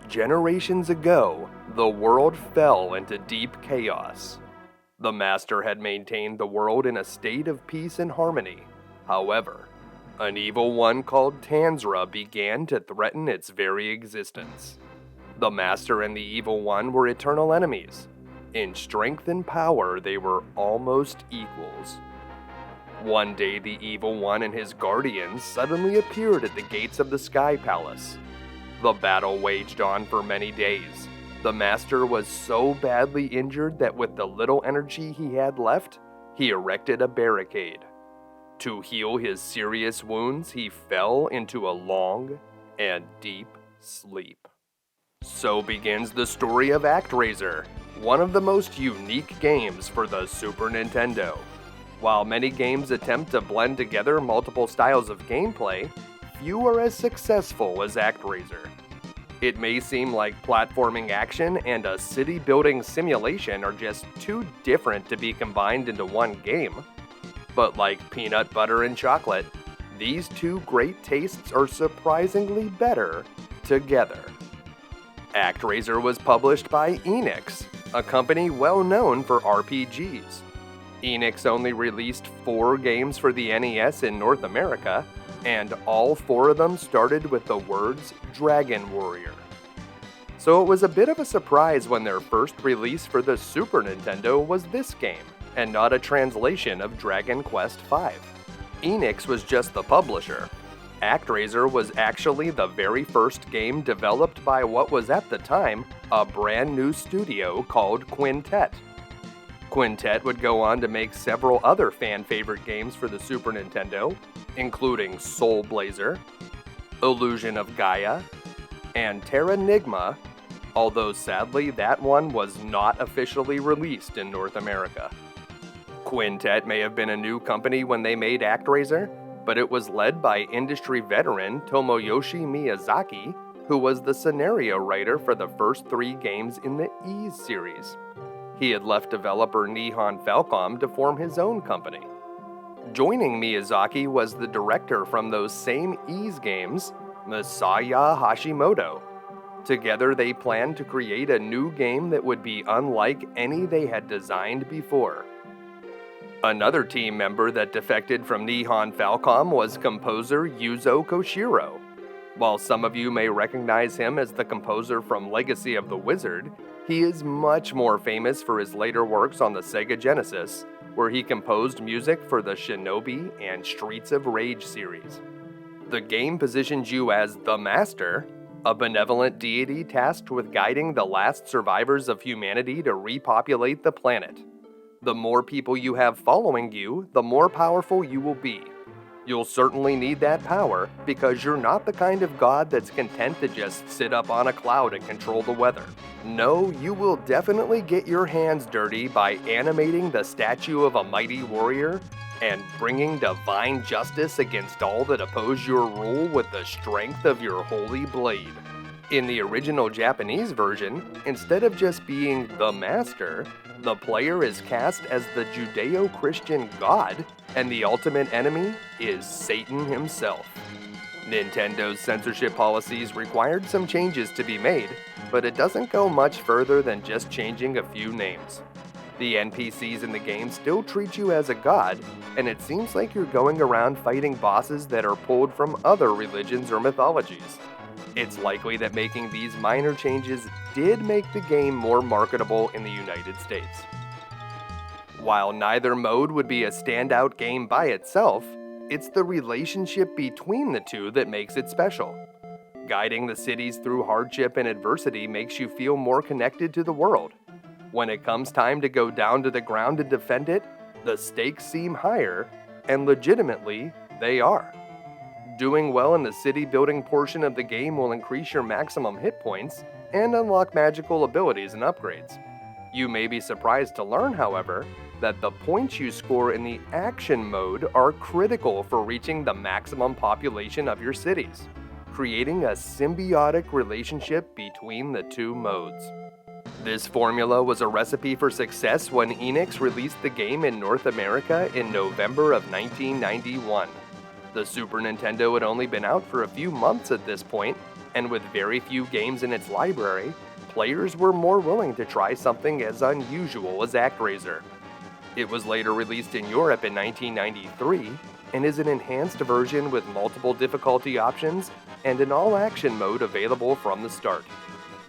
Generations ago, the world fell into deep chaos. The Master had maintained the world in a state of peace and harmony. However, an evil one called Tanzra began to threaten its very existence. The Master and the Evil One were eternal enemies. In strength and power, they were almost equals. One day, the Evil One and his guardians suddenly appeared at the gates of the Sky Palace. The battle waged on for many days. The Master was so badly injured that with the little energy he had left, he erected a barricade. To heal his serious wounds, he fell into a long and deep sleep. So begins the story of Actraiser, one of the most unique games for the Super Nintendo. While many games attempt to blend together multiple styles of gameplay, few are as successful as Actraiser. It may seem like platforming action and a city-building simulation are just too different to be combined into one game. But like peanut butter and chocolate, these two great tastes are surprisingly better together. Actraiser was published by Enix, a company well known for RPGs. Enix only released 4 games for the NES in North America, and all 4 of them started with the words Dragon Warrior. So it was a bit of a surprise when their first release for the Super Nintendo was this game, and not a translation of Dragon Quest V. Enix was just the publisher. Actraiser was actually the very first game developed by what was at the time a brand new studio called Quintet. Quintet would go on to make several other fan-favorite games for the Super Nintendo, including Soul Blazer, Illusion of Gaia, and Terranigma, although sadly that one was not officially released in North America. Quintet may have been a new company when they made Actraiser, but it was led by industry veteran Tomoyoshi Miyazaki, who was the scenario writer for the first 3 games in the Ys series. He had left developer Nihon Falcom to form his own company. Joining Miyazaki was the director from those same Ys games, Masaya Hashimoto. Together they planned to create a new game that would be unlike any they had designed before. Another team member that defected from Nihon Falcom was composer Yuzo Koshiro. While some of you may recognize him as the composer from Legacy of the Wizard, he is much more famous for his later works on the Sega Genesis, where he composed music for the Shinobi and Streets of Rage series. The game positions you as the Master, a benevolent deity tasked with guiding the last survivors of humanity to repopulate the planet. The more people you have following you, the more powerful you will be. You'll certainly need that power because you're not the kind of god that's content to just sit up on a cloud and control the weather. No, you will definitely get your hands dirty by animating the statue of a mighty warrior and bringing divine justice against all that oppose your rule with the strength of your holy blade. In the original Japanese version, instead of just being the Master, the player is cast as the Judeo-Christian god, and the ultimate enemy is Satan himself. Nintendo's censorship policies required some changes to be made, but it doesn't go much further than just changing a few names. The NPCs in the game still treat you as a god, and it seems like you're going around fighting bosses that are pulled from other religions or mythologies. It's likely that making these minor changes did make the game more marketable in the United States. While neither mode would be a standout game by itself, it's the relationship between the two that makes it special. Guiding the cities through hardship and adversity makes you feel more connected to the world. When it comes time to go down to the ground and defend it, the stakes seem higher, and legitimately, they are. Doing well in the city-building portion of the game will increase your maximum hit points and unlock magical abilities and upgrades. You may be surprised to learn, however, that the points you score in the action mode are critical for reaching the maximum population of your cities, creating a symbiotic relationship between the two modes. This formula was a recipe for success when Enix released the game in North America in November of 1991. The Super Nintendo had only been out for a few months at this point, and with very few games in its library, players were more willing to try something as unusual as Actraiser. It was later released in Europe in 1993, and is an enhanced version with multiple difficulty options and an all-action mode available from the start.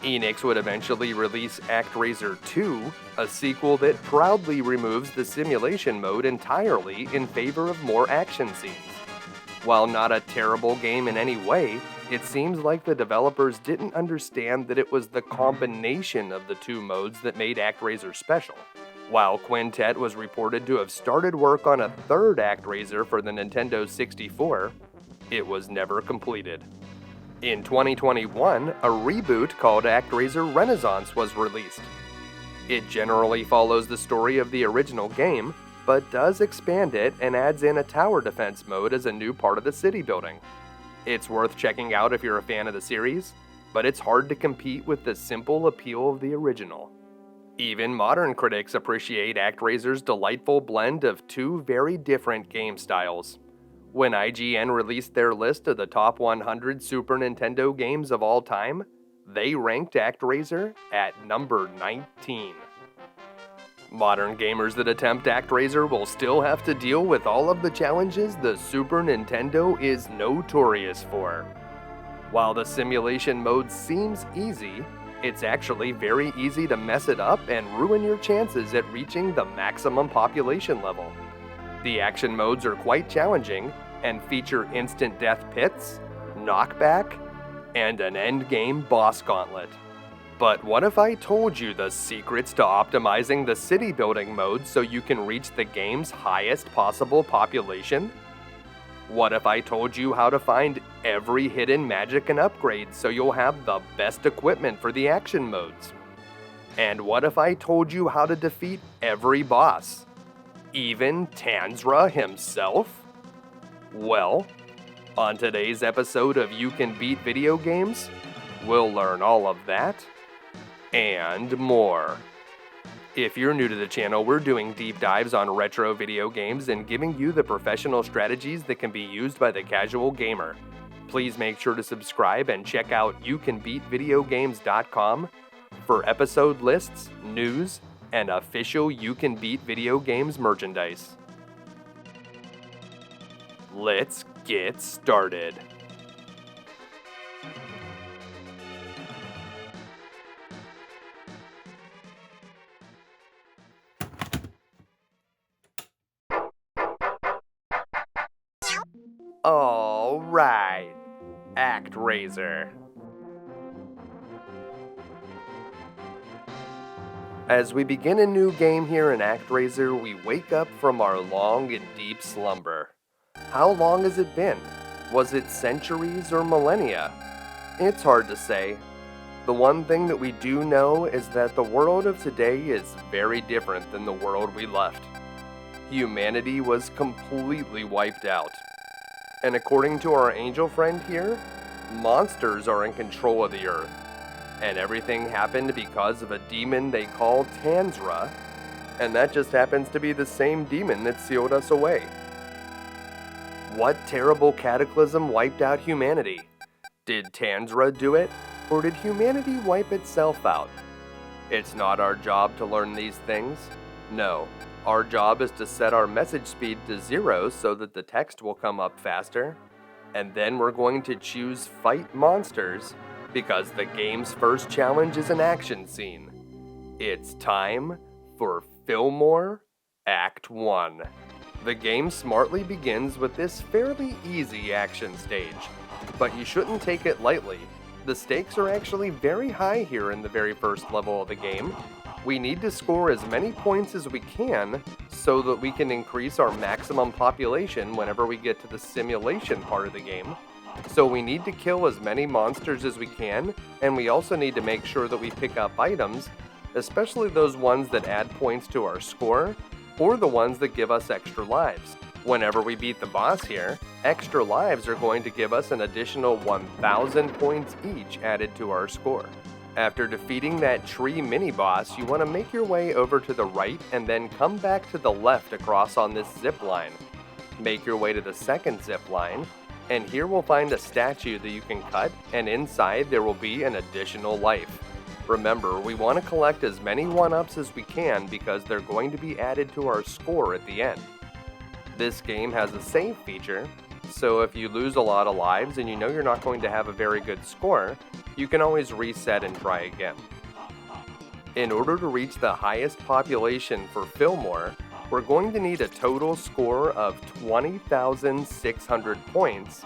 Enix would eventually release Actraiser 2, a sequel that proudly removes the simulation mode entirely in favor of more action scenes. While not a terrible game in any way, it seems like the developers didn't understand that it was the combination of the two modes that made Actraiser special. While Quintet was reported to have started work on a third Actraiser for the Nintendo 64, it was never completed. In 2021, a reboot called Actraiser Renaissance was released. It generally follows the story of the original game, but does expand it and adds in a tower defense mode as a new part of the city building. It's worth checking out if you're a fan of the series, but it's hard to compete with the simple appeal of the original. Even modern critics appreciate Actraiser's delightful blend of two very different game styles. When IGN released their list of the top 100 Super Nintendo games of all time, they ranked Actraiser at number 19. Modern gamers that attempt Actraiser will still have to deal with all of the challenges the Super Nintendo is notorious for. While the simulation mode seems easy, it's actually very easy to mess it up and ruin your chances at reaching the maximum population level. The action modes are quite challenging and feature instant death pits, knockback, and an endgame boss gauntlet. But what if I told you the secrets to optimizing the city building mode so you can reach the game's highest possible population? What if I told you how to find every hidden magic and upgrade so you'll have the best equipment for the action modes? And what if I told you how to defeat every boss? Even Tanzra himself? Well, on today's episode of You Can Beat Video Games, we'll learn all of that and more. If you're new to the channel, we're doing deep dives on retro video games and giving you the professional strategies that can be used by the casual gamer. Please make sure to subscribe and check out youcanbeatvideogames.com for episode lists, news, and official You Can Beat Video Games merchandise. Let's get started. Alright, Actraiser. As we begin a new game here in Actraiser, we wake up from our long and deep slumber. How long has it been? Was it centuries or millennia? It's hard to say. The one thing that we do know is that the world of today is very different than the world we left. Humanity was completely wiped out. And according to our angel friend here, monsters are in control of the earth. And everything happened because of a demon they call Tanzra, and that just happens to be the same demon that sealed us away. What terrible cataclysm wiped out humanity? Did Tanzra do it, or did humanity wipe itself out? It's not our job to learn these things. No. Our job is to set our message speed to 0 so that the text will come up faster, and then we're going to choose Fight Monsters because the game's first challenge is an action scene. It's time for Fillmore Act 1. The game smartly begins with this fairly easy action stage, but you shouldn't take it lightly. The stakes are actually very high here in the very first level of the game. We need to score as many points as we can so that we can increase our maximum population whenever we get to the simulation part of the game. So we need to kill as many monsters as we can, and we also need to make sure that we pick up items, especially those ones that add points to our score, or the ones that give us extra lives. Whenever we beat the boss here, extra lives are going to give us an additional 1,000 points each added to our score. After defeating that tree mini-boss, you want to make your way over to the right and then come back to the left across on this zip line. Make your way to the second zip line, And here we'll find a statue that you can cut, and inside there will be an additional life. Remember, we want to collect as many 1-ups as we can because they're going to be added to our score at the end. This game has a save feature, so if you lose a lot of lives and you know you're not going to have a very good score, you can always reset and try again. In order to reach the highest population for Fillmore, we're going to need a total score of 20,600 points,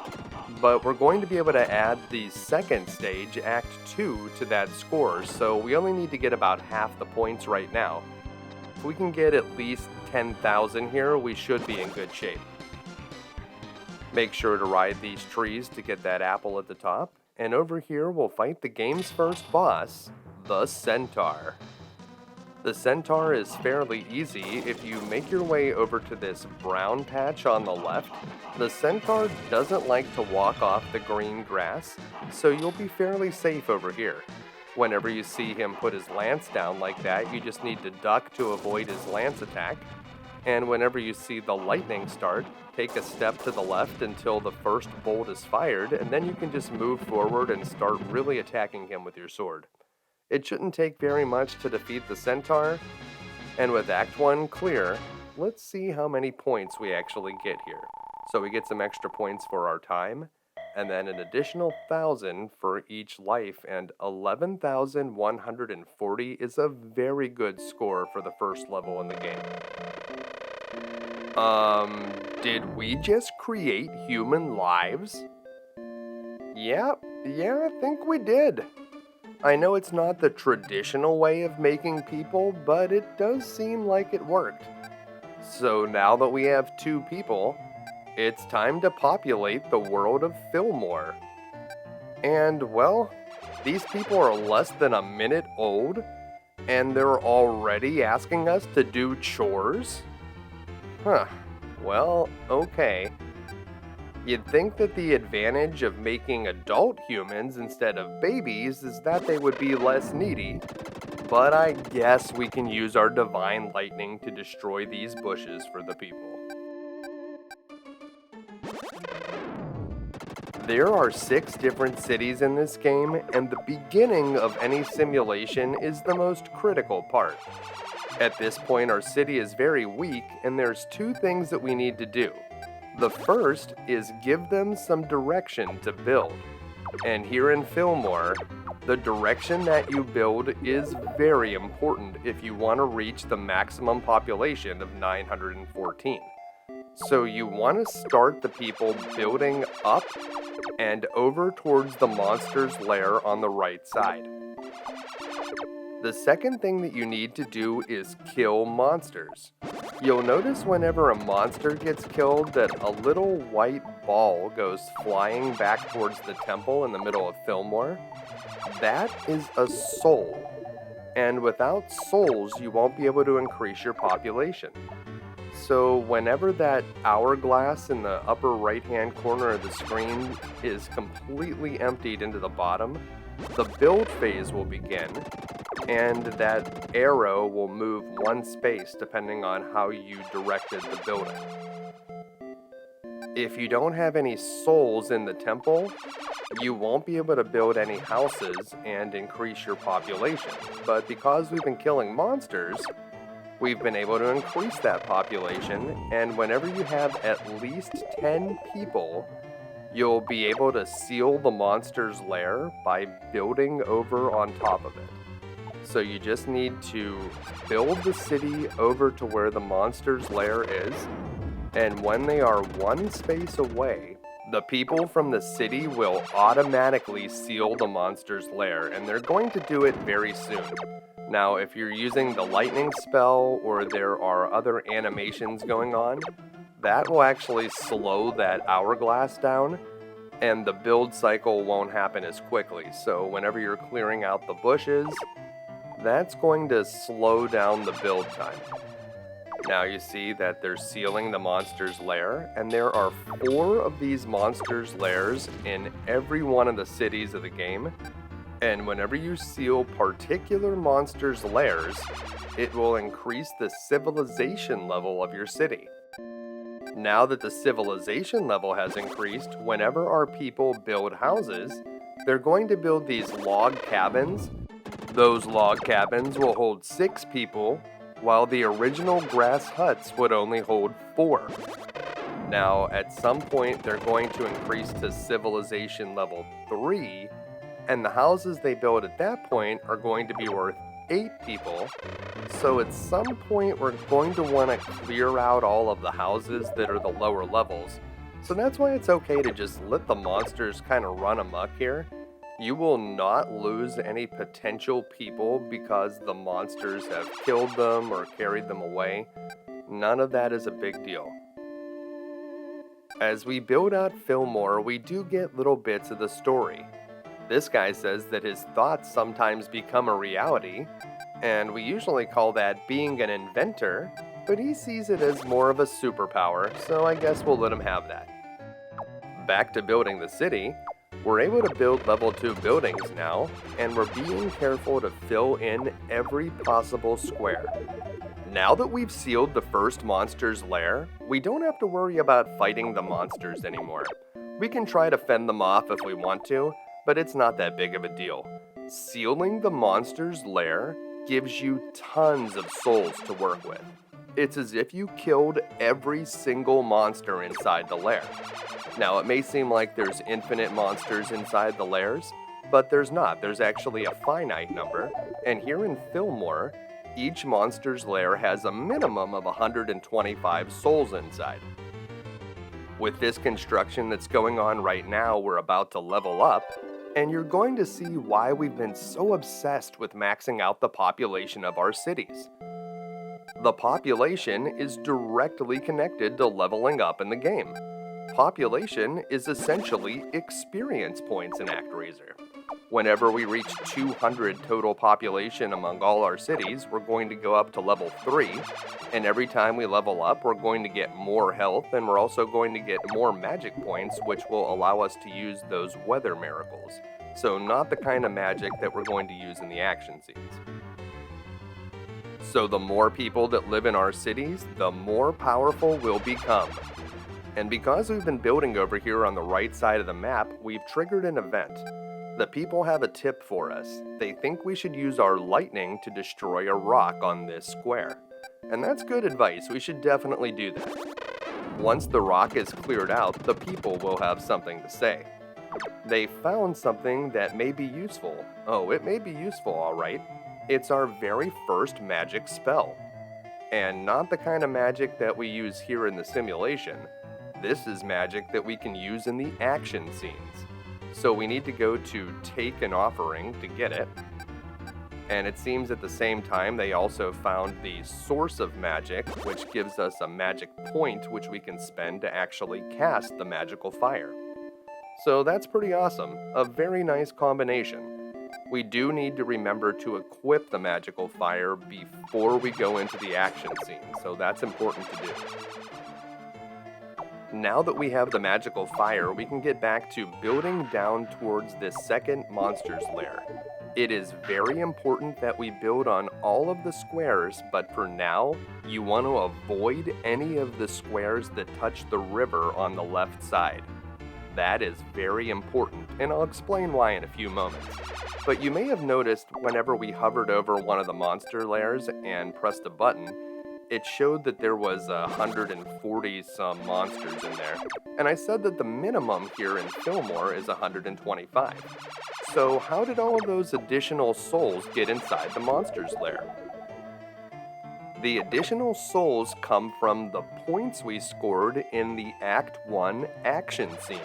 but we're going to be able to add the second stage, Act 2, to that score, so we only need to get about half the points right now. If we can get at least 10,000 here, we should be in good shape. Make sure to ride these trees to get that apple at the top, and over here we'll fight the game's first boss, the Centaur. The Centaur is fairly easy. If you make your way over to this brown patch on the left, the Centaur doesn't like to walk off the green grass, so you'll be fairly safe over here. Whenever you see him put his lance down like that, you just need to duck to avoid his lance attack. And whenever you see the lightning start, take a step to the left until the first bolt is fired, and then you can just move forward and start really attacking him with your sword. It shouldn't take very much to defeat the Centaur, and with Act 1 clear, let's see how many points we actually get here. So we get some extra points for our time, and then an additional 1,000 for each life, and 11,140 is a very good score for the first level in the game. Did we just create human lives? Yeah, I think we did. I know it's not the traditional way of making people, but it does seem like it worked. So now that we have 2 people, it's time to populate the world of Fillmore. And, well, these people are less than a minute old, and they're already asking us to do chores? Huh, well, okay. You'd think that the advantage of making adult humans instead of babies is that they would be less needy, but I guess we can use our divine lightning to destroy these bushes for the people. There are 6 different cities in this game, and the beginning of any simulation is the most critical part. At this point, our city is very weak, and there's 2 things that we need to do. The first is give them some direction to build. And here in Fillmore, the direction that you build is very important if you want to reach the maximum population of 914. So you want to start the people building up and over towards the monster's lair on the right side. The second thing that you need to do is kill monsters. You'll notice whenever a monster gets killed that a little white ball goes flying back towards the temple in the middle of Fillmore. That is a soul. And without souls, you won't be able to increase your population. So whenever that hourglass in the upper right-hand corner of the screen is completely emptied into the bottom, the build phase will begin, and that arrow will move 1 space depending on how you directed the building. If you don't have any souls in the temple, you won't be able to build any houses and increase your population. But because we've been killing monsters, we've been able to increase that population, and whenever you have at least 10 people, you'll be able to seal the monster's lair by building over on top of it. So you just need to build the city over to where the monster's lair is, and when they are 1 space away, the people from the city will automatically seal the monster's lair, and they're going to do it very soon. Now, if you're using the lightning spell or there are other animations going on, that will actually slow that hourglass down, and the build cycle won't happen as quickly. So whenever you're clearing out the bushes, that's going to slow down the build time. Now you see that they're sealing the monster's lair, and there are 4 of these monsters' lairs in every one of the cities of the game. And whenever you seal particular monsters' lairs, it will increase the civilization level of your city. Now that the civilization level has increased, whenever our people build houses, they're going to build these log cabins. Those log cabins will hold 6 people, while the original grass huts would only hold 4. Now, at some point, they're going to increase to civilization level 3, and the houses they build at that point are going to be worth 8 people. So at some point, we're going to want to clear out all of the houses that are the lower levels. So that's why it's okay to just let the monsters kind of run amok here. You will not lose any potential people because the monsters have killed them or carried them away. None of that is a big deal. As we build out Fillmore, we do get little bits of the story. This guy says that his thoughts sometimes become a reality, and we usually call that being an inventor, but he sees it as more of a superpower, so I guess we'll let him have that. Back to building the city, we're able to build level 2 buildings now, and we're being careful to fill in every possible square. Now that we've sealed the first monster's lair, we don't have to worry about fighting the monsters anymore. We can try to fend them off if we want to, but it's not that big of a deal. Sealing the monster's lair gives you tons of souls to work with. It's as if you killed every single monster inside the lair. Now, it may seem like there's infinite monsters inside the lairs, but there's not. There's actually a finite number, and here in Fillmore, each monster's lair has a minimum of 125 souls inside. With this construction that's going on right now, we're about to level up, and you're going to see why we've been so obsessed with maxing out the population of our cities. The population is directly connected to leveling up in the game. Population is essentially experience points in Actraiser. Whenever we reach 200 total population among all our cities, we're going to go up to level 3, and every time we level up, we're going to get more health, and we're also going to get more magic points, which will allow us to use those weather miracles. So not the kind of magic that we're going to use in the action scenes. So the more people that live in our cities, the more powerful we'll become. And because we've been building over here on the right side of the map, we've triggered an event. The people have a tip for us. They think we should use our lightning to destroy a rock on this square. And that's good advice, we should definitely do that. Once the rock is cleared out, the people will have something to say. They found something that may be useful. Oh, it may be useful, alright. It's our very first magic spell. And not the kind of magic that we use here in the simulation. This is magic that we can use in the action scenes. So we need to go to take an offering to get it. And it seems at the same time they also found the source of magic, which gives us a magic point which we can spend to actually cast the magical fire. So that's pretty awesome, a very nice combination. We do need to remember to equip the magical fire before we go into the action scene, so that's important to do. Now that we have the magical fire, we can get back to building down towards this second monster's lair. It is very important that we build on all of the squares, but for now, you want to avoid any of the squares that touch the river on the left side. That is very important, and I'll explain why in a few moments. But you may have noticed whenever we hovered over one of the monster lairs and pressed a button, it showed that there was 140 some monsters in there, and I said that the minimum here in Fillmore is 125. So how did all of those additional souls get inside the monster's lair? The additional souls come from the points we scored in the Act 1 action scene.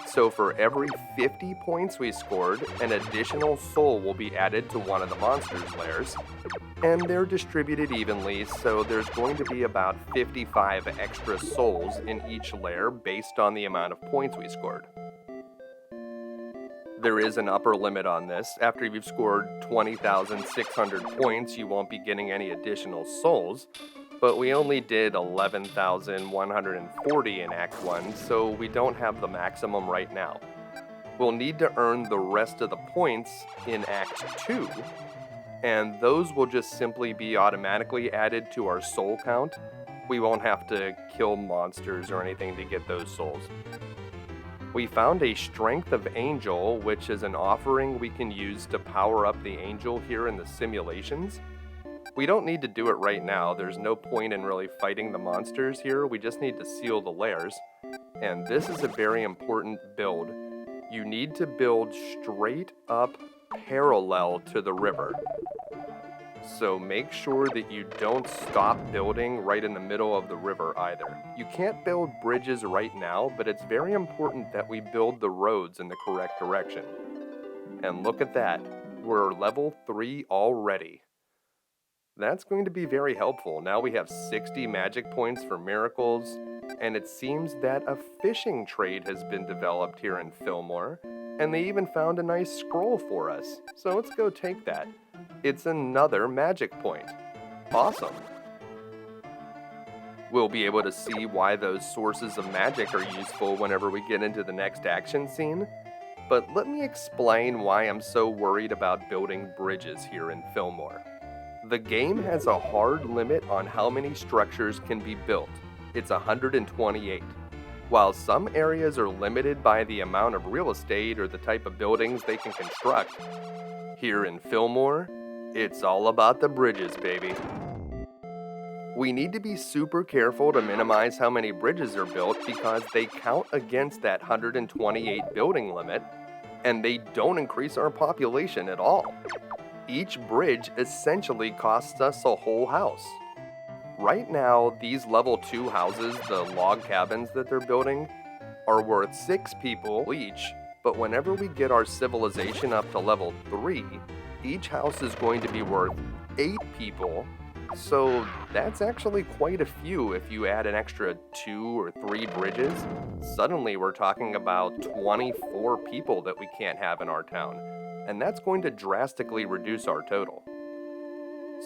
So for every 50 points we scored, an additional soul will be added to one of the monster's lairs, and they're distributed evenly, so there's going to be about 55 extra souls in each lair based on the amount of points we scored. There is an upper limit on this. After you've scored 20,600 points, you won't be getting any additional souls, but we only did 11,140 in Act 1, so we don't have the maximum right now. We'll need to earn the rest of the points in Act 2, and those will just simply be automatically added to our soul count. we won't have to kill monsters or anything to get those souls. We found a Strength of Angel, which is an offering we can use to power up the angel here in the simulations. We don't need to do it right now, there's no point in really fighting the monsters here, we just need to seal the lairs. And this is a very important build. You need to build straight up parallel to the river. So make sure that you don't stop building right in the middle of the river either. You can't build bridges right now, but it's very important that we build the roads in the correct direction. And look at that, we're level 3 already. That's going to be very helpful. Now we have 60 magic points for miracles, and it seems that a fishing trade has been developed here in Fillmore, and they even found a nice scroll for us. So let's go take that. It's another magic point. Awesome. We'll be able to see why those sources of magic are useful whenever we get into the next action scene. But let me explain why I'm so worried about building bridges here in Fillmore. The game has a hard limit on how many structures can be built. It's 128. While some areas are limited by the amount of real estate or the type of buildings they can construct, here in Fillmore, it's all about the bridges, baby. We need to be super careful to minimize how many bridges are built because they count against that 128 building limit, and they don't increase our population at all. Each bridge essentially costs us a whole house. Right now, these level 2 houses, the log cabins that they're building, are worth 6 people each, but whenever we get our civilization up to level 3, each house is going to be worth 8 people, so that's actually quite a few if you add an extra 2 or 3 bridges. Suddenly we're talking about 24 people that we can't have in our town, and that's going to drastically reduce our total.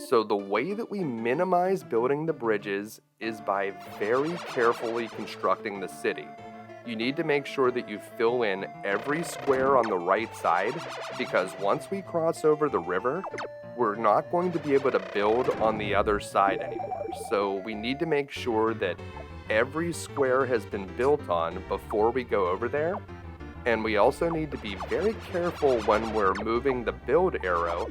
So the way that we minimize building the bridges is by very carefully constructing the city. You need to make sure that you fill in every square on the right side, because once we cross over the river, we're not going to be able to build on the other side anymore. So we need to make sure that every square has been built on before we go over there. And we also need to be very careful when we're moving the build arrow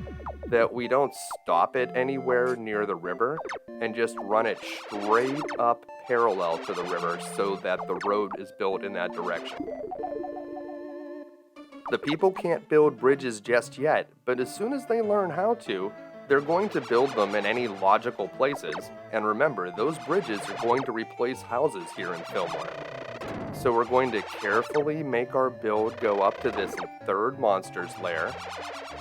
that we don't stop it anywhere near the river and just run it straight up parallel to the river so that the road is built in that direction. The people can't build bridges just yet, but as soon as they learn how to, they're going to build them in any logical places. And remember, those bridges are going to replace houses here in Fillmore. So we're going to carefully make our build go up to this 3rd monster's lair,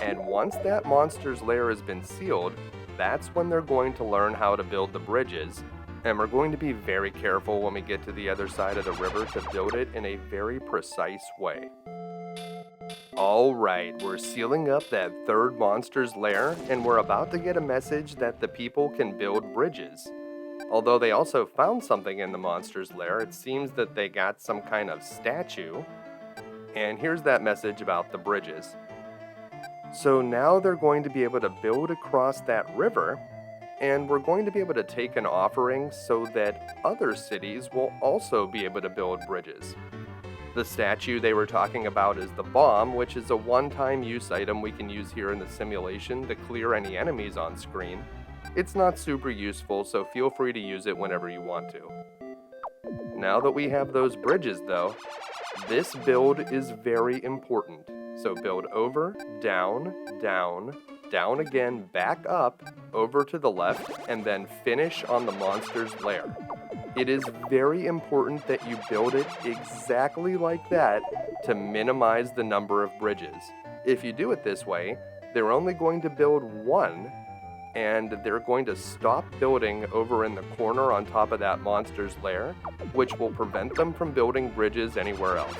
and once that monster's lair has been sealed, that's when they're going to learn how to build the bridges, and we're going to be very careful when we get to the other side of the river to build it in a very precise way. Alright, we're sealing up that 3rd monster's lair, and we're about to get a message that the people can build bridges. Although they also found something in the monster's lair, it seems that they got some kind of statue. And here's that message about the bridges. So now they're going to be able to build across that river, and we're going to be able to take an offering so that other cities will also be able to build bridges. The statue they were talking about is the bomb, which is a one-time use item we can use here in the simulation to clear any enemies on screen. It's not super useful, so feel free to use it whenever you want to. Now that we have those bridges though, this build is very important. So build over, down, down, down again, back up, over to the left, and then finish on the monster's lair. It is very important that you build it exactly like that to minimize the number of bridges. If you do it this way, they're only going to build one, and they're going to stop building over in the corner on top of that monster's lair, which will prevent them from building bridges anywhere else.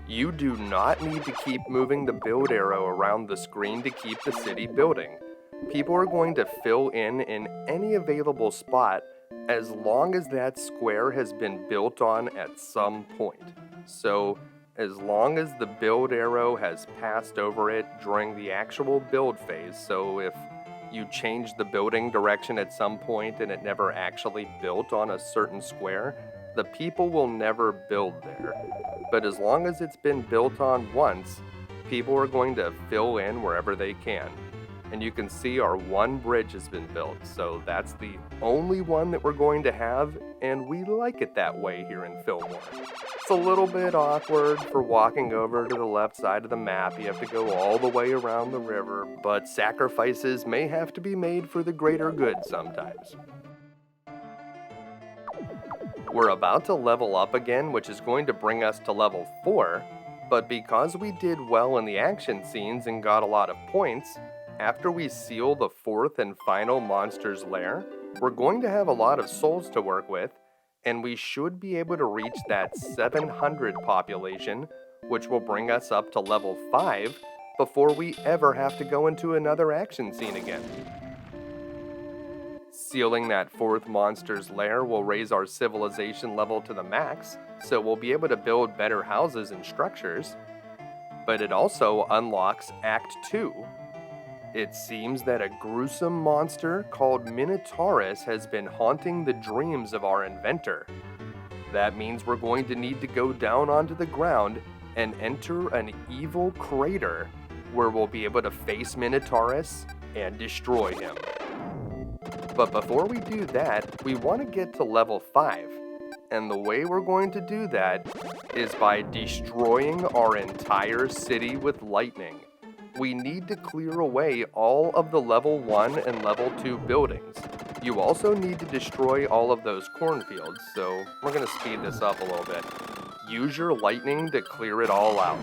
You do not need to keep moving the build arrow around the screen to keep the city building. People are going to fill in any available spot as long as that square has been built on at some point. So, as long as the build arrow has passed over it during the actual build phase, so if you changed the building direction at some point and it never actually built on a certain square, the people will never build there. But as long as it's been built on once, people are going to fill in wherever they can. And you can see our one bridge has been built, so that's the only one that we're going to have, and we like it that way here in Fillmore. It's a little bit awkward for walking over to the left side of the map. You have to go all the way around the river, but sacrifices may have to be made for the greater good sometimes. We're about to level up again, which is going to bring us to level 4, but because we did well in the action scenes and got a lot of points, after we seal the 4th and final monster's lair, we're going to have a lot of souls to work with, and we should be able to reach that 700 population, which will bring us up to level 5 before we ever have to go into another action scene again. Sealing that 4th monster's lair will raise our civilization level to the max, so we'll be able to build better houses and structures, but it also unlocks Act 2. It seems that a gruesome monster called Minotaurus has been haunting the dreams of our inventor. That means we're going to need to go down onto the ground and enter an evil crater where we'll be able to face Minotaurus and destroy him. But before we do that, we want to get to level 5. And the way we're going to do that is by destroying our entire city with lightning. We need to clear away all of the level 1 and level 2 buildings. You also need to destroy all of those cornfields, so we're going to speed this up a little bit. Use your lightning to clear it all out.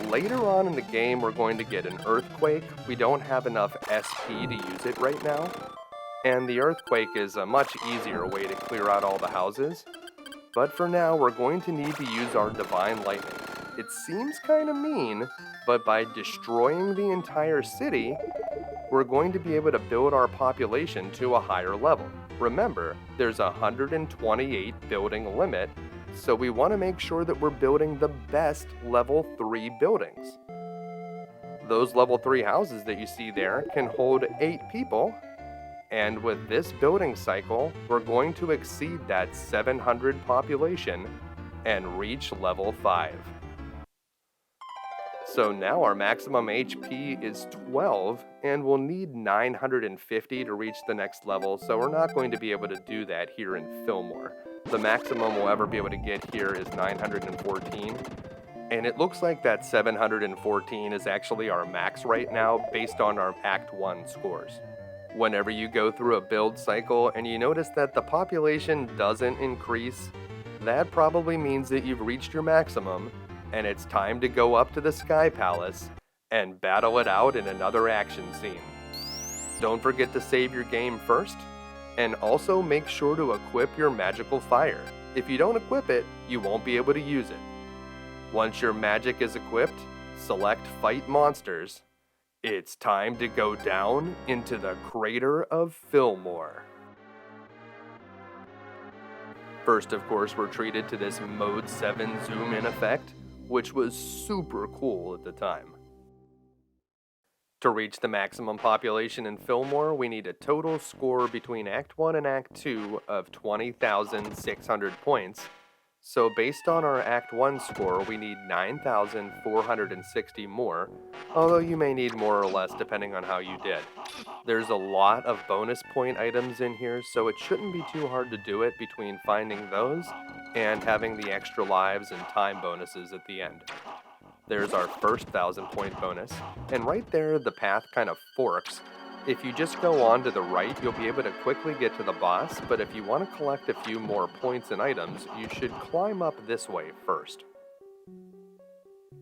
Later on in the game, we're going to get an earthquake. We don't have enough SP to use it right now. And the earthquake is a much easier way to clear out all the houses. But for now, we're going to need to use our divine lightning. It seems kind of mean, but by destroying the entire city, we're going to be able to build our population to a higher level. Remember, there's a 128 building limit, so we want to make sure that we're building the best level 3 buildings. Those level 3 houses that you see there can hold 8 people, and with this building cycle, we're going to exceed that 700 population and reach level 5. So now our maximum HP is 12, and we'll need 950 to reach the next level, so we're not going to be able to do that here in Fillmore. The maximum we'll ever be able to get here is 914, and it looks like that 714 is actually our max right now based on our Act 1 scores. Whenever you go through a build cycle and you notice that the population doesn't increase, that probably means that you've reached your maximum, and it's time to go up to the Sky Palace and battle it out in another action scene. Don't forget to save your game first, and also make sure to equip your magical fire. If you don't equip it, you won't be able to use it. Once your magic is equipped, select Fight Monsters. It's time to go down into the crater of Fillmore. First, of course, we're treated to this Mode 7 zoom-in effect, which was super cool at the time. To reach the maximum population in Fillmore, we need a total score between Act 1 and Act 2 of 20,600 points. So based on our Act 1 score, we need 9,460 more, although you may need more or less depending on how you did. There's a lot of bonus point items in here, so it shouldn't be too hard to do it between finding those and having the extra lives and time bonuses at the end. There's our first 1,000 point bonus, and right there the path kind of forks. If you just go on to the right, you'll be able to quickly get to the boss, but if you want to collect a few more points and items, you should climb up this way first.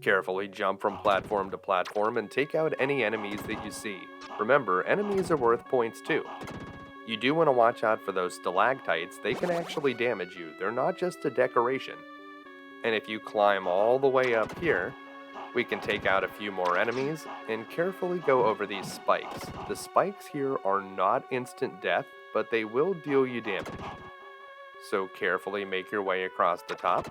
Carefully jump from platform to platform and take out any enemies that you see. Remember, enemies are worth points too. You do want to watch out for those stalactites. They can actually damage you. They're not just a decoration. And if you climb all the way up here, we can take out a few more enemies and carefully go over these spikes. The spikes here are not instant death, but they will deal you damage. So carefully make your way across the top.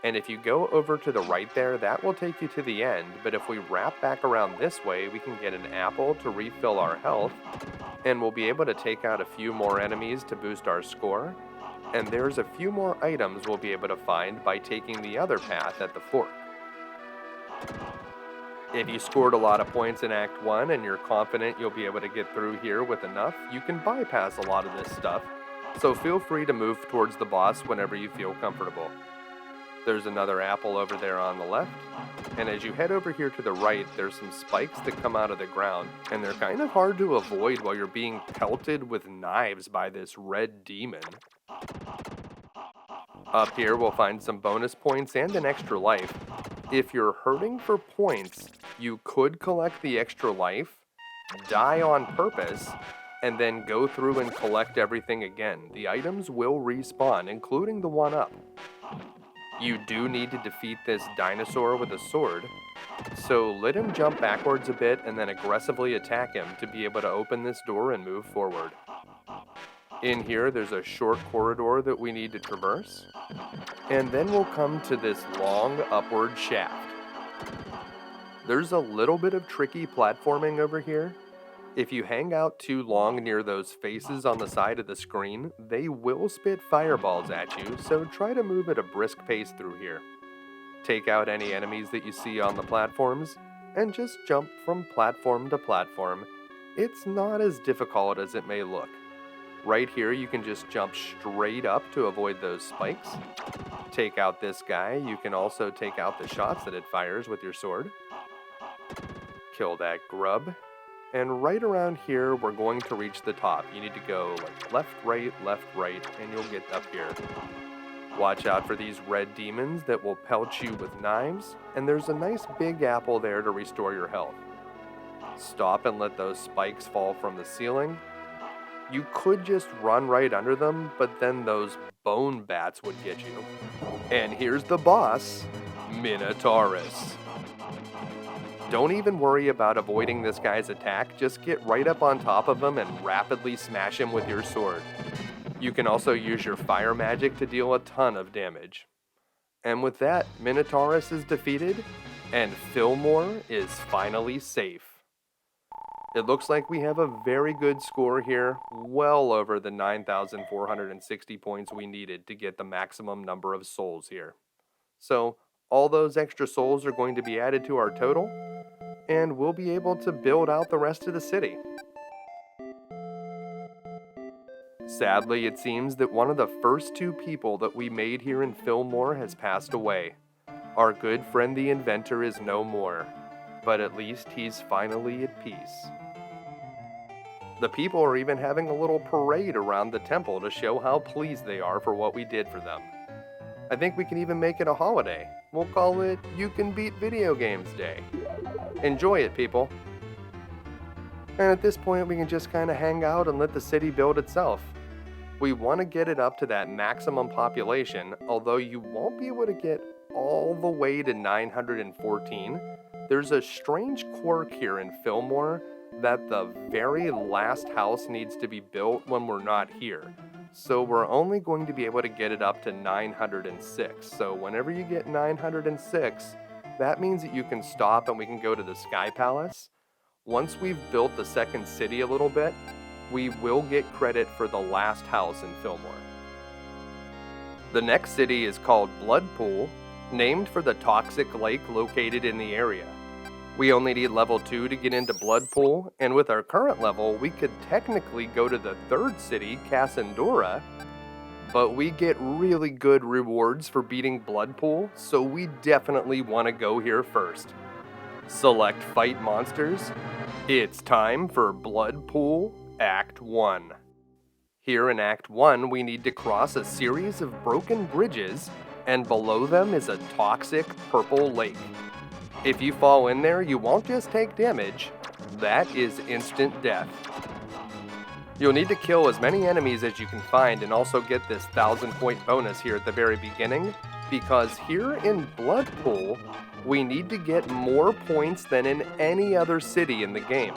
And if you go over to the right there, that will take you to the end, but if we wrap back around this way, we can get an apple to refill our health, and we'll be able to take out a few more enemies to boost our score, and there's a few more items we'll be able to find by taking the other path at the fork. If you scored a lot of points in Act 1 and you're confident you'll be able to get through here with enough, you can bypass a lot of this stuff, so feel free to move towards the boss whenever you feel comfortable. There's another apple over there on the left, and as you head over here to the right, there's some spikes that come out of the ground, and they're kind of hard to avoid while you're being pelted with knives by this red demon. Up here, we'll find some bonus points and an extra life. If you're hurting for points, you could collect the extra life, die on purpose, and then go through and collect everything again. The items will respawn, including the one up. You do need to defeat this dinosaur with a sword, so let him jump backwards a bit and then aggressively attack him to be able to open this door and move forward. In here, there's a short corridor that we need to traverse, and then we'll come to this long upward shaft. There's a little bit of tricky platforming over here. If you hang out too long near those faces on the side of the screen, they will spit fireballs at you, so try to move at a brisk pace through here. Take out any enemies that you see on the platforms, and just jump from platform to platform. It's not as difficult as it may look. Right here, you can just jump straight up to avoid those spikes. Take out this guy. You can also take out the shots that it fires with your sword. Kill that grub. And right around here, we're going to reach the top. You need to go like left, right, and you'll get up here. Watch out for these red demons that will pelt you with knives, and there's a nice big apple there to restore your health. Stop and let those spikes fall from the ceiling. You could just run right under them, but then those bone bats would get you. And here's the boss, Minotaurus. Don't even worry about avoiding this guy's attack, just get right up on top of him and rapidly smash him with your sword. You can also use your fire magic to deal a ton of damage. And with that, Minotaurus is defeated, and Fillmore is finally safe. It looks like we have a very good score here, well over the 9,460 points we needed to get the maximum number of souls here. So, all those extra souls are going to be added to our total, and we'll be able to build out the rest of the city. Sadly, it seems that one of the first two people that we made here in Fillmore has passed away. Our good friend the inventor is no more, but at least he's finally at peace. The people are even having a little parade around the temple to show how pleased they are for what we did for them. I think we can even make it a holiday. We'll call it You Can Beat Video Games Day. Enjoy it, people. And at this point, we can just kind of hang out and let the city build itself. We want to get it up to that maximum population, although you won't be able to get all the way to 914. There's a strange quirk here in Fillmore that the very last house needs to be built when we're not here. So we're only going to be able to get it up to 906. So whenever you get 906, that means that you can stop and we can go to the Sky Palace. Once we've built the second city a little bit, we will get credit for the last house in Fillmore. The next city is called Bloodpool, named for the toxic lake located in the area. We only need level 2 to get into Bloodpool, and with our current level, we could technically go to the third city, Kasandora, but we get really good rewards for beating Bloodpool, so we definitely want to go here first. Select Fight Monsters. It's time for Bloodpool Act 1. Here in Act 1, we need to cross a series of broken bridges, and below them is a toxic purple lake. If you fall in there, you won't just take damage, that is instant death. You'll need to kill as many enemies as you can find and also get this 1,000 point bonus here at the very beginning, because here in Bloodpool, we need to get more points than in any other city in the game.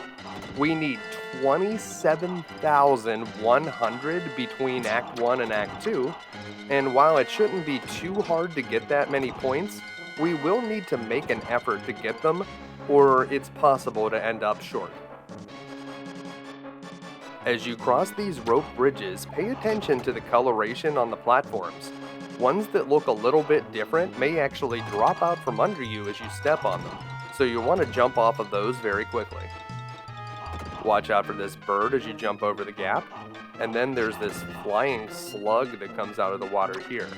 We need 27,100 between Act 1 and Act 2, and while it shouldn't be too hard to get that many points, we will need to make an effort to get them, or it's possible to end up short. As you cross these rope bridges, pay attention to the coloration on the platforms. Ones that look a little bit different may actually drop out from under you as you step on them, so you'll want to jump off of those very quickly. Watch out for this bird as you jump over the gap, and then there's this flying slug that comes out of the water here.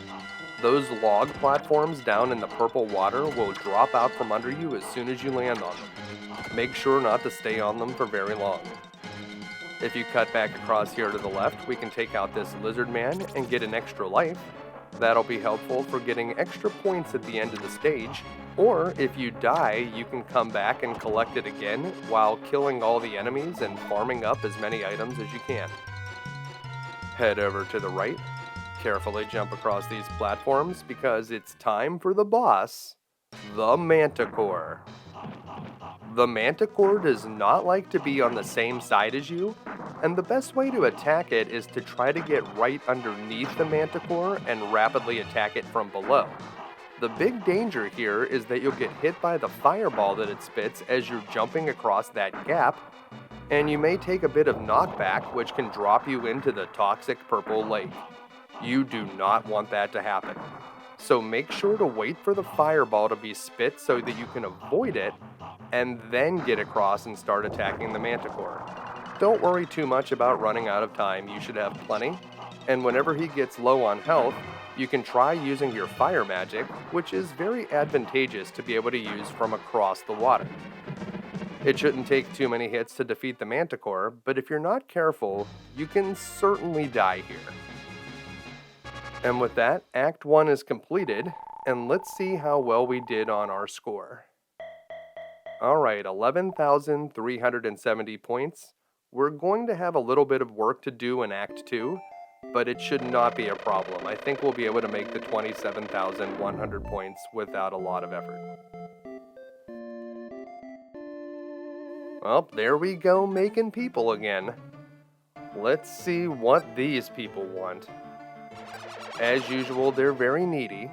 Those log platforms down in the purple water will drop out from under you as soon as you land on them. Make sure not to stay on them for very long. If you cut back across here to the left, we can take out this lizard man and get an extra life. That'll be helpful for getting extra points at the end of the stage, or if you die, you can come back and collect it again while killing all the enemies and farming up as many items as you can. Head over to the right, carefully jump across these platforms because it's time for the boss, the Manticore. The Manticore does not like to be on the same side as you, and the best way to attack it is to try to get right underneath the Manticore and rapidly attack it from below. The big danger here is that you'll get hit by the fireball that it spits as you're jumping across that gap, and you may take a bit of knockback, which can drop you into the toxic purple lake. You do not want that to happen. So make sure to wait for the fireball to be spit so that you can avoid it, and then get across and start attacking the Manticore. Don't worry too much about running out of time, you should have plenty, and whenever he gets low on health, you can try using your fire magic, which is very advantageous to be able to use from across the water. It shouldn't take too many hits to defeat the Manticore, but if you're not careful, you can certainly die here. And with that, Act 1 is completed, and let's see how well we did on our score. Alright, 11,370 points. We're going to have a little bit of work to do in Act 2, but it should not be a problem. I think we'll be able to make the 27,100 points without a lot of effort. Well, there we go, making people again. Let's see what these people want. As usual, they're very needy.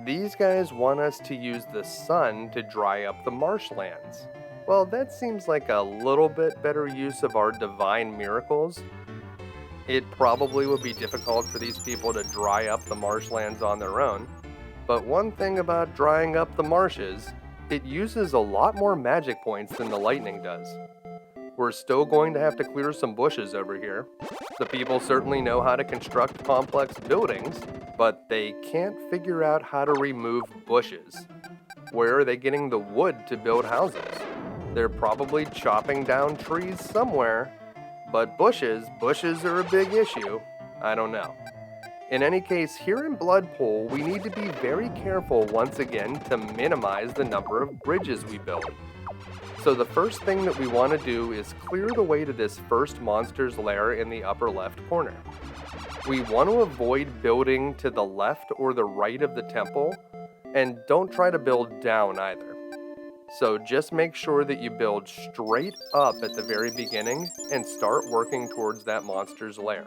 These guys want us to use the sun to dry up the marshlands. Well, that seems like a little bit better use of our divine miracles. It probably would be difficult for these people to dry up the marshlands on their own, but one thing about drying up the marshes, it uses a lot more magic points than the lightning does. We're still going to have to clear some bushes over here. The people certainly know how to construct complex buildings, but they can't figure out how to remove bushes. Where are they getting the wood to build houses? They're probably chopping down trees somewhere, but bushes are a big issue. I don't know. In any case, here in Bloodpool, we need to be very careful once again to minimize the number of bridges we build. So the first thing that we want to do is clear the way to this first monster's lair in the upper left corner. We want to avoid building to the left or the right of the temple, and don't try to build down either. So just make sure that you build straight up at the very beginning and start working towards that monster's lair.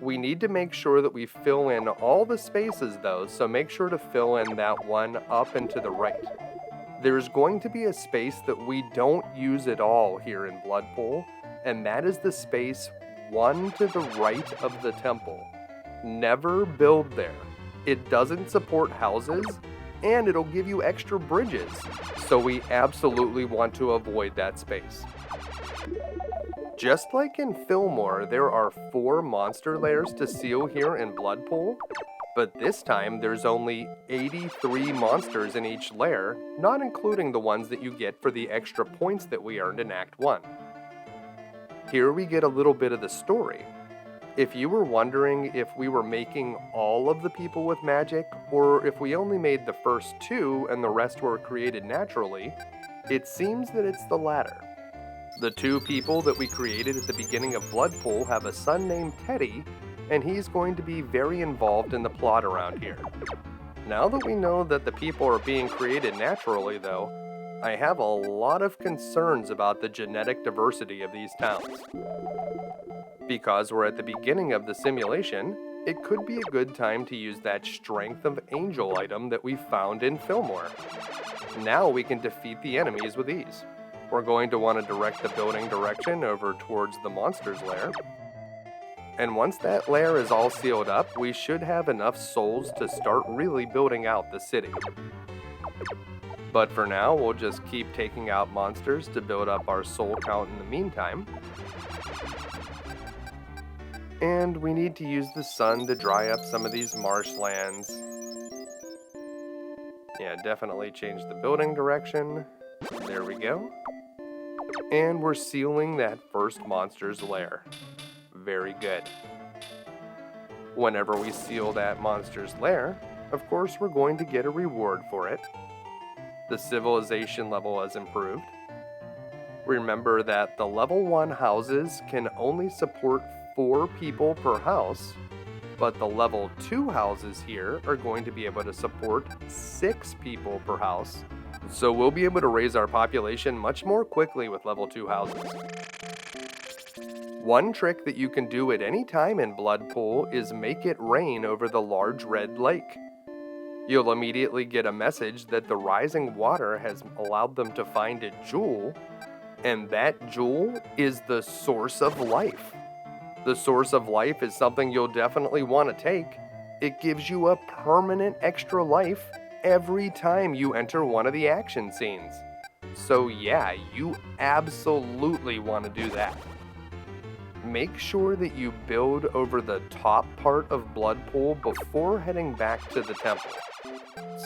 We need to make sure that we fill in all the spaces though, so make sure to fill in that one up and to the right. There's going to be a space that we don't use at all here in Bloodpool, and that is the space one to the right of the temple. Never build there. It doesn't support houses, and it'll give you extra bridges, so we absolutely want to avoid that space. Just like in Fillmore, there are 4 monster lairs to seal here in Bloodpool, but this time there's only 83 monsters in each lair, not including the ones that you get for the extra points that we earned in Act 1. Here we get a little bit of the story. If you were wondering if we were making all of the people with magic, or if we only made the first 2 and the rest were created naturally, it seems that it's the latter. The 2 people that we created at the beginning of Bloodpool have a son named Teddy, and he's going to be very involved in the plot around here. Now that we know that the people are being created naturally, though, I have a lot of concerns about the genetic diversity of these towns. Because we're at the beginning of the simulation, it could be a good time to use that Strength of Angel item that we found in Fillmore. Now we can defeat the enemies with ease. We're going to want to direct the building direction over towards the monster's lair. And once that lair is all sealed up, we should have enough souls to start really building out the city. But for now, we'll just keep taking out monsters to build up our soul count in the meantime. And we need to use the sun to dry up some of these marshlands. Yeah, definitely change the building direction. There we go. And we're sealing that first monster's lair. Very good. Whenever we seal that monster's lair, of course we're going to get a reward for it. The civilization level has improved. Remember that the level 1 houses can only support 4 people per house, but the level 2 houses here are going to be able to support 6 people per house. So we'll be able to raise our population much more quickly with level 2 houses. One trick that you can do at any time in Bloodpool is make it rain over the large red lake. You'll immediately get a message that the rising water has allowed them to find a jewel, and that jewel is the source of life. The source of life is something you'll definitely want to take. It gives you a permanent extra life every time you enter one of the action scenes. So yeah, you absolutely want to do that. Make sure that you build over the top part of Bloodpool before heading back to the temple.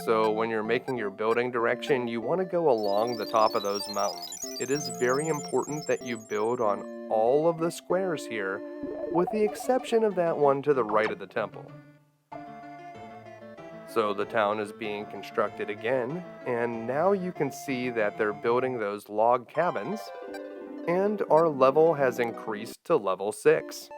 So when you're making your building direction, you want to go along the top of those mountains. It is very important that you build on all of the squares here, with the exception of that one to the right of the temple. So the town is being constructed again, and now you can see that they're building those log cabins, and our level has increased to level 6.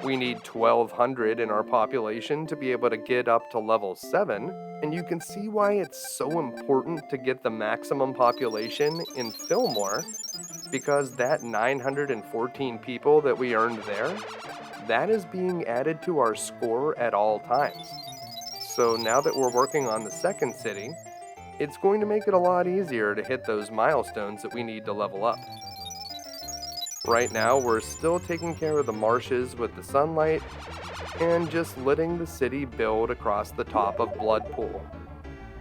We need 1,200 in our population to be able to get up to level 7, and you can see why it's so important to get the maximum population in Fillmore, because that 914 people that we earned there, that is being added to our score at all times. So now that we're working on the second city, it's going to make it a lot easier to hit those milestones that we need to level up. Right now, we're still taking care of the marshes with the sunlight and just letting the city build across the top of Bloodpool.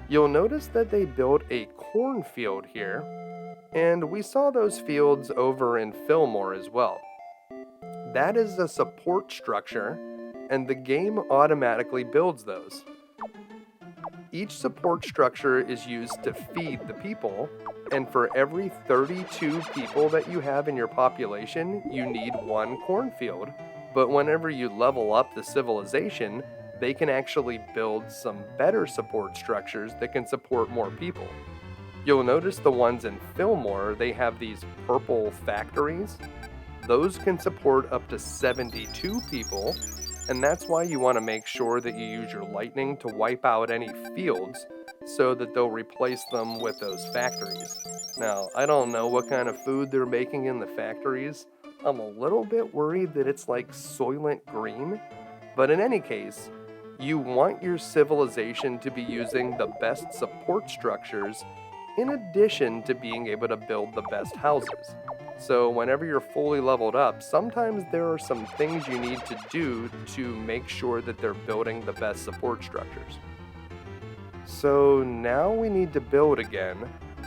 You'll notice that they built a cornfield here, and we saw those fields over in Fillmore as well. That is a support structure, and the game automatically builds those. Each support structure is used to feed the people, and for every 32 people that you have in your population, you need 1 cornfield. But whenever you level up the civilization, they can actually build some better support structures that can support more people. You'll notice the ones in Fillmore, they have these purple factories. Those can support up to 72 people, and that's why you want to make sure that you use your lightning to wipe out any fields so that they'll replace them with those factories. Now, I don't know what kind of food they're making in the factories. I'm a little bit worried that it's like Soylent Green, but in any case, you want your civilization to be using the best support structures in addition to being able to build the best houses. So whenever you're fully leveled up, sometimes there are some things you need to do to make sure that they're building the best support structures. So now we need to build again,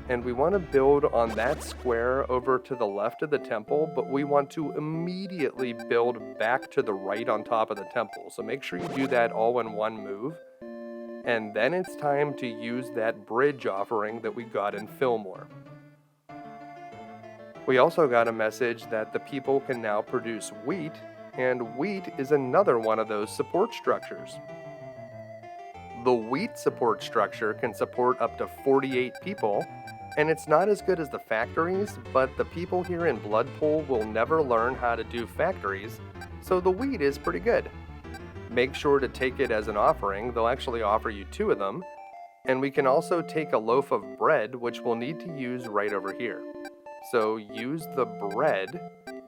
and we want to build on that square over to the left of the temple, but we want to immediately build back to the right on top of the temple. So make sure you do that all in one move. And then it's time to use that bridge offering that we got in Fillmore. We also got a message that the people can now produce wheat, and wheat is another one of those support structures. The wheat support structure can support up to 48 people, and it's not as good as the factories, but the people here in Bloodpool will never learn how to do factories, so the wheat is pretty good. make sure to take it as an offering. They'll actually offer you 2 of them. And we can also take a loaf of bread, which we'll need to use right over here. So use the bread,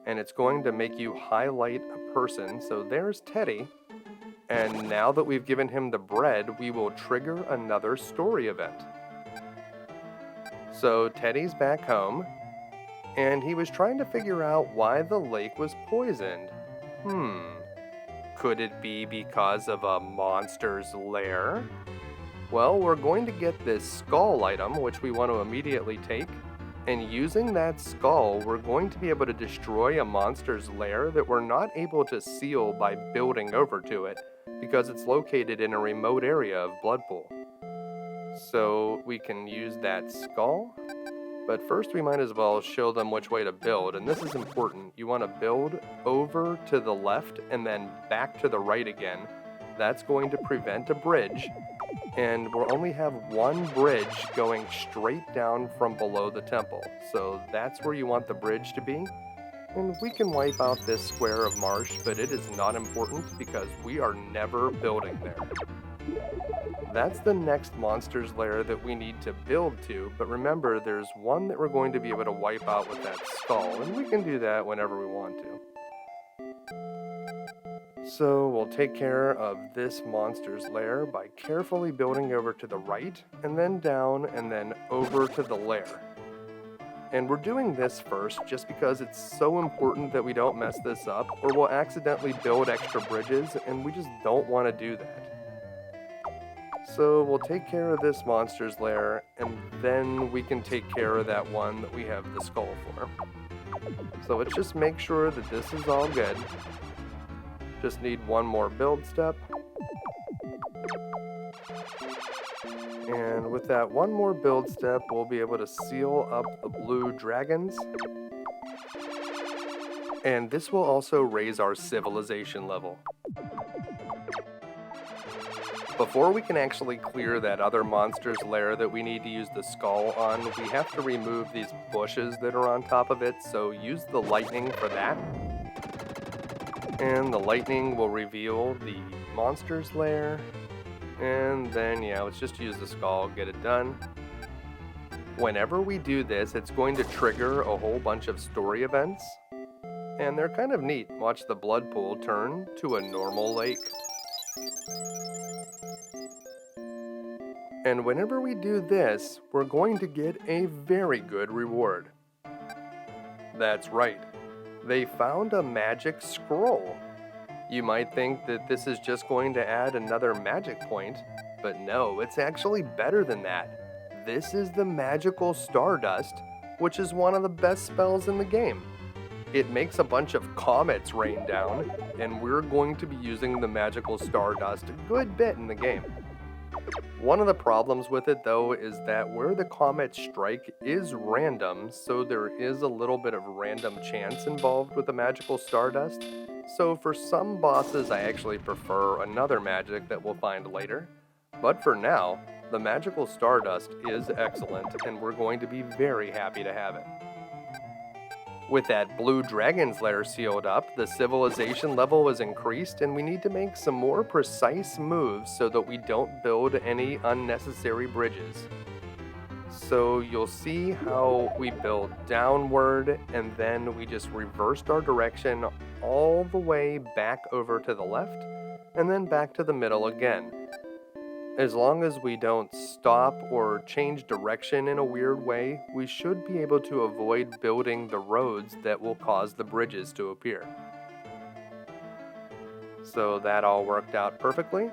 and it's going to make you highlight a person. So there's Teddy. And now that we've given him the bread, we will trigger another story event. So Teddy's back home, and he was trying to figure out why the lake was poisoned. Could it be because of a monster's lair? Well, we're going to get this skull item, which we want to immediately take, and using that skull, we're going to be able to destroy a monster's lair that we're not able to seal by building over to it, because it's located in a remote area of Bloodpool. So we can use that skull, but first we might as well show them which way to build, and this is important. You want to build over to the left and then back to the right again. That's going to prevent a bridge, and we'll only have one bridge going straight down from below the temple. So that's where you want the bridge to be. And we can wipe out this square of marsh, but it is not important because we are never building there. That's the next monster's lair that we need to build to, but remember there's one that we're going to be able to wipe out with that skull, and we can do that whenever we want to. So we'll take care of this monster's lair by carefully building over to the right, and then down, and then over to the lair. And we're doing this first just because it's so important that we don't mess this up, or we'll accidentally build extra bridges, and we just don't want to do that. So we'll take care of this monster's lair, and then we can take care of that one that we have the skull for. So let's just make sure that this is all good. Just need one more build step. And with that one more build step, we'll be able to seal up the blue dragons. And this will also raise our civilization level. Before we can actually clear that other monster's lair that we need to use the skull on, we have to remove these bushes that are on top of it, so use the lightning for that. And the lightning will reveal the monster's lair. And then, yeah, let's just use the skull, get it done. Whenever we do this, it's going to trigger a whole bunch of story events. And they're kind of neat. Watch the Bloodpool turn to a normal lake. And whenever we do this, we're going to get a very good reward. That's right. They found a magic scroll. You might think that this is just going to add another magic point, but no, it's actually better than that. This is the magical Stardust, which is one of the best spells in the game. It makes a bunch of comets rain down, and we're going to be using the magical Stardust a good bit in the game. One of the problems with it though is that where the comets strike is random, so there is a little bit of random chance involved with the magical Stardust. So for some bosses I actually prefer another magic that we'll find later. But for now, the magical Stardust is excellent and we're going to be very happy to have it. With that blue dragon's lair sealed up, the civilization level is increased and we need to make some more precise moves so that we don't build any unnecessary bridges. So you'll see how we build downward and then we just reversed our direction all the way back over to the left and then back to the middle again. As long as we don't stop or change direction in a weird way, we should be able to avoid building the roads that will cause the bridges to appear. So that all worked out perfectly.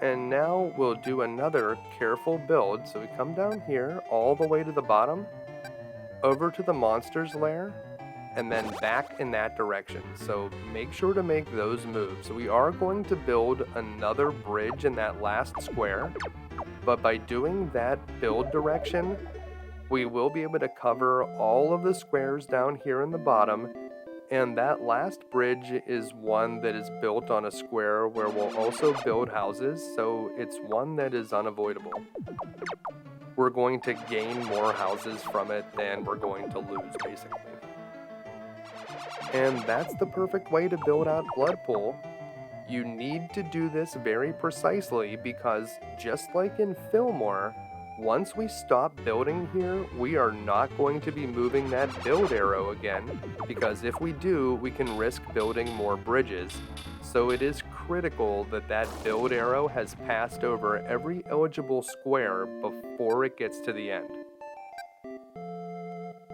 And now we'll do another careful build. So we come down here all the way to the bottom, over to the monster's lair, and then back in that direction. So make sure to make those moves. We are going to build another bridge in that last square, but by doing that build direction, we will be able to cover all of the squares down here in the bottom, and that last bridge is one that is built on a square where we'll also build houses, so it's one that is unavoidable. We're going to gain more houses from it than we're going to lose, basically. And that's the perfect way to build out Bloodpool. You need to do this very precisely because, just like in Fillmore, once we stop building here, we are not going to be moving that build arrow again, because if we do, we can risk building more bridges. So it is critical that that build arrow has passed over every eligible square before it gets to the end.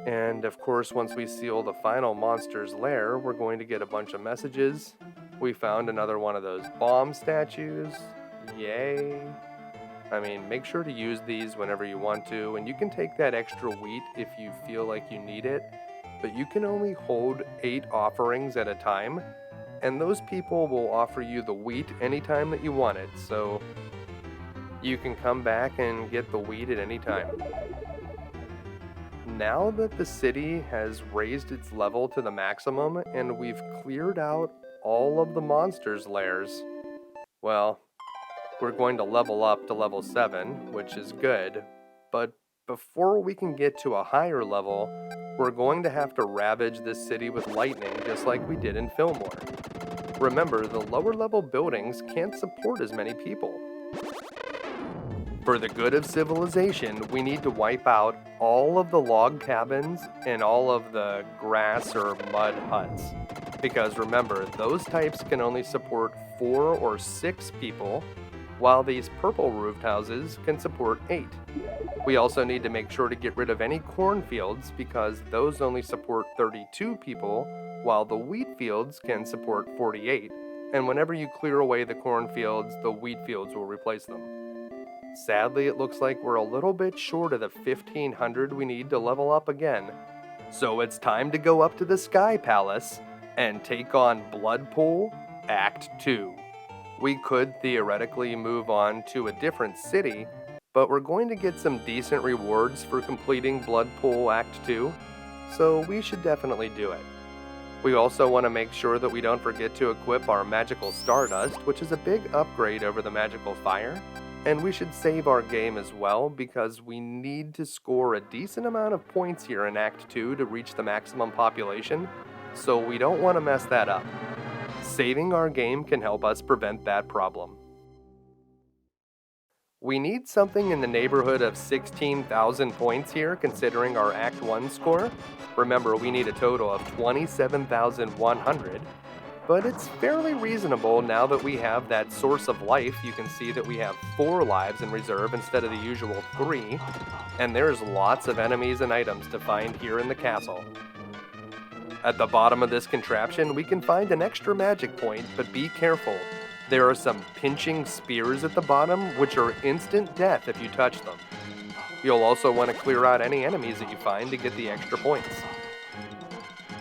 And of course, once we seal the final monster's lair, we're going to get a bunch of messages. We found another one of those bomb statues. Yay. I mean, make sure to use these whenever you want to, and you can take that extra wheat if you feel like you need it, but you can only hold 8 offerings at a time, and those people will offer you the wheat anytime that you want it, so you can come back and get the wheat at any time. Now that the city has raised its level to the maximum and we've cleared out all of the monsters' lairs, well, we're going to level up to level 7, which is good, but before we can get to a higher level, we're going to have to ravage this city with lightning just like we did in Fillmore. Remember, the lower level buildings can't support as many people. For the good of civilization, we need to wipe out all of the log cabins and all of the grass or mud huts. Because remember, those types can only support 4 or 6 people, while these purple roofed houses can support 8. We also need to make sure to get rid of any cornfields because those only support 32 people, while the wheat fields can support 48. And whenever you clear away the cornfields, the wheat fields will replace them. Sadly, it looks like we're a little bit short of the 1500 we need to level up again. So it's time to go up to the Sky Palace and take on Bloodpool Act 2. We could theoretically move on to a different city, but we're going to get some decent rewards for completing Bloodpool Act 2, so we should definitely do it. We also want to make sure that we don't forget to equip our Magical Stardust, which is a big upgrade over the Magical Fire. And we should save our game as well because we need to score a decent amount of points here in Act 2 to reach the maximum population, so we don't want to mess that up. Saving our game can help us prevent that problem. We need something in the neighborhood of 16,000 points here considering our Act 1 score. Remember, we need a total of 27,100. But it's fairly reasonable now that we have that source of life. You can see that we have 4 lives in reserve instead of the usual 3, and there's lots of enemies and items to find here in the castle. At the bottom of this contraption, we can find an extra magic point, but be careful. There are some pinching spears at the bottom, which are instant death if you touch them. You'll also want to clear out any enemies that you find to get the extra points.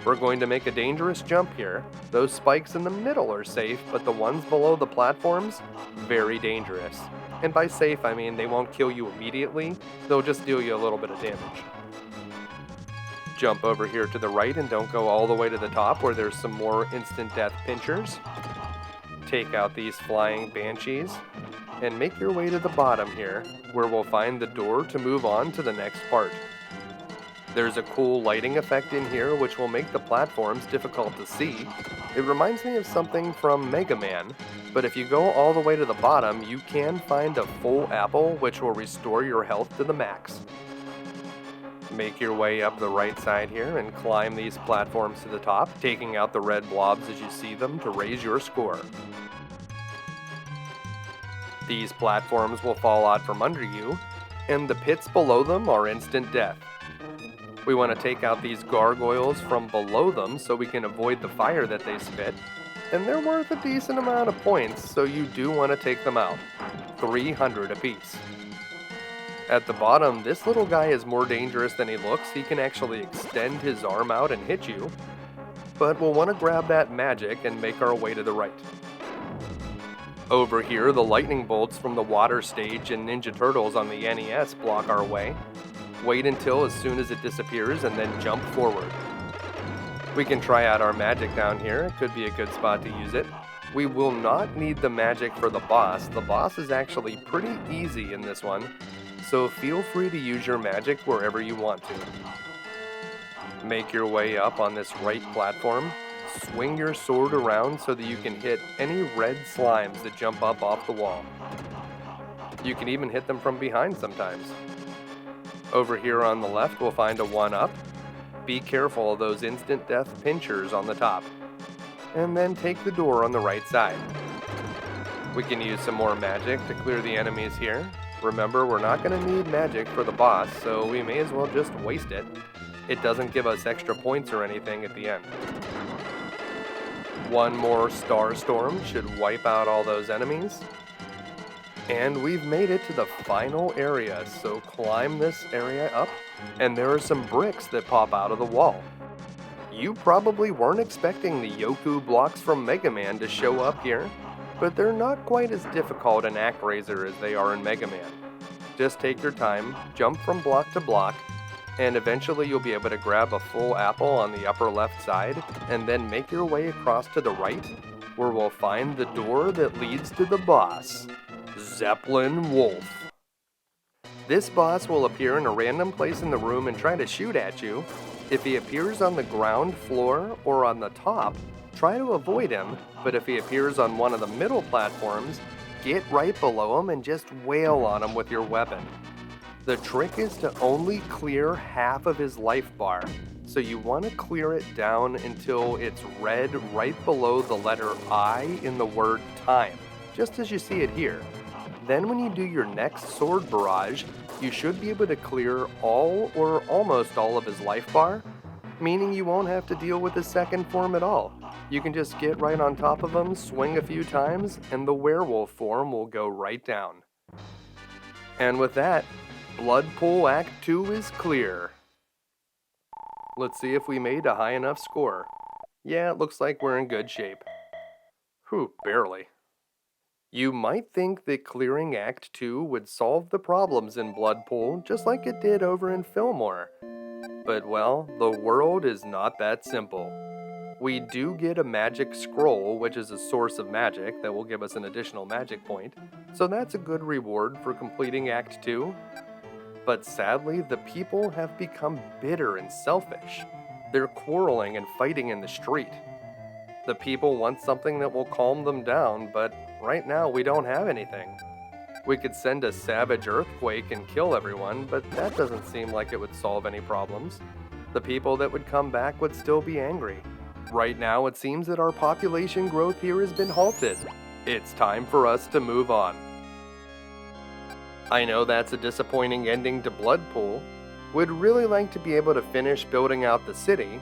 We're going to make a dangerous jump here. Those spikes in the middle are safe, but the ones below the platforms, very dangerous. And by safe, I mean they won't kill you immediately, they'll just deal you a little bit of damage. Jump over here to the right and don't go all the way to the top where there's some more instant death pinchers. Take out these flying banshees, and make your way to the bottom here, where we'll find the door to move on to the next part. There's a cool lighting effect in here which will make the platforms difficult to see. It reminds me of something from Mega Man, but if you go all the way to the bottom, you can find a full apple which will restore your health to the max. Make your way up the right side here and climb these platforms to the top, taking out the red blobs as you see them to raise your score. These platforms will fall out from under you, and the pits below them are instant death. We want to take out these gargoyles from below them so we can avoid the fire that they spit, and they're worth a decent amount of points, so you do want to take them out. 300 apiece. At the bottom, this little guy is more dangerous than he looks. He can actually extend his arm out and hit you, but we'll want to grab that magic and make our way to the right. Over here, the lightning bolts from the water stage and Ninja Turtles on the NES block our way. Wait until as soon as it disappears and then jump forward. We can try out our magic down here. It could be a good spot to use it. We will not need the magic for the boss. The boss is actually pretty easy in this one, so feel free to use your magic wherever you want to. Make your way up on this right platform. swing your sword around so that you can hit any red slimes that jump up off the wall. You can even hit them from behind sometimes. Over here on the left, we'll find a 1-up. Be careful of those instant death pinchers on the top. And then take the door on the right side. We can use some more magic to clear the enemies here. Remember, we're not going to need magic for the boss, so we may as well just waste it. It doesn't give us extra points or anything at the end. One more star storm should wipe out all those enemies. And we've made it to the final area, so climb this area up, and there are some bricks that pop out of the wall. You probably weren't expecting the Yoku blocks from Mega Man to show up here, but they're not quite as difficult in Actraiser as they are in Mega Man. Just take your time, jump from block to block, and eventually you'll be able to grab a full apple on the upper left side, and then make your way across to the right, where we'll find the door that leads to the boss, Zeppelin Wolf. This boss will appear in a random place in the room and try to shoot at you. If he appears on the ground floor or on the top, try to avoid him, but if he appears on one of the middle platforms, get right below him and just wail on him with your weapon. The trick is to only clear half of his life bar, so you want to clear it down until it's red right below the letter I in the word time, just as you see it here. Then when you do your next sword barrage, you should be able to clear all or almost all of his life bar, meaning you won't have to deal with his second form at all. You can just get right on top of him, swing a few times, and the werewolf form will go right down. And with that, Bloodpool Act 2 is clear. Let's see if we made a high enough score. Yeah, it looks like we're in good shape. Whew, barely. You might think that clearing Act 2 would solve the problems in Bloodpool just like it did over in Fillmore. But well, the world is not that simple. We do get a magic scroll, which is a source of magic that will give us an additional magic point, so that's a good reward for completing Act 2. But sadly, the people have become bitter and selfish. They're quarreling and fighting in the street. The people want something that will calm them down, but right now we don't have anything. We could send a savage earthquake and kill everyone, but that doesn't seem like it would solve any problems. The people that would come back would still be angry. Right now it seems that our population growth here has been halted. It's time for us to move on. I know that's a disappointing ending to Bloodpool. Would really like to be able to finish building out the city,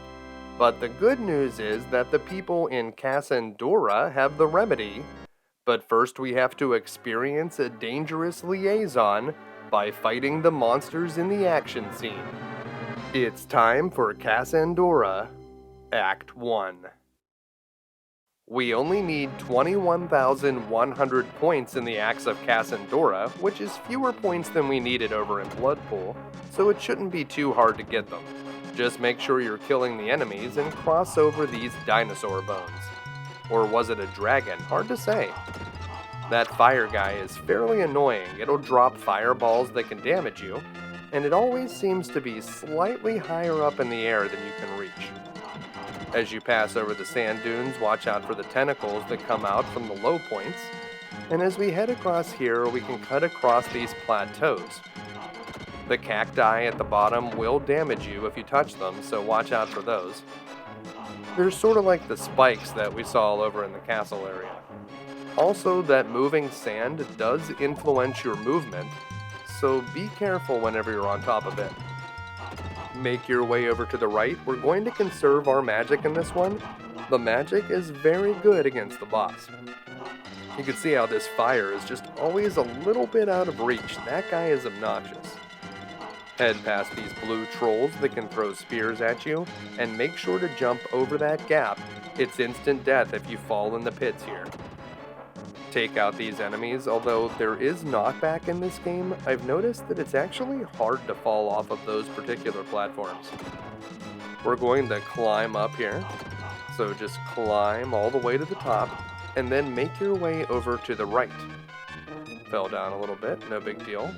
but the good news is that the people in Kasandora have the remedy. But first we have to experience a dangerous liaison by fighting the monsters in the action scene. It's time for Kasandora, Act 1. We only need 21,100 points in the Axe of Kasandora, which is fewer points than we needed over in Bloodpool, so it shouldn't be too hard to get them. Just make sure you're killing the enemies and cross over these dinosaur bones. Or was it a dragon? Hard to say. That fire guy is fairly annoying. It'll drop fireballs that can damage you, and it always seems to be slightly higher up in the air than you can reach. As you pass over the sand dunes, watch out for the tentacles that come out from the low points. And as we head across here, we can cut across these plateaus. The cacti at the bottom will damage you if you touch them, so watch out for those. They're sort of like the spikes that we saw all over in the castle area. Also, that moving sand does influence your movement, so be careful whenever you're on top of it. Make your way over to the right. We're going to conserve our magic in this one. The magic is very good against the boss. You can see how this fire is just always a little bit out of reach. That guy is obnoxious. Head past these blue trolls that can throw spears at you, and make sure to jump over that gap. It's instant death if you fall in the pits here. Take out these enemies. Although there is knockback in this game, I've noticed that it's actually hard to fall off of those particular platforms. We're going to climb up here, so just climb all the way to the top, and then make your way over to the right. fell down a little bit, no big deal.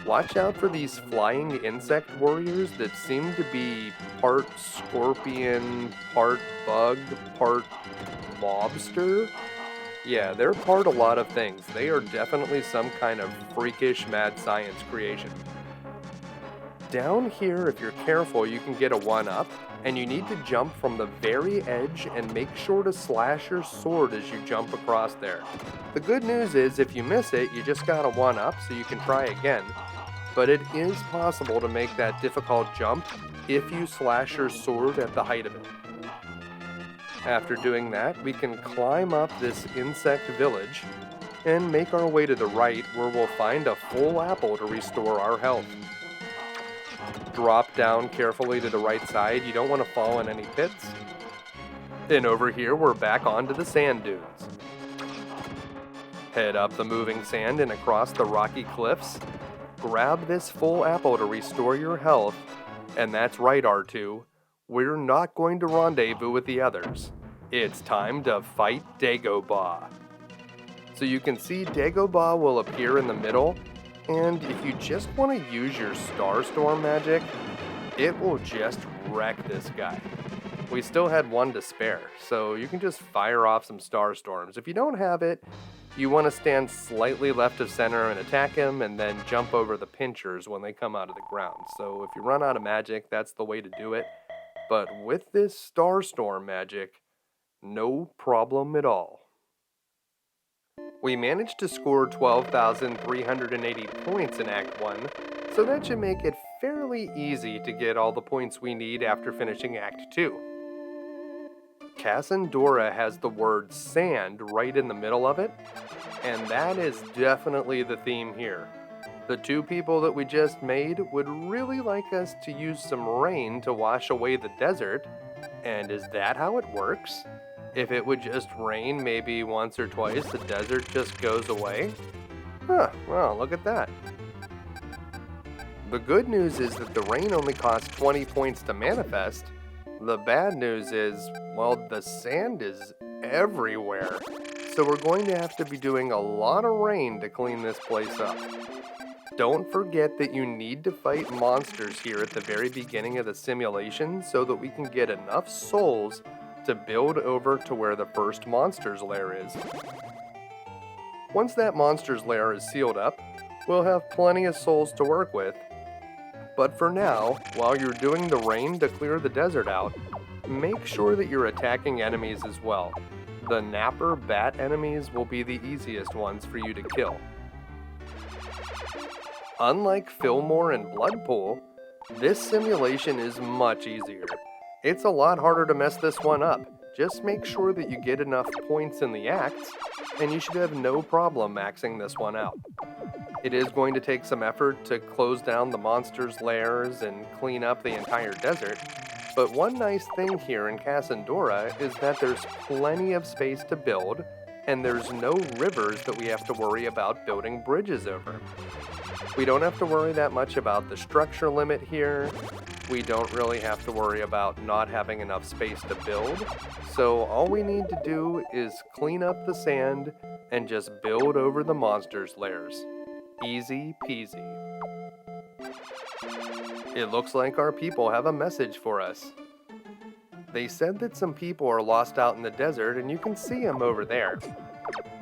Watch out for these flying insect warriors that seem to be part scorpion, part bug, part lobster. Yeah, they're part a lot of things. They are definitely some kind of freakish mad science creation. Down here, if you're careful, you can get a 1-up, and you need to jump from the very edge and make sure to slash your sword as you jump across there. The good news is if you miss it, you just got a 1-up, so you can try again. But it is possible to make that difficult jump if you slash your sword at the height of it. After doing that, we can climb up this insect village and make our way to the right, where we'll find a full apple to restore our health. Drop down carefully to the right side, you don't want to fall in any pits. And over here, we're back onto the sand dunes. Head up the moving sand and across the rocky cliffs. Grab this full apple to restore your health. And that's right, R2. We're not going to rendezvous with the others. It's time to fight Dagobah. So you can see Dagobah will appear in the middle, and if you just want to use your Starstorm magic, it will just wreck this guy. We still had 1 to spare, so you can just fire off some Starstorms. If you don't have it, you want to stand slightly left of center and attack him, and then jump over the pinchers when they come out of the ground. So if you run out of magic, that's the way to do it. But with this Starstorm magic, no problem at all. We managed to score 12,380 points in Act 1, so that should make it fairly easy to get all the points we need after finishing Act 2. Kasandora has the word sand right in the middle of it, and that is definitely the theme here. The 2 people that we just made would really like us to use some rain to wash away the desert, and is that how it works? If it would just rain maybe once or twice, the desert just goes away? Huh, well, look at that. The good news is that the rain only costs 20 points to manifest. The bad news is, well, the sand is everywhere. So we're going to have to be doing a lot of rain to clean this place up. Don't forget that you need to fight monsters here at the very beginning of the simulation so that we can get enough souls to build over to where the first monster's lair is. Once that monster's lair is sealed up, we'll have plenty of souls to work with. But for now, while you're doing the rain to clear the desert out, make sure that you're attacking enemies as well. The napper bat enemies will be the easiest ones for you to kill. Unlike Fillmore and Bloodpool, this simulation is much easier. It's a lot harder to mess this one up. Just make sure that you get enough points in the acts, and you should have no problem maxing this one out. It is going to take some effort to close down the monsters' lairs and clean up the entire desert, but one nice thing here in Kasandora is that there's plenty of space to build, and there's no rivers that we have to worry about building bridges over. We don't have to worry that much about the structure limit here. We don't really have to worry about not having enough space to build. So all we need to do is clean up the sand and just build over the monsters' lairs. Easy peasy. It looks like our people have a message for us. They said that some people are lost out in the desert, and you can see them over there.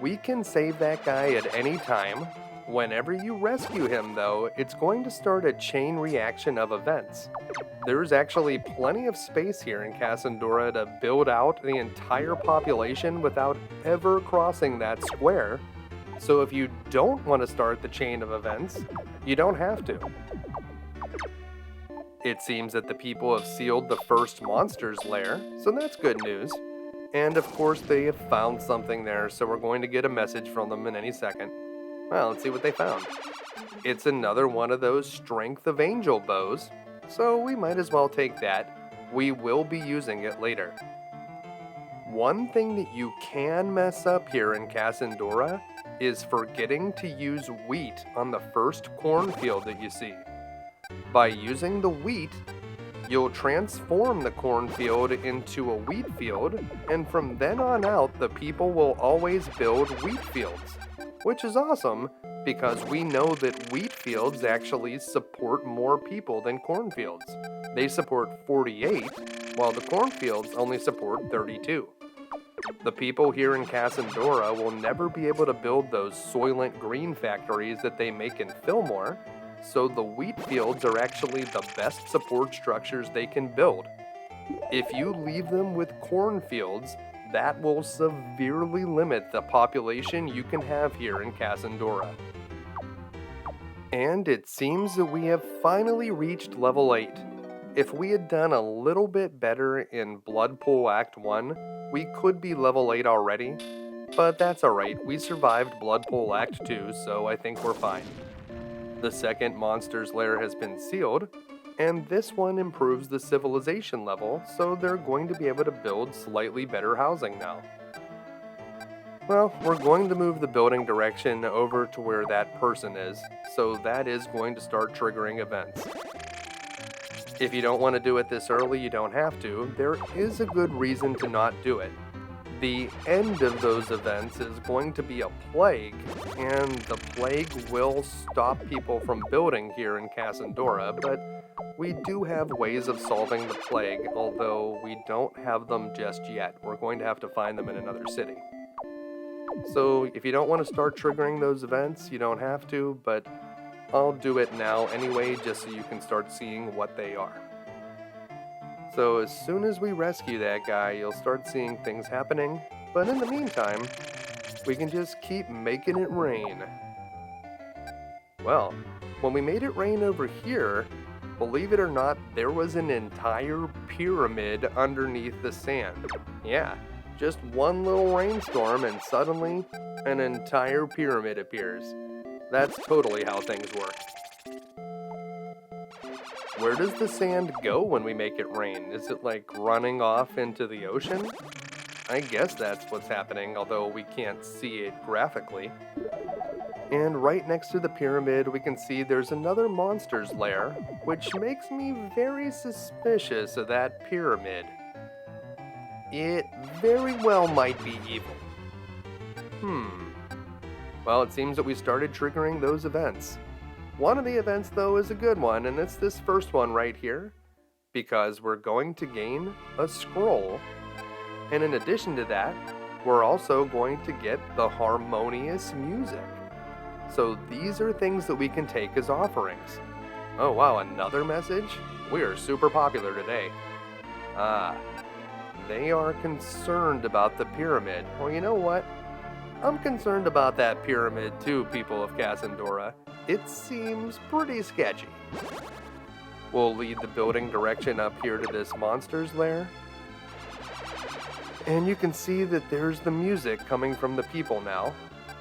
We can save that guy at any time. Whenever you rescue him, though, it's going to start a chain reaction of events. There's actually plenty of space here in Kasandora to build out the entire population without ever crossing that square. So if you don't want to start the chain of events, you don't have to. It seems that the people have sealed the first monster's lair, so that's good news. And of course they have found something there, so we're going to get a message from them in any second. Well, let's see what they found. It's another one of those Strength of Angel bows, so we might as well take that. We will be using it later. One thing that you can mess up here in Kasandora is forgetting to use wheat on the first cornfield that you see. By using the wheat, you'll transform the cornfield into a wheat field, and from then on out, the people will always build wheat fields. Which is awesome, because we know that wheat fields actually support more people than cornfields. They support 48, while the cornfields only support 32. The people here in Kasandora will never be able to build those Soylent Green factories that they make in Fillmore, so the wheat fields are actually the best support structures they can build. If you leave them with cornfields, that will severely limit the population you can have here in Kasandora. And it seems that we have finally reached level 8. If we had done a little bit better in Bloodpool Act 1, we could be level 8 already, but that's alright, we survived Bloodpool Act 2, so I think we're fine. The second monster's lair has been sealed, and this one improves the civilization level, so they're going to be able to build slightly better housing now. Well, we're going to move the building direction over to where that person is, so that is going to start triggering events. If you don't want to do it this early, you don't have to. There is a good reason to not do it. The end of those events is going to be a plague, and the plague will stop people from building here in Kasandora, but we do have ways of solving the plague, although we don't have them just yet. We're going to have to find them in another city. So if you don't want to start triggering those events, you don't have to, but I'll do it now anyway, just so you can start seeing what they are. So as soon as we rescue that guy, you'll start seeing things happening, but in the meantime, we can just keep making it rain. Well, when we made it rain over here, believe it or not, there was an entire pyramid underneath the sand. Yeah, just one little rainstorm and suddenly an entire pyramid appears. That's totally how things work. Where does the sand go when we make it rain? Is it like running off into the ocean? I guess that's what's happening, although we can't see it graphically. And right next to the pyramid, we can see there's another monster's lair, which makes me very suspicious of that pyramid. It very well might be evil. Well, it seems that we started triggering those events. One of the events, though, is a good one, and it's this first one right here, because we're going to gain a scroll, and in addition to that, we're also going to get the harmonious music. So these are things that we can take as offerings. Oh wow, another message? We are super popular today. They are concerned about the pyramid. Well, you know what? I'm concerned about that pyramid too, people of Kasandora. It seems pretty sketchy. We'll lead the building direction up here to this monster's lair. And you can see that there's the music coming from the people now.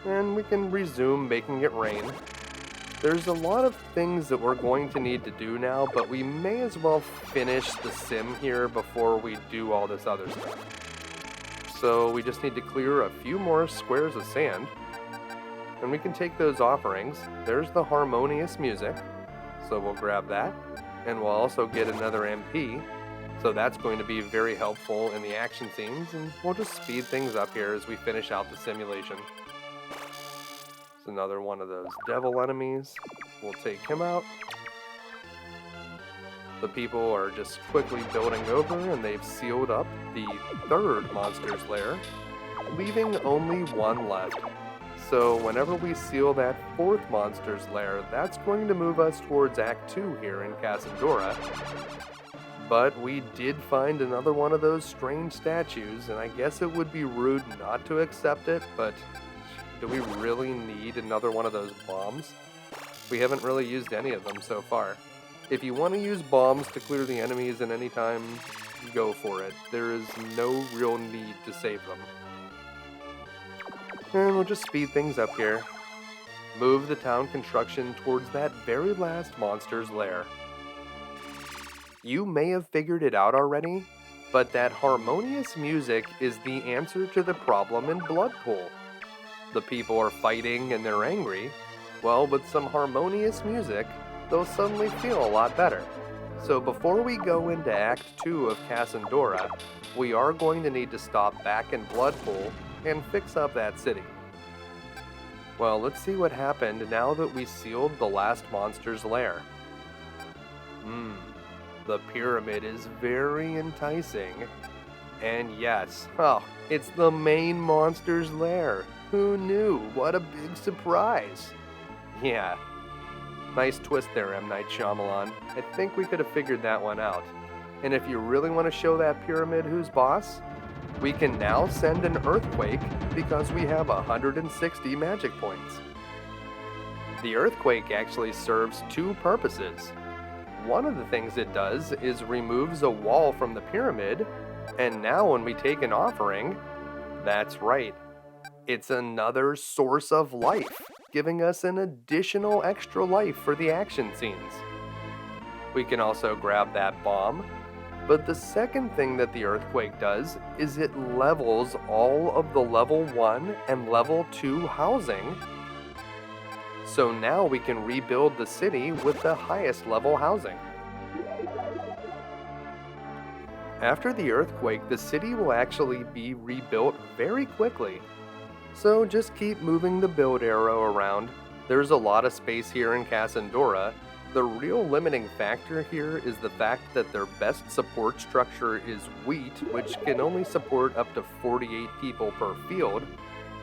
And we can resume making it rain. There's a lot of things that we're going to need to do now, but we may as well finish the sim here before we do all this other stuff. So we just need to clear a few more squares of sand, and we can take those offerings. There's the harmonious music, so we'll grab that, and we'll also get another MP, so that's going to be very helpful in the action scenes, and we'll just speed things up here as we finish out the simulation. It's another one of those devil enemies. We'll take him out. The people are just quickly building over, and they've sealed up the third monster's lair, leaving only one left. So whenever we seal that fourth monster's lair, that's going to move us towards Act 2 here in Kasandora. But we did find another one of those strange statues, and I guess it would be rude not to accept it, but do we really need another one of those bombs? We haven't really used any of them so far. If you want to use bombs to clear the enemies at any time, go for it. There is no real need to save them. And we'll just speed things up here. Move the town construction towards that very last monster's lair. You may have figured it out already, but that harmonious music is the answer to the problem in Bloodpool. The people are fighting and they're angry. Well, with some harmonious music, they'll suddenly feel a lot better. So before we go into Act 2 of Kasandora, we are going to need to stop back in Bloodpool and fix up that city. Well, let's see what happened now that we sealed the last monster's lair. The pyramid is very enticing. And yes, it's the main monster's lair. Who knew? What a big surprise. Yeah, nice twist there, M. Night Shyamalan. I think we could have figured that one out. And if you really want to show that pyramid who's boss, we can now send an earthquake because we have 160 magic points. The earthquake actually serves two purposes. One of the things it does is removes a wall from the pyramid, and now when we take an offering, that's right, it's another source of life, giving us an additional extra life for the action scenes. We can also grab that bomb, but the second thing that the earthquake does is it levels all of the level 1 and level 2 housing. So now we can rebuild the city with the highest level housing. After the earthquake, the city will actually be rebuilt very quickly. So just keep moving the build arrow around. There's a lot of space here in Kasandora. The real limiting factor here is the fact that their best support structure is wheat, which can only support up to 48 people per field,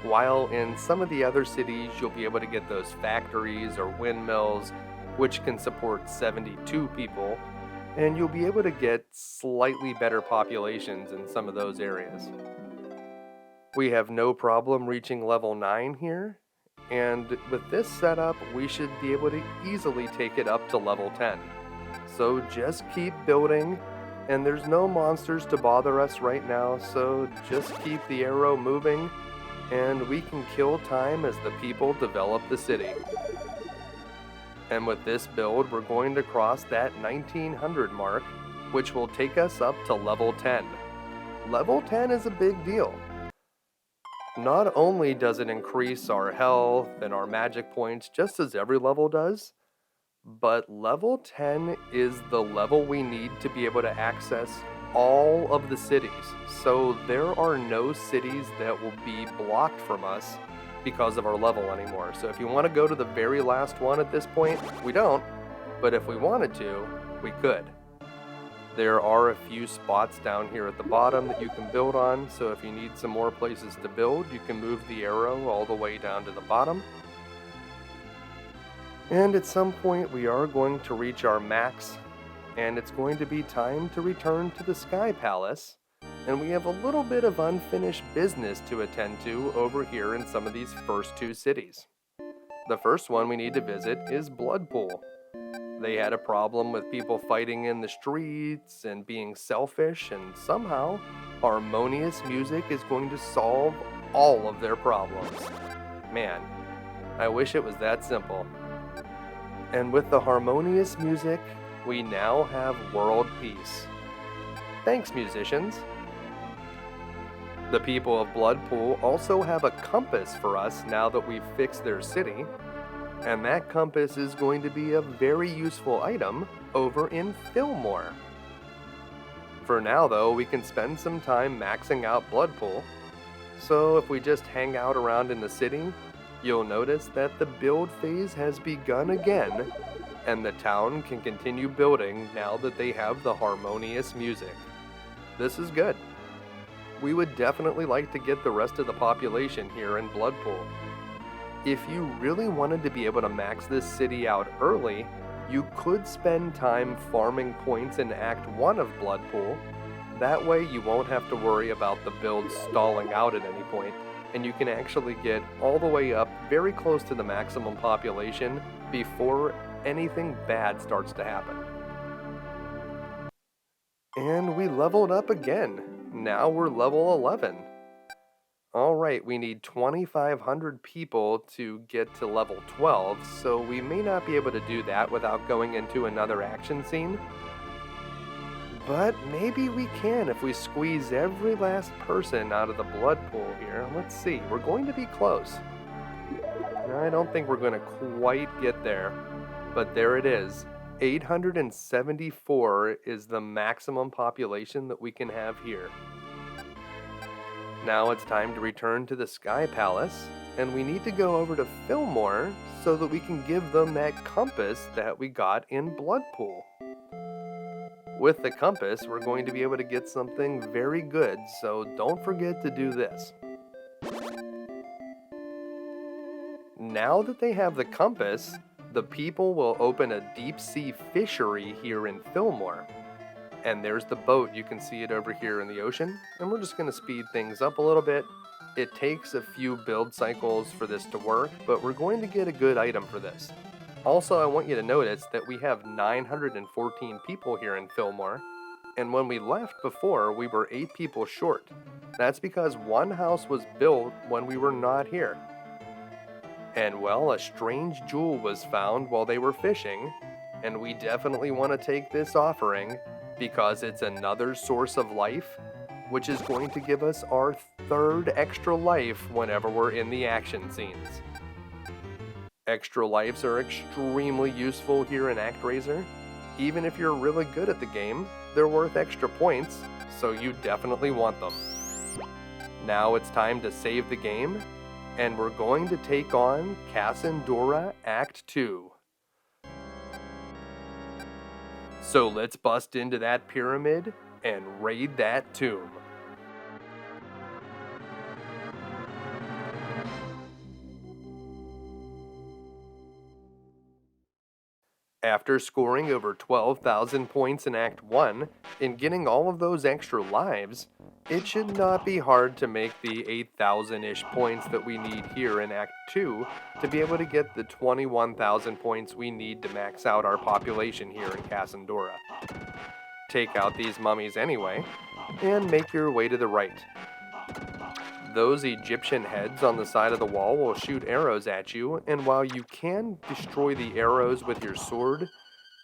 while in some of the other cities you'll be able to get those factories or windmills, which can support 72 people, and you'll be able to get slightly better populations in some of those areas. We have no problem reaching level 9 here, and with this setup, we should be able to easily take it up to level 10. So just keep building, and there's no monsters to bother us right now, so just keep the arrow moving, and we can kill time as the people develop the city. And with this build, we're going to cross that 1900 mark, which will take us up to level 10. Level 10 is a big deal. Not only does it increase our health and our magic points just as every level does, but level 10 is the level we need to be able to access all of the cities. So there are no cities that will be blocked from us because of our level anymore. So if you want to go to the very last one at this point, we don't, but if we wanted to, we could. There are a few spots down here at the bottom that you can build on, so if you need some more places to build, you can move the arrow all the way down to the bottom. And at some point we are going to reach our max, and it's going to be time to return to the Sky Palace, and we have a little bit of unfinished business to attend to over here in some of these first two cities. The first one we need to visit is Bloodpool. They had a problem with people fighting in the streets and being selfish, and somehow harmonious music is going to solve all of their problems. Man, I wish it was that simple. And with the harmonious music, we now have world peace. Thanks, musicians. The people of Bloodpool also have a compass for us now that we've fixed their city, and that compass is going to be a very useful item over in Fillmore. For now though, we can spend some time maxing out Bloodpool, so if we just hang out around in the city, you'll notice that the build phase has begun again, and the town can continue building now that they have the harmonious music. This is good. We would definitely like to get the rest of the population here in Bloodpool. If you really wanted to be able to max this city out early, you could spend time farming points in Act 1 of Bloodpool. That way you won't have to worry about the build stalling out at any point, and you can actually get all the way up very close to the maximum population before anything bad starts to happen. And we leveled up again. Now we're level 11. Alright, we need 2,500 people to get to level 12, so we may not be able to do that without going into another action scene. But maybe we can if we squeeze every last person out of the Bloodpool here. Let's see, we're going to be close. I don't think we're going to quite get there, but there it is. 874 is the maximum population that we can have here. Now it's time to return to the Sky Palace, and we need to go over to Fillmore so that we can give them that compass that we got in Bloodpool. With the compass, we're going to be able to get something very good, so don't forget to do this. Now that they have the compass, the people will open a deep-sea fishery here in Fillmore. And there's the boat, you can see it over here in the ocean, and we're just going to speed things up a little bit. It takes a few build cycles for this to work, but we're going to get a good item for this. Also, I want you to notice that we have 914 people here in Fillmore, and when we left before, we were 8 people short. That's because one house was built when we were not here. And well, a strange jewel was found while they were fishing, and we definitely want to take this offering because it's another source of life, which is going to give us our 3rd extra life whenever we're in the action scenes. Extra lives are extremely useful here in Actraiser. Even if you're really good at the game, they're worth extra points, so you definitely want them. Now it's time to save the game, and we're going to take on Kasandora Act 2. So let's bust into that pyramid and raid that tomb. After scoring over 12,000 points in Act 1 and getting all of those extra lives, it should not be hard to make the 8,000-ish points that we need here in Act 2 to be able to get the 21,000 points we need to max out our population here in Kasandora. Take out these mummies anyway, and make your way to the right. Those Egyptian heads on the side of the wall will shoot arrows at you, and while you can destroy the arrows with your sword,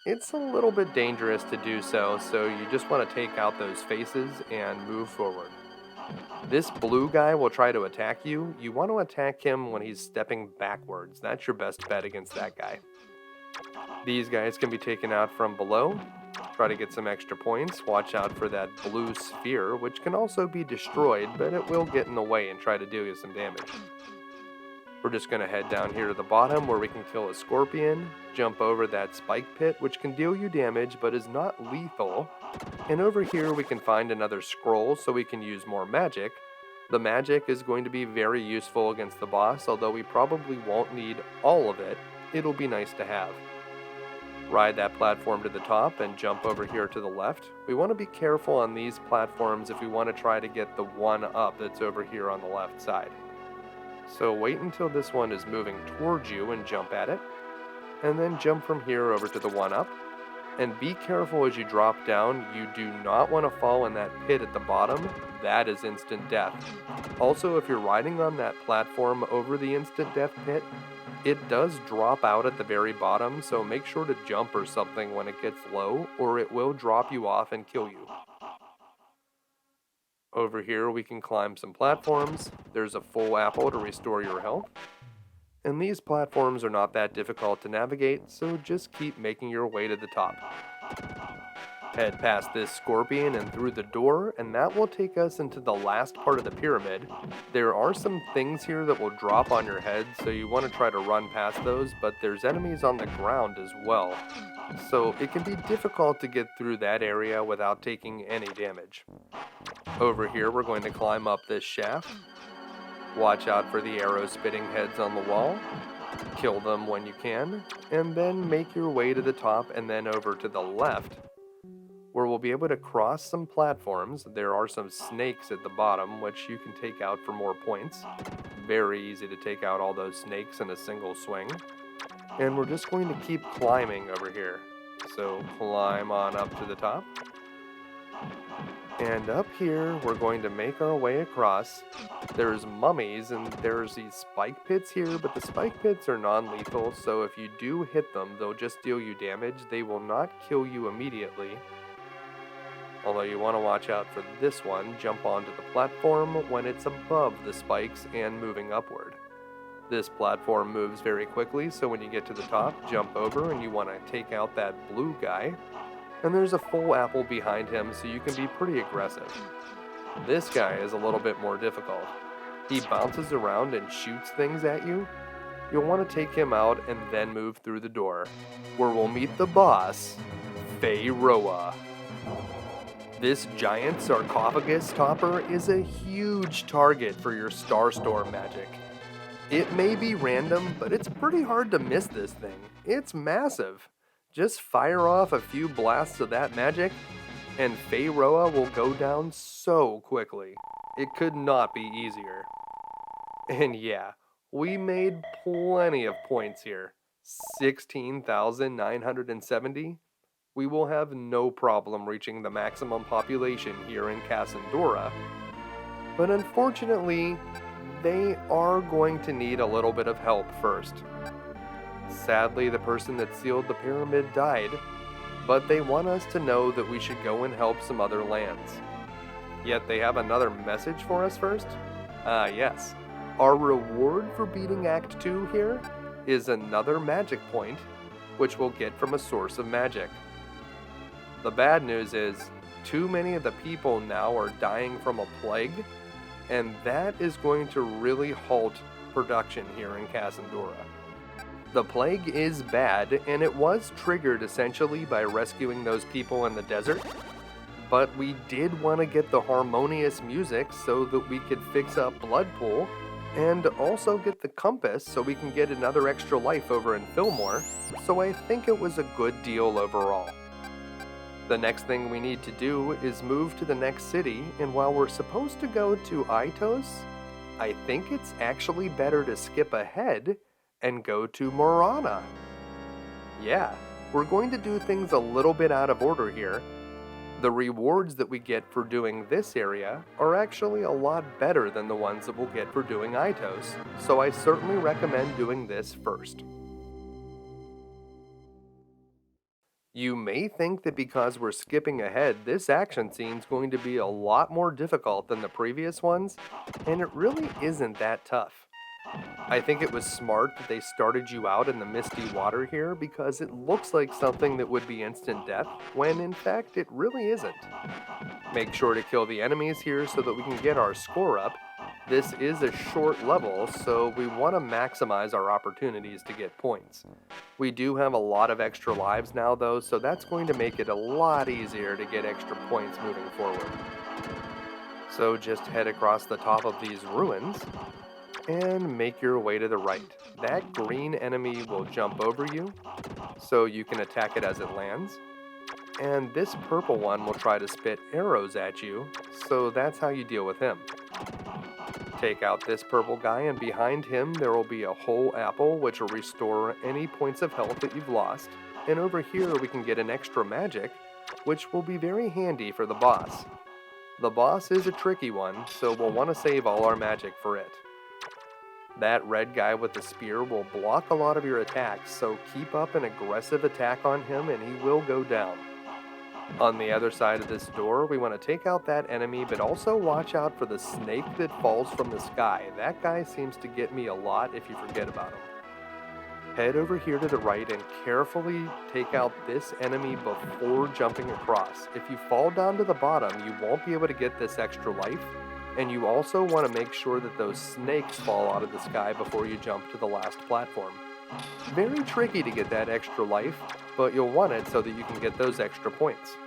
it's a little bit dangerous to do so, so you just want to take out those faces and move forward. This blue guy will try to attack you. You want to attack him when he's stepping backwards. That's your best bet against that guy. These guys can be taken out from below. Try to get some extra points. Watch out for that blue sphere, which can also be destroyed, but it will get in the way and try to do you some damage. We're just going to head down here to the bottom where we can kill a scorpion, jump over that spike pit, which can deal you damage but is not lethal, and over here we can find another scroll so we can use more magic. The magic is going to be very useful against the boss, although we probably won't need all of it. It'll be nice to have. Ride that platform to the top and jump over here to the left. We want to be careful on these platforms if we want to try to get the one up that's over here on the left side. So wait until this one is moving towards you and jump at it, and then jump from here over to the one up. And be careful as you drop down. You do not want to fall in that pit at the bottom. That is instant death. Also, if you're riding on that platform over the instant death pit, it does drop out at the very bottom, so make sure to jump or something when it gets low, or it will drop you off and kill you. Over here we can climb some platforms. There's a full apple to restore your health. And these platforms are not that difficult to navigate, so just keep making your way to the top. Head past this scorpion and through the door, and that will take us into the last part of the pyramid. There are some things here that will drop on your head, so you want to try to run past those, but there's enemies on the ground as well. So it can be difficult to get through that area without taking any damage. Over here we're going to climb up this shaft. Watch out for the arrow-spitting heads on the wall. Kill them when you can, and then make your way to the top and then over to the left, where we'll be able to cross some platforms. There are some snakes at the bottom, which you can take out for more points. Very easy to take out all those snakes in a single swing. And we're just going to keep climbing over here. So climb on up to the top. And up here, we're going to make our way across. There's mummies, and there's these spike pits here, but the spike pits are non-lethal, so if you do hit them, they'll just deal you damage. They will not kill you immediately. Although you want to watch out for this one. Jump onto the platform when it's above the spikes and moving upward. This platform moves very quickly, so when you get to the top, jump over and you want to take out that blue guy. And there's a full apple behind him, so you can be pretty aggressive. This guy is a little bit more difficult. He bounces around and shoots things at you. You'll want to take him out and then move through the door, where we'll meet the boss, Pharaoh. This giant sarcophagus topper is a huge target for your Starstorm magic. It may be random, but it's pretty hard to miss this thing. It's massive. Just fire off a few blasts of that magic, and Pharaoh will go down so quickly. It could not be easier. And yeah, we made plenty of points here. 16,970. We will have no problem reaching the maximum population here in Kasandora. But unfortunately, they are going to need a little bit of help first. Sadly, the person that sealed the pyramid died, but they want us to know that we should go and help some other lands. Yet they have another message for us first? Yes. Our reward for beating Act 2 here is another magic point, which we'll get from a source of magic. The bad news is, too many of the people now are dying from a plague, and that is going to really halt production here in Kasandora. The plague is bad, and it was triggered essentially by rescuing those people in the desert, but we did want to get the harmonious music so that we could fix up Bloodpool, and also get the compass so we can get another extra life over in Fillmore, so I think it was a good deal overall. The next thing we need to do is move to the next city, and while we're supposed to go to Aitos, I think it's actually better to skip ahead and go to Maranha. Yeah, we're going to do things a little bit out of order here. The rewards that we get for doing this area are actually a lot better than the ones that we'll get for doing Aitos, so I certainly recommend doing this first. You may think that because we're skipping ahead, this action scene's going to be a lot more difficult than the previous ones, and it really isn't that tough. I think it was smart that they started you out in the misty water here because it looks like something that would be instant death, when in fact it really isn't. Make sure to kill the enemies here so that we can get our score up. This is a short level, so we want to maximize our opportunities to get points. We do have a lot of extra lives now though, so that's going to make it a lot easier to get extra points moving forward. So just head across the top of these ruins, and make your way to the right. That green enemy will jump over you, so you can attack it as it lands. And this purple one will try to spit arrows at you, so that's how you deal with him. Take out this purple guy, and behind him there will be a whole apple which will restore any points of health that you've lost. And over here we can get an extra magic, which will be very handy for the boss. The boss is a tricky one, so we'll want to save all our magic for it. That red guy with the spear will block a lot of your attacks, so keep up an aggressive attack on him and he will go down. On the other side of this door, we want to take out that enemy, but also watch out for the snake that falls from the sky. That guy seems to get me a lot if you forget about him. Head over here to the right and carefully take out this enemy before jumping across. If you fall down to the bottom, you won't be able to get this extra life. And you also want to make sure that those snakes fall out of the sky before you jump to the last platform. Very tricky to get that extra life, but you'll want it so that you can get those extra points.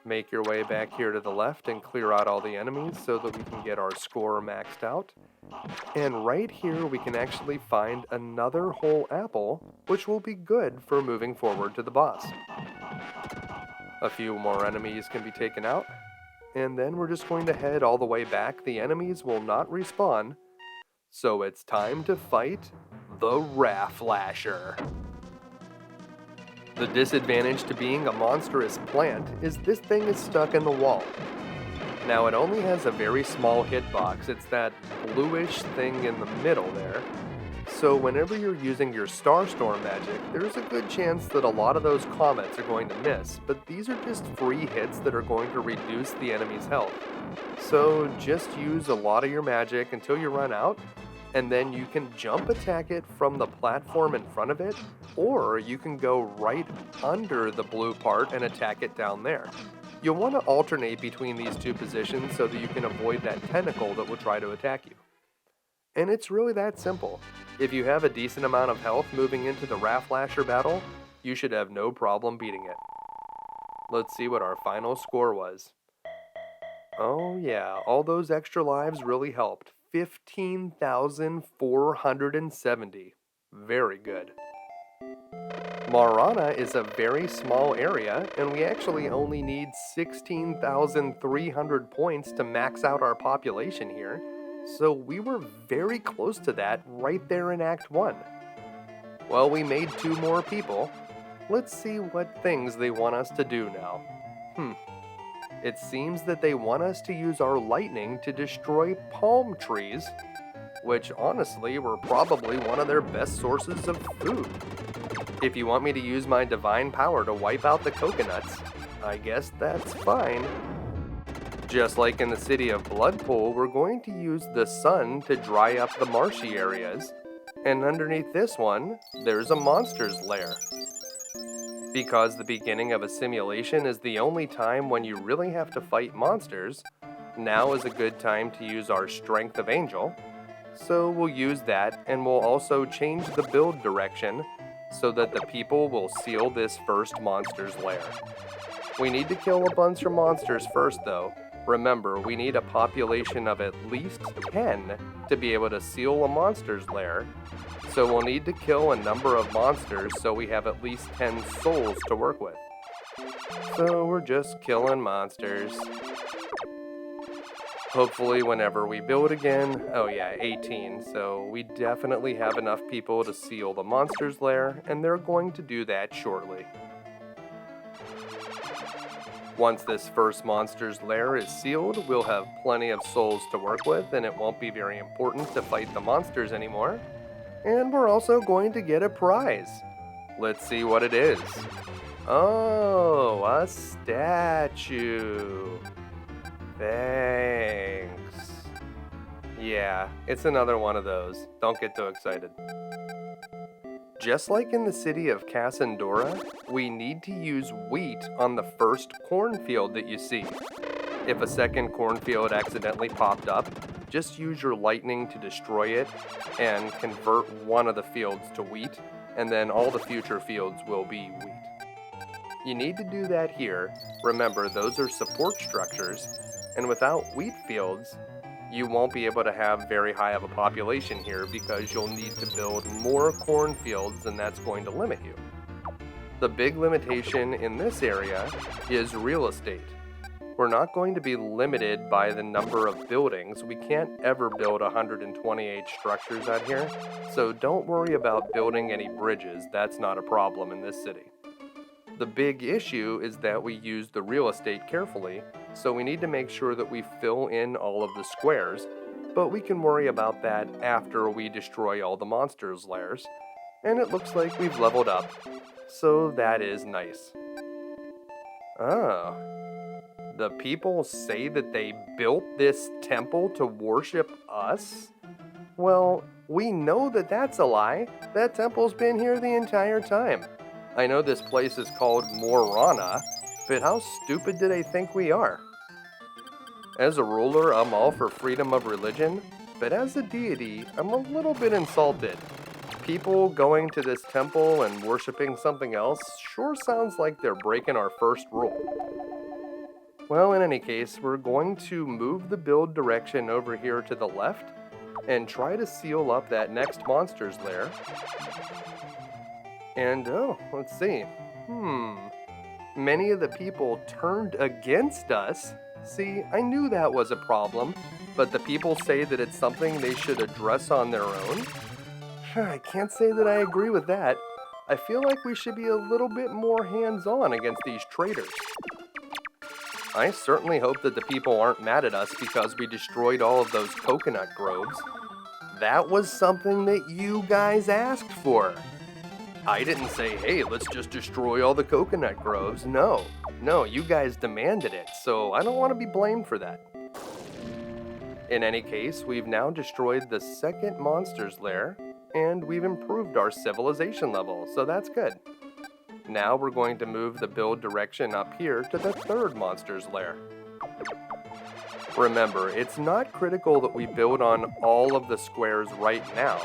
Make your way back here to the left and clear out all the enemies so that we can get our score maxed out. And right here we can actually find another whole apple, which will be good for moving forward to the boss. A few more enemies can be taken out. And then we're just going to head all the way back. The enemies will not respawn, so it's time to fight the Rafflasher. The disadvantage to being a monstrous plant is this thing is stuck in the wall. Now it only has a very small hitbox. It's that bluish thing in the middle there. So whenever you're using your Starstorm magic, there's a good chance that a lot of those comets are going to miss, but these are just free hits that are going to reduce the enemy's health. So just use a lot of your magic until you run out, and then you can jump attack it from the platform in front of it, or you can go right under the blue part and attack it down there. You'll want to alternate between these two positions so that you can avoid that tentacle that will try to attack you. And it's really that simple. If you have a decent amount of health moving into the Rafflasher battle, you should have no problem beating it. Let's see what our final score was. Oh yeah, all those extra lives really helped. 15,470. Very good. Maranha is a very small area, and we actually only need 16,300 points to max out our population here, so we were very close to that right there in Act 1. Well, we made 2 more people. Let's see what things they want us to do now. It seems that they want us to use our lightning to destroy palm trees, which honestly were probably one of their best sources of food. If you want me to use my divine power to wipe out the coconuts, I guess that's fine. Just like in the city of Bloodpool, we're going to use the sun to dry up the marshy areas, and underneath this one, there's a monster's lair. Because the beginning of a simulation is the only time when you really have to fight monsters, now is a good time to use our Strength of Angel, so we'll use that, and we'll also change the build direction so that the people will seal this first monster's lair. We need to kill a bunch of monsters first though. Remember, we need a population of at least 10 to be able to seal a monster's lair, so we'll need to kill a number of monsters so we have at least 10 souls to work with. So we're just killing monsters. Hopefully whenever we build again, oh yeah, 18, so we definitely have enough people to seal the monster's lair, and they're going to do that shortly. Once this first monster's lair is sealed, we'll have plenty of souls to work with, and it won't be very important to fight the monsters anymore. And we're also going to get a prize. Let's see what it is. Oh, a statue. Thanks. Yeah, it's another one of those. Don't get too excited. Just like in the city of Kasandora, we need to use wheat on the first cornfield that you see. If a second cornfield accidentally popped up, just use your lightning to destroy it and convert one of the fields to wheat, and then all the future fields will be wheat. You need to do that here. Remember, those are support structures, and without wheat fields, you won't be able to have very high of a population here because you'll need to build more cornfields, and that's going to limit you. The big limitation in this area is real estate. We're not going to be limited by the number of buildings. We can't ever build 128 structures out here, so don't worry about building any bridges. That's not a problem in this city. The big issue is that we use the real estate carefully, so we need to make sure that we fill in all of the squares, but we can worry about that after we destroy all the monsters' lairs. And it looks like we've leveled up, so that is nice. Oh. The people say that they built this temple to worship us? Well, we know that that's a lie. That temple's been here the entire time. I know this place is called Maranha, but how stupid do they think we are? As a ruler, I'm all for freedom of religion, but as a deity, I'm a little bit insulted. People going to this temple and worshiping something else sure sounds like they're breaking our first rule. Well, in any case, we're going to move the build direction over here to the left and try to seal up that next monster's lair. And, let's see. Many of the people turned against us. See, I knew that was a problem, but the people say that it's something they should address on their own. I can't say that I agree with that. I feel like we should be a little bit more hands-on against these traitors. I certainly hope that the people aren't mad at us because we destroyed all of those coconut groves. That was something that you guys asked for. I didn't say, hey, let's just destroy all the coconut groves. No, you guys demanded it, so I don't want to be blamed for that. In any case, we've now destroyed the second monster's lair, and we've improved our civilization level, so that's good. Now we're going to move the build direction up here to the third monster's lair. Remember, it's not critical that we build on all of the squares right now.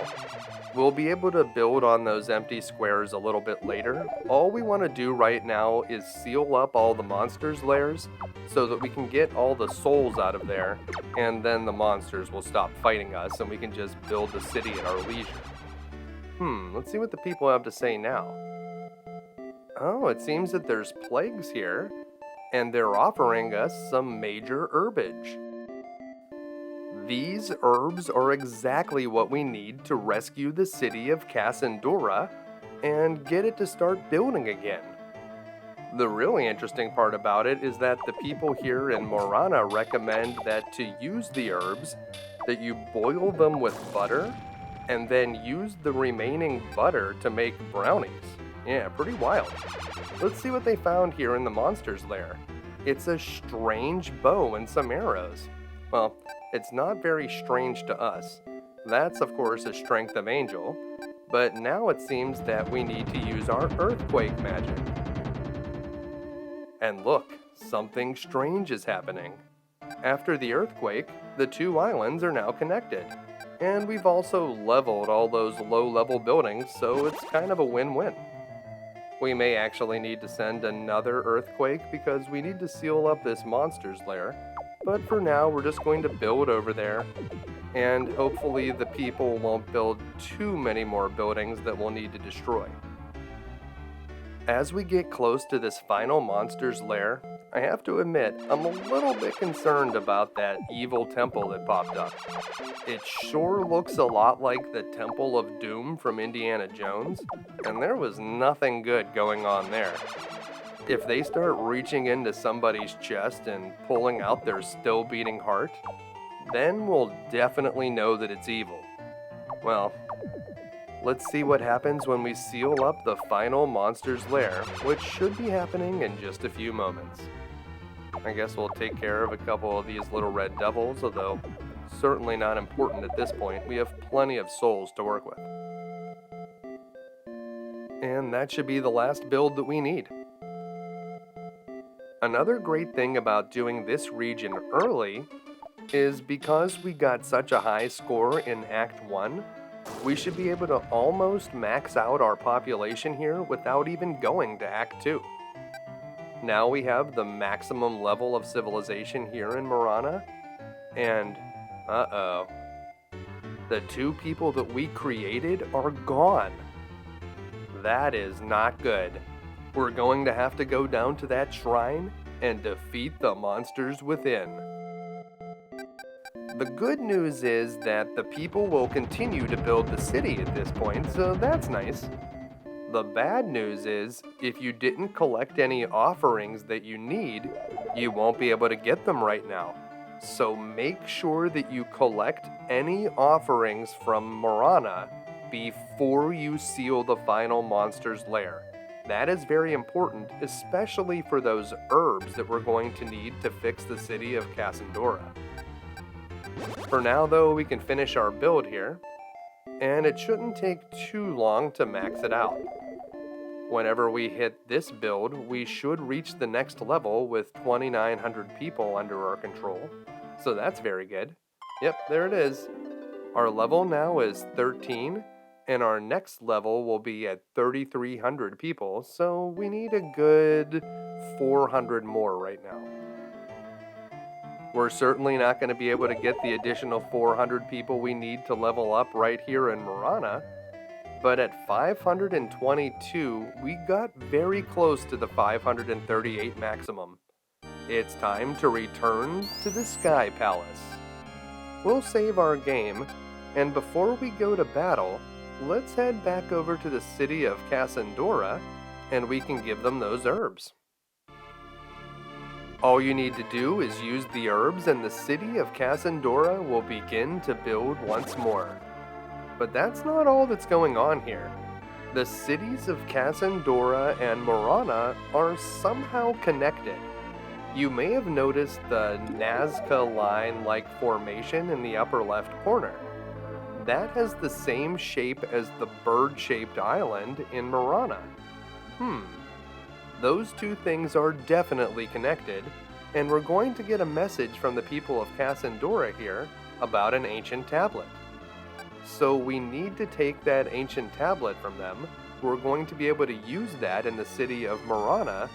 We'll be able to build on those empty squares a little bit later. All we want to do right now is seal up all the monsters' lairs so that we can get all the souls out of there, and then the monsters will stop fighting us and we can just build the city at our leisure. Let's see what the people have to say now. Oh, it seems that there's plagues here, and they're offering us some major herbage. These herbs are exactly what we need to rescue the city of Kasandora and get it to start building again. The really interesting part about it is that the people here in Maranha recommend that to use the herbs, that you boil them with butter and then use the remaining butter to make brownies. Yeah, pretty wild. Let's see what they found here in the monster's lair. It's a strange bow and some arrows. Well, it's not very strange to us. That's of course a strength of angel, but now it seems that we need to use our earthquake magic. And look, something strange is happening. After the earthquake, the two islands are now connected. And we've also leveled all those low-level buildings, so it's kind of a win-win. We may actually need to send another earthquake because we need to seal up this monster's lair, but for now we're just going to build over there, and hopefully the people won't build too many more buildings that we'll need to destroy. As we get close to this final monster's lair, I have to admit, I'm a little bit concerned about that evil temple that popped up. It sure looks a lot like the Temple of Doom from Indiana Jones, and there was nothing good going on there. If they start reaching into somebody's chest and pulling out their still-beating heart, then we'll definitely know that it's evil. Well, let's see what happens when we seal up the final monster's lair, which should be happening in just a few moments. I guess we'll take care of a couple of these little red devils, although certainly not important at this point. We have plenty of souls to work with. And that should be the last build that we need. Another great thing about doing this region early is because we got such a high score in Act 1, we should be able to almost max out our population here without even going to Act 2. Now we have the maximum level of civilization here in Maranha, and the two people that we created are gone. That is not good. We're going to have to go down to that shrine and defeat the monsters within. The good news is that the people will continue to build the city at this point, so that's nice. The bad news is, if you didn't collect any offerings that you need, you won't be able to get them right now. So make sure that you collect any offerings from Maranha before you seal the final monster's lair. That is very important, especially for those herbs that we're going to need to fix the city of Kasandora. For now though, we can finish our build here, and it shouldn't take too long to max it out. Whenever we hit this build, we should reach the next level with 2,900 people under our control, so that's very good. Yep, there it is. Our level now is 13, and our next level will be at 3,300 people, so we need a good 400 more right now. We're certainly not going to be able to get the additional 400 people we need to level up right here in Maranha, but at 522, we got very close to the 538 maximum. It's time to return to the Sky Palace. We'll save our game, and before we go to battle, let's head back over to the city of Kasandora, and we can give them those herbs. All you need to do is use the herbs, and the city of Kasandora will begin to build once more. But that's not all that's going on here. The cities of Kasandora and Maranha are somehow connected. You may have noticed the Nazca line-like formation in the upper left corner. That has the same shape as the bird-shaped island in Maranha. Those two things are definitely connected, and we're going to get a message from the people of Kasandora here about an ancient tablet. So we need to take that ancient tablet from them. We're going to be able to use that in the city of Maranha,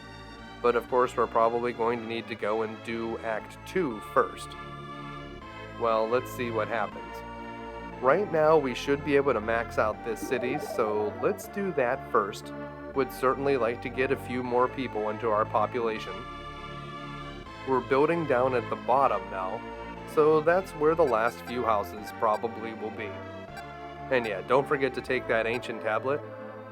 but of course we're probably going to need to go and do Act 2 first. Well, let's see what happens. Right now we should be able to max out this city, so let's do that first. Would certainly like to get a few more people into our population. We're building down at the bottom now, so that's where the last few houses probably will be. And yeah, don't forget to take that ancient tablet.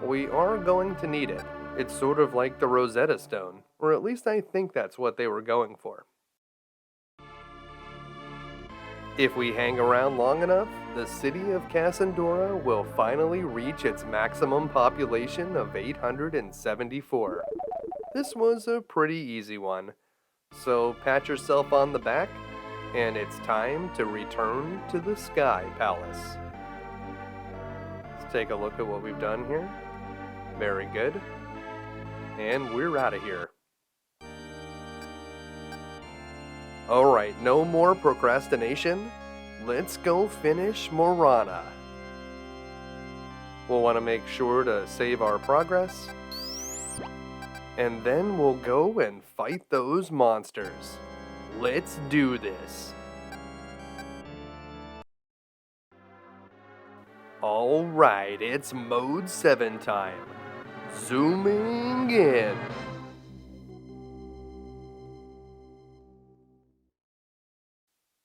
We are going to need it. It's sort of like the Rosetta Stone, or at least I think that's what they were going for. If we hang around long enough, the city of Kasandora will finally reach its maximum population of 874. This was a pretty easy one, so pat yourself on the back, and it's time to return to the Sky Palace. Let's take a look at what we've done here. Very good. And we're out of here. Alright, no more procrastination. Let's go finish Maranha. We'll want to make sure to save our progress. And then we'll go and fight those monsters. Let's do this. Alright, it's Mode 7 time. Zooming in.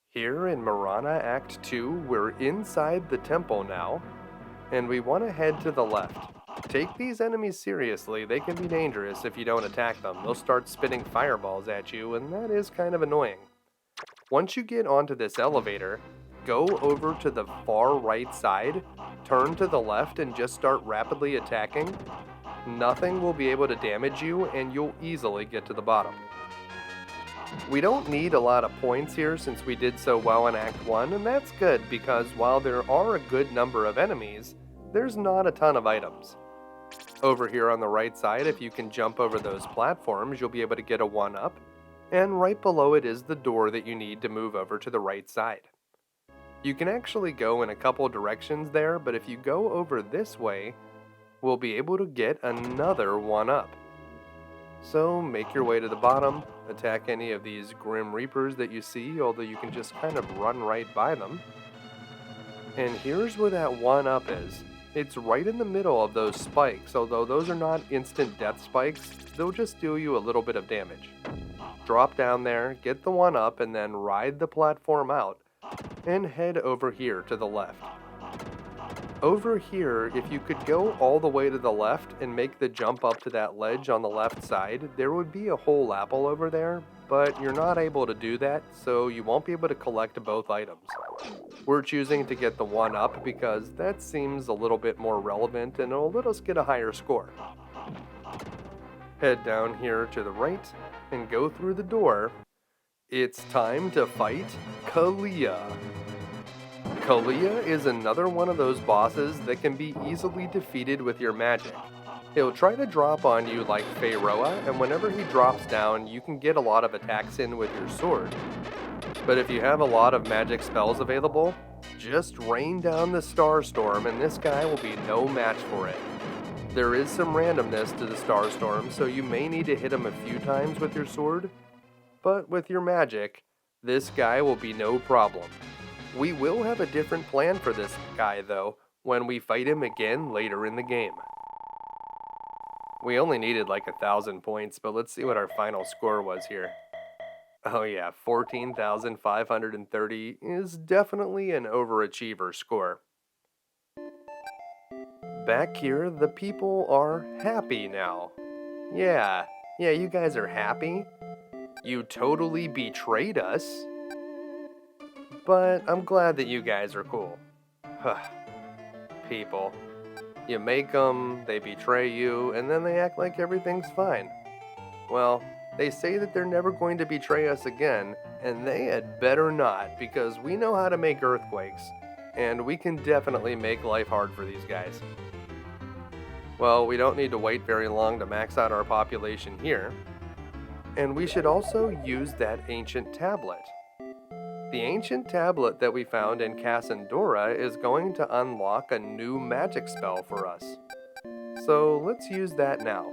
Here in Maranha Act 2, we're inside the temple now, and we want to head to the left. Take these enemies seriously, they can be dangerous if you don't attack them. They'll start spitting fireballs at you, and that is kind of annoying. Once you get onto this elevator, go over to the far right side, turn to the left, and just start rapidly attacking. Nothing will be able to damage you, and you'll easily get to the bottom. We don't need a lot of points here since we did so well in Act 1, and that's good because while there are a good number of enemies, there's not a ton of items. Over here on the right side, if you can jump over those platforms, you'll be able to get a 1-up, and right below it is the door that you need to move over to the right side. You can actually go in a couple directions there, but if you go over this way, we'll be able to get another 1-up. So make your way to the bottom, attack any of these Grim Reapers that you see, although you can just kind of run right by them. And here's where that 1-up is. It's right in the middle of those spikes, although those are not instant death spikes, they'll just deal you a little bit of damage. Drop down there, get the 1-up, and then ride the platform out, and head over here to the left. Over here, if you could go all the way to the left and make the jump up to that ledge on the left side, there would be a whole apple over there, but you're not able to do that, so you won't be able to collect both items. We're choosing to get the 1-up because that seems a little bit more relevant and it'll let us get a higher score. Head down here to the right and go through the door. It's time to fight Kalia. Kalia is another one of those bosses that can be easily defeated with your magic. He'll try to drop on you like Pharaoh, and whenever he drops down, you can get a lot of attacks in with your sword. But if you have a lot of magic spells available, just rain down the Starstorm and this guy will be no match for it. There is some randomness to the Starstorm, so you may need to hit him a few times with your sword, but with your magic, this guy will be no problem. We will have a different plan for this guy, though, when we fight him again later in the game. We only needed like 1,000 points, but let's see what our final score was here. Oh yeah, 14,530 is definitely an overachiever score. Back here, the people are happy now. Yeah, you guys are happy. You totally betrayed us. But I'm glad that you guys are cool. People. You make them, they betray you, and then they act like everything's fine. Well, they say that they're never going to betray us again, and they had better not, because we know how to make earthquakes, and we can definitely make life hard for these guys. Well, we don't need to wait very long to max out our population here. And we should also use that ancient tablet. The ancient tablet that we found in Kasandora is going to unlock a new magic spell for us. So let's use that now.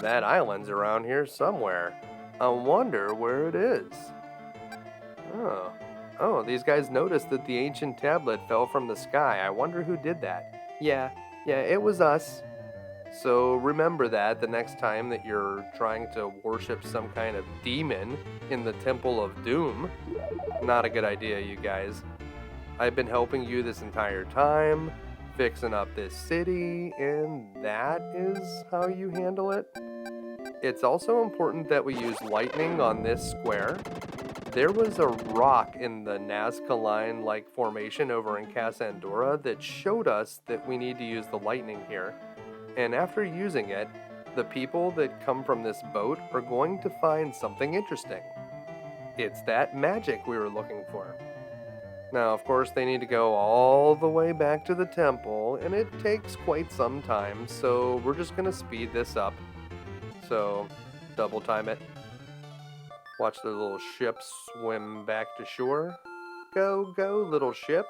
That island's around here somewhere. I wonder where it is. Oh, these guys noticed that the ancient tablet fell from the sky. I wonder who did that. Yeah, it was us. So remember that the next time that you're trying to worship some kind of demon in the Temple of Doom. Not a good idea, you guys. I've been helping you this entire time, fixing up this city, and that is how you handle it. It's also important that we use lightning on this square. There was a rock in the Nazca line-like formation over in Kasandora that showed us that we need to use the lightning here. And after using it, the people that come from this boat are going to find something interesting. It's that magic we were looking for. Now, of course, they need to go all the way back to the temple, and it takes quite some time, so we're just going to speed this up. So, double time it. Watch the little ship swim back to shore. Go, little ship.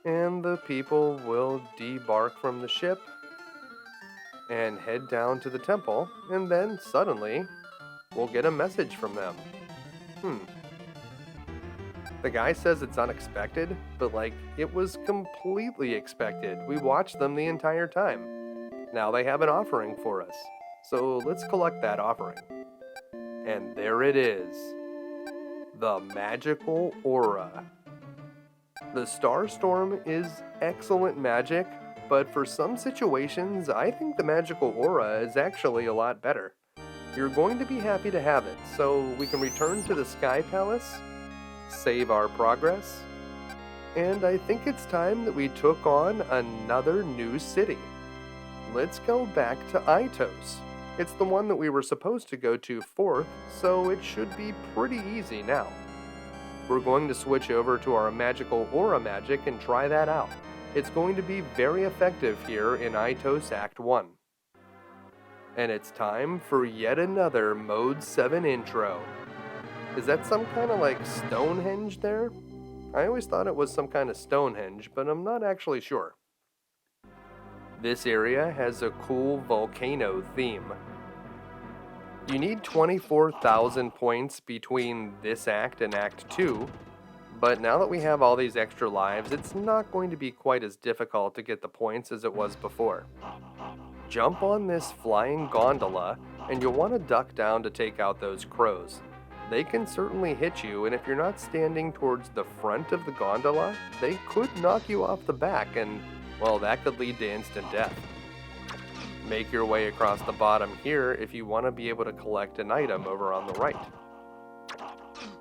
And the people will debark from the ship and head down to the temple, and then suddenly we'll get a message from them. The guy says it's unexpected, but it was completely expected. We watched them the entire time. Now they have an offering for us. So let's collect that offering. And there it is. The magical aura. The Starstorm is excellent magic, but for some situations, I think the magical aura is actually a lot better. You're going to be happy to have it, so we can return to the Sky Palace, save our progress, and I think it's time that we took on another new city. Let's go back to Aitos. It's the one that we were supposed to go to fourth, so it should be pretty easy now. We're going to switch over to our magical aura magic and try that out. It's going to be very effective here in Aitos Act 1. And it's time for yet another Mode 7 intro. Is that some kind of Stonehenge there? I always thought it was some kind of Stonehenge, but I'm not actually sure. This area has a cool volcano theme. You need 24,000 points between this act and Act 2, but now that we have all these extra lives, it's not going to be quite as difficult to get the points as it was before. Jump on this flying gondola, and you'll want to duck down to take out those crows. They can certainly hit you, and if you're not standing towards the front of the gondola, they could knock you off the back, and well, that could lead to instant death. Make your way across the bottom here if you want to be able to collect an item over on the right.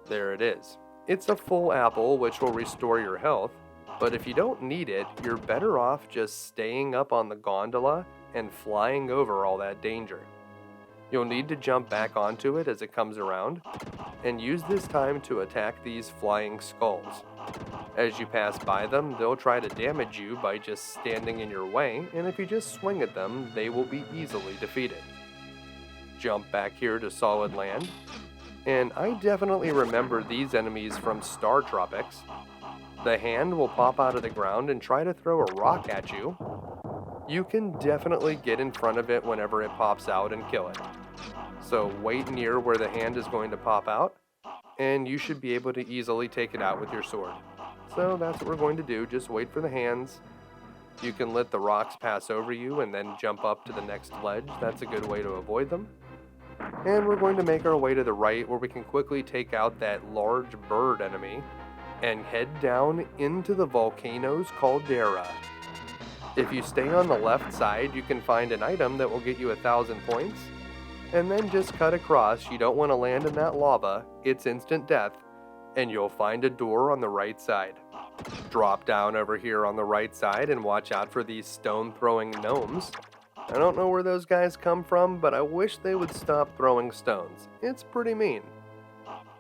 There it is. It's a full apple, which will restore your health, but if you don't need it, you're better off just staying up on the gondola and flying over all that danger. You'll need to jump back onto it as it comes around, and use this time to attack these flying skulls. As you pass by them, they'll try to damage you by just standing in your way, and if you just swing at them, they will be easily defeated. Jump back here to solid land, and I definitely remember these enemies from Star Tropics. The hand will pop out of the ground and try to throw a rock at you. You can definitely get in front of it whenever it pops out and kill it. So wait near where the hand is going to pop out, and you should be able to easily take it out with your sword. So that's what we're going to do, just wait for the hands. You can let the rocks pass over you and then jump up to the next ledge. That's a good way to avoid them. And we're going to make our way to the right where we can quickly take out that large bird enemy and head down into the volcano's caldera. If you stay on the left side, you can find an item that will get you 1,000 points, and then just cut across. You don't want to land in that lava, it's instant death, and you'll find a door on the right side. Drop down over here on the right side and watch out for these stone-throwing gnomes. I don't know where those guys come from, but I wish they would stop throwing stones. It's pretty mean.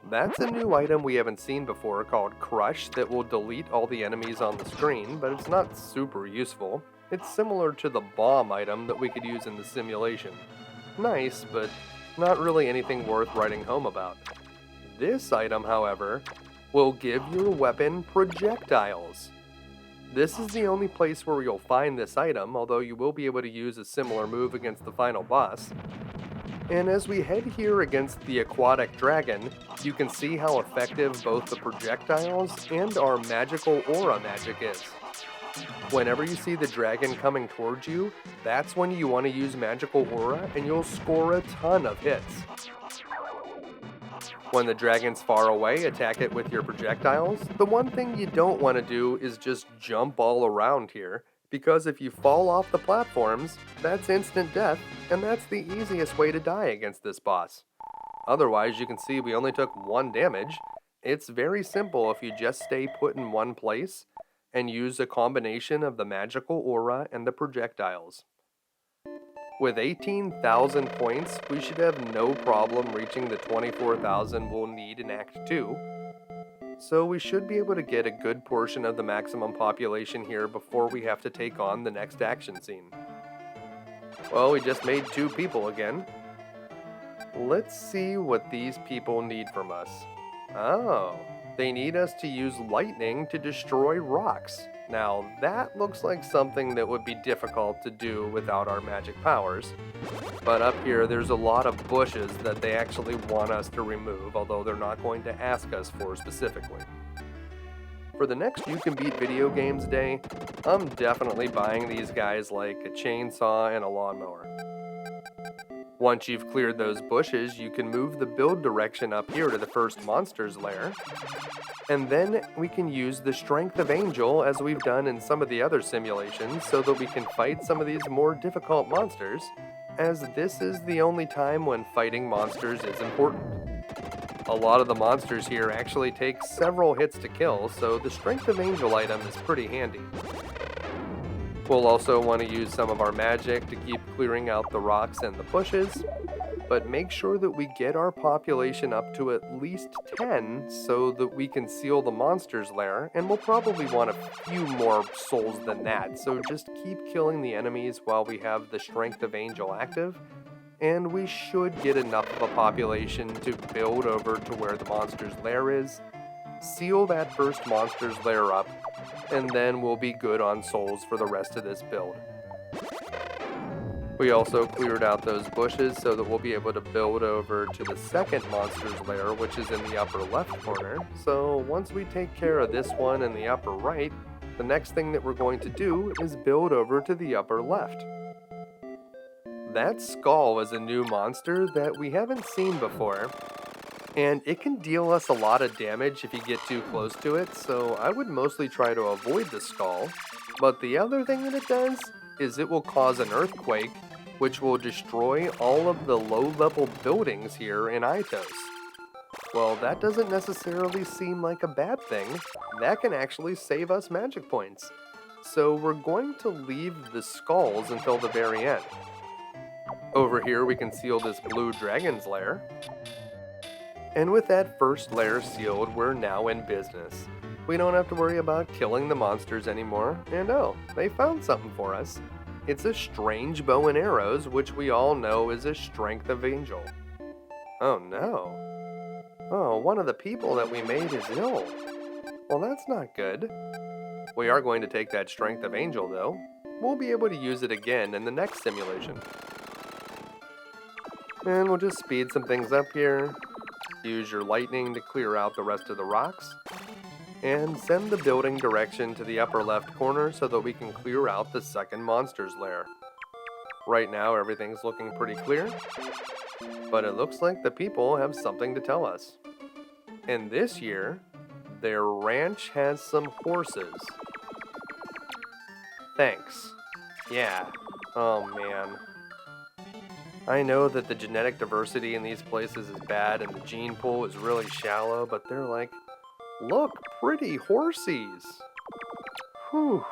That's a new item we haven't seen before called Crush that will delete all the enemies on the screen, but it's not super useful. It's similar to the bomb item that we could use in the simulation. Nice, but not really anything worth writing home about. This item, however, will give your weapon projectiles. This is the only place where you'll find this item, although you will be able to use a similar move against the final boss. And as we head here against the aquatic dragon, you can see how effective both the projectiles and our magical aura magic is. Whenever you see the dragon coming towards you, that's when you want to use magical aura and you'll score a ton of hits. When the dragon's far away, attack it with your projectiles. The one thing you don't want to do is just jump all around here, because if you fall off the platforms, that's instant death, and that's the easiest way to die against this boss. Otherwise, you can see we only took 1 damage. It's very simple if you just stay put in one place and use a combination of the magical aura and the projectiles. With 18,000 points, we should have no problem reaching the 24,000 we'll need in Act 2, so we should be able to get a good portion of the maximum population here before we have to take on the next action scene. Well, we just made 2 people again. Let's see what these people need from us. Oh, they need us to use lightning to destroy rocks. Now, that looks like something that would be difficult to do without our magic powers. But up here, there's a lot of bushes that they actually want us to remove, although they're not going to ask us for specifically. For the next You Can Beat Video Games Day, I'm definitely buying these guys like a chainsaw and a lawnmower. Once you've cleared those bushes, you can move the build direction up here to the first monster's lair. And then we can use the Strength of Angel as we've done in some of the other simulations so that we can fight some of these more difficult monsters, as this is the only time when fighting monsters is important. A lot of the monsters here actually take several hits to kill, so the Strength of Angel item is pretty handy. We'll also want to use some of our magic to keep clearing out the rocks and the bushes, but make sure that we get our population up to at least 10 so that we can seal the monster's lair, and we'll probably want a few more souls than that, so just keep killing the enemies while we have the Strength of Angel active, and we should get enough of a population to build over to where the monster's lair is, seal that first monster's lair up, and then we'll be good on souls for the rest of this build. We also cleared out those bushes so that we'll be able to build over to the second monster's lair, which is in the upper left corner. So once we take care of this one in the upper right, the next thing that we're going to do is build over to the upper left. That skull is a new monster that we haven't seen before, and it can deal us a lot of damage if you get too close to it, so I would mostly try to avoid the skull. But the other thing that it does is it will cause an earthquake, which will destroy all of the low-level buildings here in Aitos. Well, that doesn't necessarily seem like a bad thing. That can actually save us magic points. So we're going to leave the skulls until the very end. Over here we can seal this blue dragon's lair. And with that first lair sealed, we're now in business. We don't have to worry about killing the monsters anymore, and oh, they found something for us. It's a strange bow and arrows, which we all know is a Strength of Angel. Oh no. Oh, one of the people that we made is ill. Well, that's not good. We are going to take that Strength of Angel though. We'll be able to use it again in the next simulation. And we'll just speed some things up here. Use your lightning to clear out the rest of the rocks. And send the building direction to the upper left corner so that we can clear out the second monster's lair. Right now everything's looking pretty clear, but it looks like the people have something to tell us. And this year, their ranch has some horses. Thanks. Yeah. Oh man. I know that the genetic diversity in these places is bad and the gene pool is really shallow, but they're like, look, pretty horsies. Whew.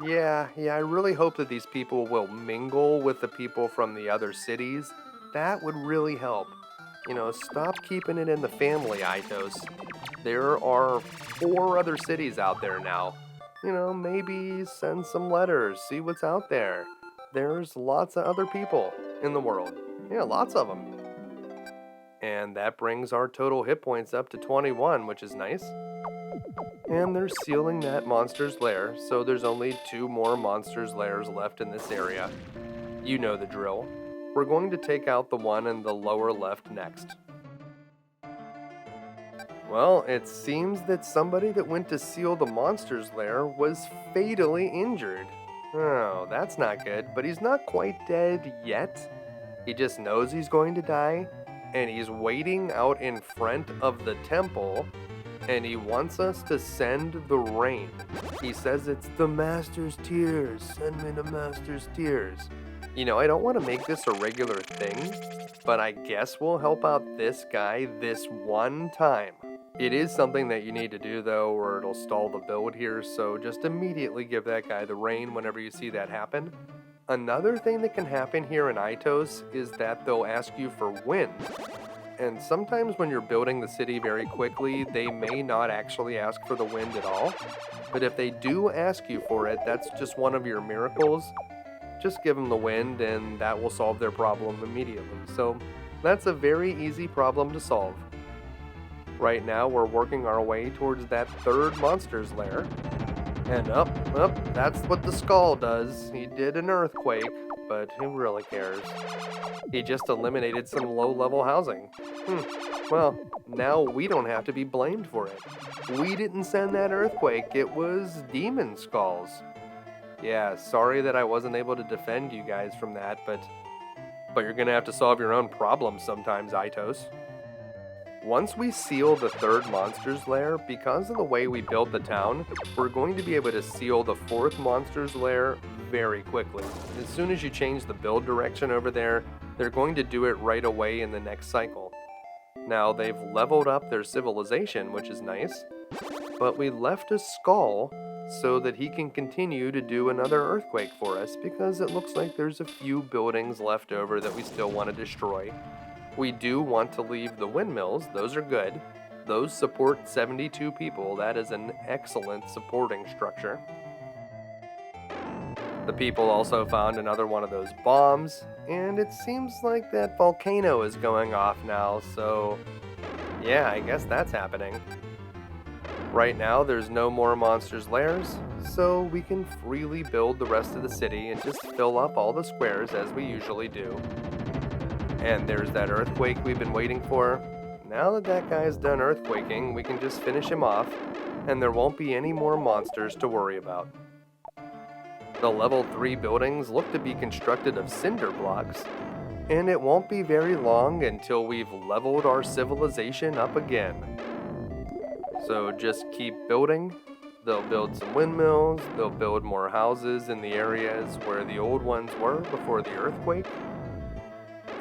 Yeah, I really hope that these people will mingle with the people from the other cities. That would really help. Stop keeping it in the family, Aitos. There are 4 other cities out there now. Maybe send some letters, see what's out there. There's lots of other people in the world. Yeah, lots of them. And that brings our total hit points up to 21, which is nice. And they're sealing that monster's lair, so there's only 2 more monster's lairs left in this area. You know the drill. We're going to take out the one in the lower left next. Well, it seems that somebody that went to seal the monster's lair was fatally injured. Oh, that's not good, but he's not quite dead yet. He just knows he's going to die, and he's waiting out in front of the temple, and he wants us to send the rain. He says it's the Master's tears, send me the Master's tears. I don't want to make this a regular thing, but I guess we'll help out this guy this one time. It is something that you need to do though, or it'll stall the build here, so just immediately give that guy the rain whenever you see that happen. Another thing that can happen here in Aitos is that they'll ask you for wind. And sometimes when you're building the city very quickly, they may not actually ask for the wind at all. But if they do ask you for it, that's just one of your miracles. Just give them the wind and that will solve their problem immediately. So that's a very easy problem to solve. Right now we're working our way towards that 3rd monster's lair. And up, that's what the skull does. He did an earthquake, but who really cares? He just eliminated some low-level housing. Well, now we don't have to be blamed for it. We didn't send that earthquake, it was demon skulls. Yeah, sorry that I wasn't able to defend you guys from that, but you're gonna have to solve your own problems sometimes, Aitos. Once we seal the 3rd monster's lair, because of the way we built the town, we're going to be able to seal the 4th monster's lair very quickly. As soon as you change the build direction over there, they're going to do it right away in the next cycle. Now, they've leveled up their civilization, which is nice, but we left a skull so that he can continue to do another earthquake for us, because it looks like there's a few buildings left over that we still want to destroy. We do want to leave the windmills, those are good. Those support 72 people, that is an excellent supporting structure. The people also found another one of those bombs, and it seems like that volcano is going off now, so yeah, I guess that's happening. Right now there's no more monsters' lairs, so we can freely build the rest of the city and just fill up all the squares as we usually do. And there's that earthquake we've been waiting for. Now that that guy's done earthquaking, we can just finish him off, and there won't be any more monsters to worry about. The level 3 buildings look to be constructed of cinder blocks, and it won't be very long until we've leveled our civilization up again. So just keep building. They'll build some windmills, they'll build more houses in the areas where the old ones were before the earthquake.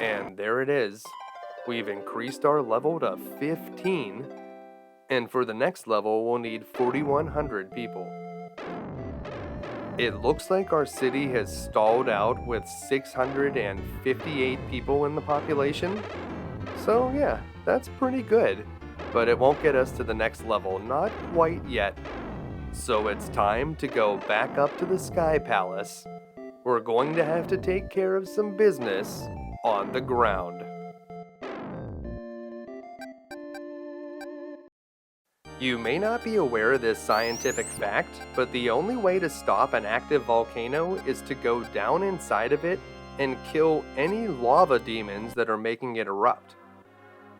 And there it is. We've increased our level to 15, and for the next level we'll need 4,100 people. It looks like our city has stalled out with 658 people in the population. So yeah, that's pretty good, but it won't get us to the next level, not quite yet. So it's time to go back up to the Sky Palace. We're going to have to take care of some business on the ground. You may not be aware of this scientific fact, but the only way to stop an active volcano is to go down inside of it and kill any lava demons that are making it erupt.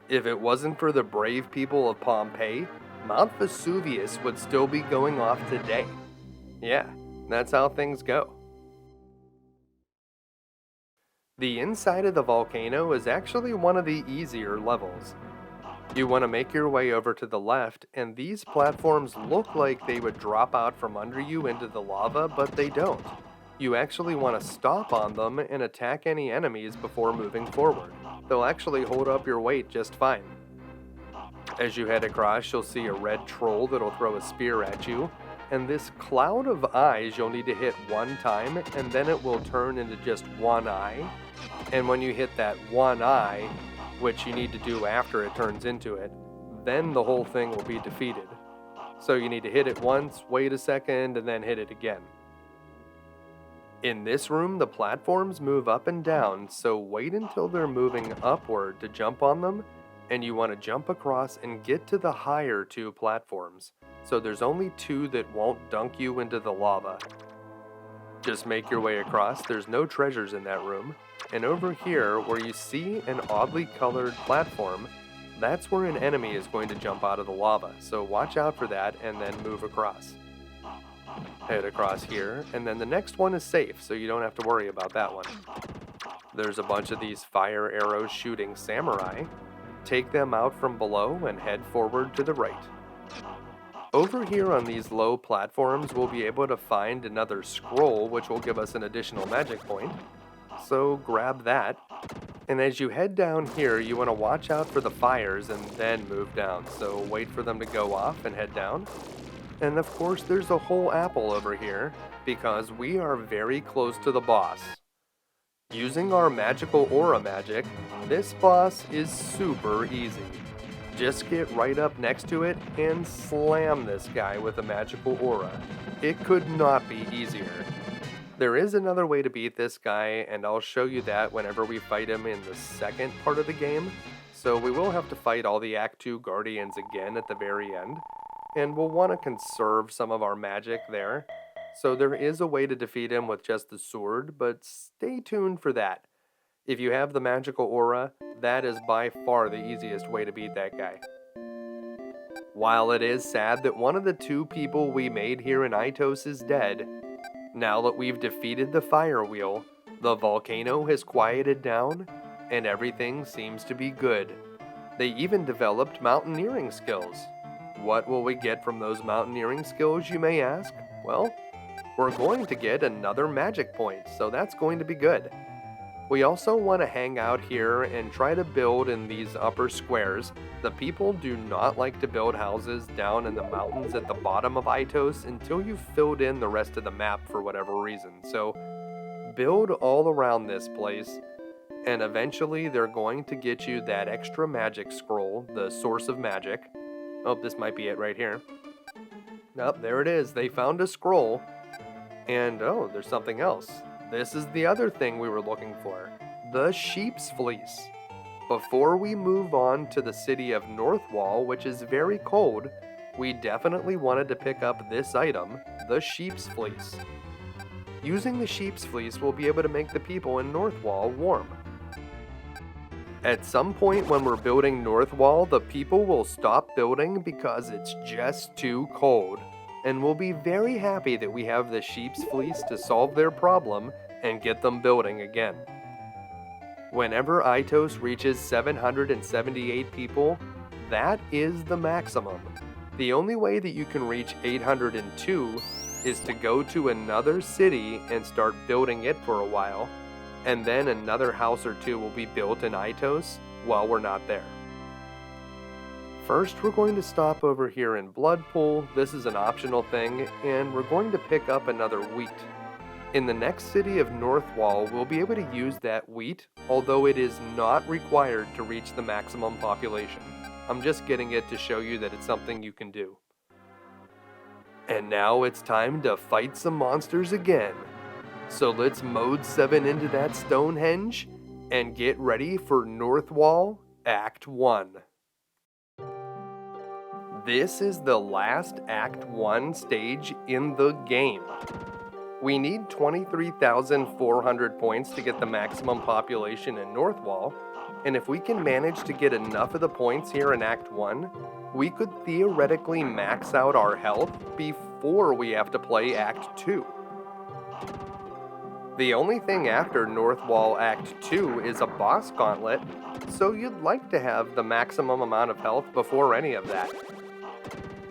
If it wasn't for the brave people of Pompeii, Mount Vesuvius would still be going off today. Yeah, that's how things go. The inside of the volcano is actually one of the easier levels. You want to make your way over to the left, and these platforms look like they would drop out from under you into the lava, but they don't. You actually want to stop on them and attack any enemies before moving forward. They'll actually hold up your weight just fine. As you head across, you'll see a red troll that'll throw a spear at you, and this cloud of eyes you'll need to hit one time, and then it will turn into just one eye. And when you hit that one eye, which you need to do after it turns into it, then the whole thing will be defeated. So you need to hit it once, wait a second, and then hit it again. In this room, the platforms move up and down, so wait until they're moving upward to jump on them, and you want to jump across and get to the higher 2 platforms, so there's only 2 that won't dunk you into the lava. Just make your way across, there's no treasures in that room, and over here, where you see an oddly colored platform, that's where an enemy is going to jump out of the lava, so watch out for that and then move across. Head across here, and then the next one is safe, so you don't have to worry about that one. There's a bunch of these fire arrows shooting samurai. Take them out from below and head forward to the right. Over here on these low platforms, we'll be able to find another scroll, which will give us an additional magic point. So grab that. And as you head down here, you want to watch out for the fires and then move down. So wait for them to go off and head down. And of course, there's a whole apple over here, because we are very close to the boss. Using our magical aura magic, this boss is super easy. Just get right up next to it and slam this guy with a magical aura. It could not be easier. There is another way to beat this guy, and I'll show you that whenever we fight him in the second part of the game. So we will have to fight all the Act 2 Guardians again at the very end, and we'll want to conserve some of our magic there. So there is a way to defeat him with just the sword, but stay tuned for that. If you have the magical aura, that is by far the easiest way to beat that guy. While it is sad that one of the 2 people we made here in Aitos is dead, now that we've defeated the fire wheel, the volcano has quieted down, and everything seems to be good. They even developed mountaineering skills. What will we get from those mountaineering skills, you may ask? Well, we're going to get another magic point, so that's going to be good. We also want to hang out here and try to build in these upper squares. The people do not like to build houses down in the mountains at the bottom of Aitos until you've filled in the rest of the map for whatever reason. So build all around this place, and eventually they're going to get you that extra magic scroll, the source of magic. Oh, this might be it right here. Nope, there it is. They found a scroll. And oh, there's something else. This is the other thing we were looking for. The sheep's fleece. Before we move on to the city of Northwall, which is very cold, we definitely wanted to pick up this item, the sheep's fleece. Using the sheep's fleece, we'll be able to make the people in Northwall warm. At some point when we're building Northwall, the people will stop building because it's just too cold, and we'll be very happy that we have the sheep's fleece to solve their problem and get them building again. Whenever Aitos reaches 778 people, that is the maximum. The only way that you can reach 802 is to go to another city and start building it for a while, and then another house or 2 will be built in Aitos while we're not there. First, we're going to stop over here in Bloodpool. This is an optional thing, and we're going to pick up another wheat. In the next city of Northwall, we'll be able to use that wheat, although it is not required to reach the maximum population. I'm just getting it to show you that it's something you can do. And now it's time to fight some monsters again. So let's mode 7 into that Stonehenge and get ready for Northwall Act 1. This is the last Act 1 stage in the game. We need 23,400 points to get the maximum population in Northwall, and if we can manage to get enough of the points here in Act 1, we could theoretically max out our health before we have to play Act 2. The only thing after Northwall Act 2 is a boss gauntlet, so you'd like to have the maximum amount of health before any of that.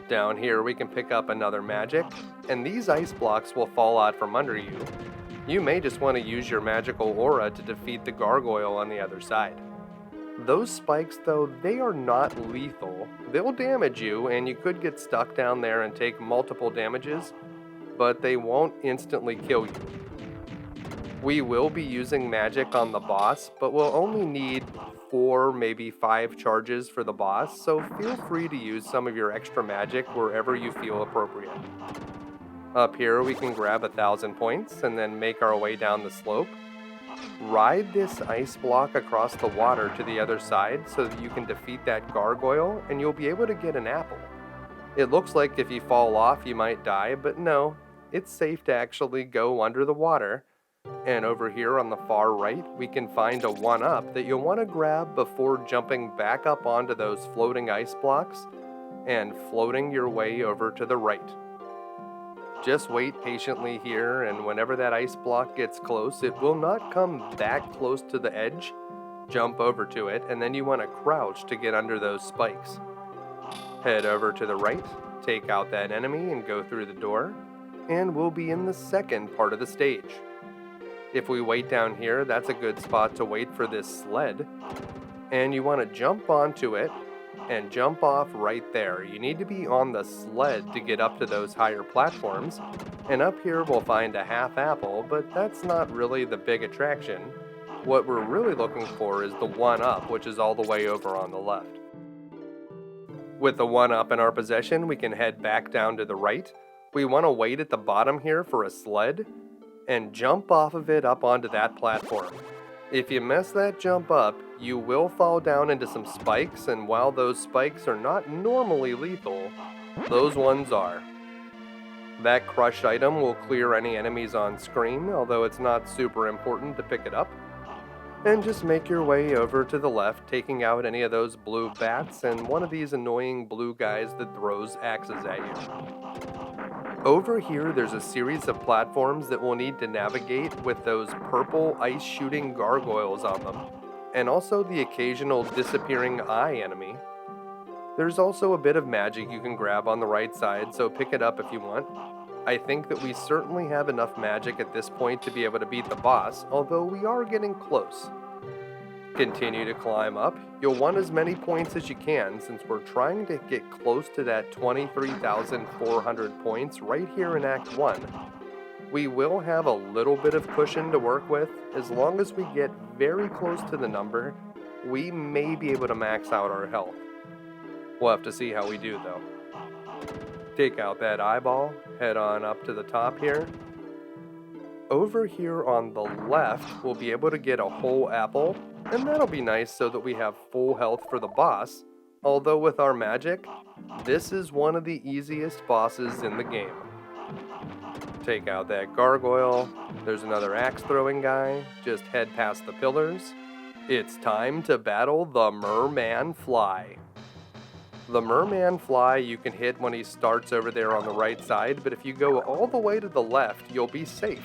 Down here we can pick up another magic, and these ice blocks will fall out from under you. You may just want to use your magical aura to defeat the gargoyle on the other side. Those spikes though, they are not lethal. They'll damage you, and you could get stuck down there and take multiple damages, but they won't instantly kill you. We will be using magic on the boss, but we'll only need 4, maybe 5 charges for the boss, so feel free to use some of your extra magic wherever you feel appropriate. Up here we can grab 1,000 points and then make our way down the slope. Ride this ice block across the water to the other side so that you can defeat that gargoyle and you'll be able to get an apple. It looks like if you fall off you might die, but no, it's safe to actually go under the water. And over here on the far right, we can find a 1-up that you'll want to grab before jumping back up onto those floating ice blocks and floating your way over to the right. Just wait patiently here, and whenever that ice block gets close, it will not come that close to the edge. Jump over to it, and then you want to crouch to get under those spikes. Head over to the right, take out that enemy and go through the door, and we'll be in the second part of the stage. If we wait down here, that's a good spot to wait for this sled. And you want to jump onto it and jump off right there. You need to be on the sled to get up to those higher platforms. And up here we'll find a half apple, but that's not really the big attraction. What we're really looking for is the 1-up, which is all the way over on the left. With the 1-up in our possession, we can head back down to the right. We want to wait at the bottom here for a sled and jump off of it up onto that platform. If you mess that jump up, you will fall down into some spikes, and while those spikes are not normally lethal, those ones are. That crushed item will clear any enemies on screen, although it's not super important to pick it up. And just make your way over to the left, taking out any of those blue bats and one of these annoying blue guys that throws axes at you. Over here, there's a series of platforms that we'll need to navigate with those purple ice-shooting gargoyles on them, and also the occasional disappearing eye enemy. There's also a bit of magic you can grab on the right side, so pick it up if you want. I think that we certainly have enough magic at this point to be able to beat the boss, although we are getting close. Continue to climb up. You'll want as many points as you can since we're trying to get close to that 23,400 points right here in Act 1. We will have a little bit of cushion to work with. As long as we get very close to the number, we may be able to max out our health. We'll have to see how we do though. Take out that eyeball, head on up to the top here. Over here on the left, we'll be able to get a whole apple, and that'll be nice so that we have full health for the boss, although with our magic, this is one of the easiest bosses in the game. Take out that gargoyle, there's another axe throwing guy, just head past the pillars. It's time to battle the Merman Fly. The Merman Fly you can hit when he starts over there on the right side, but if you go all the way to the left, you'll be safe.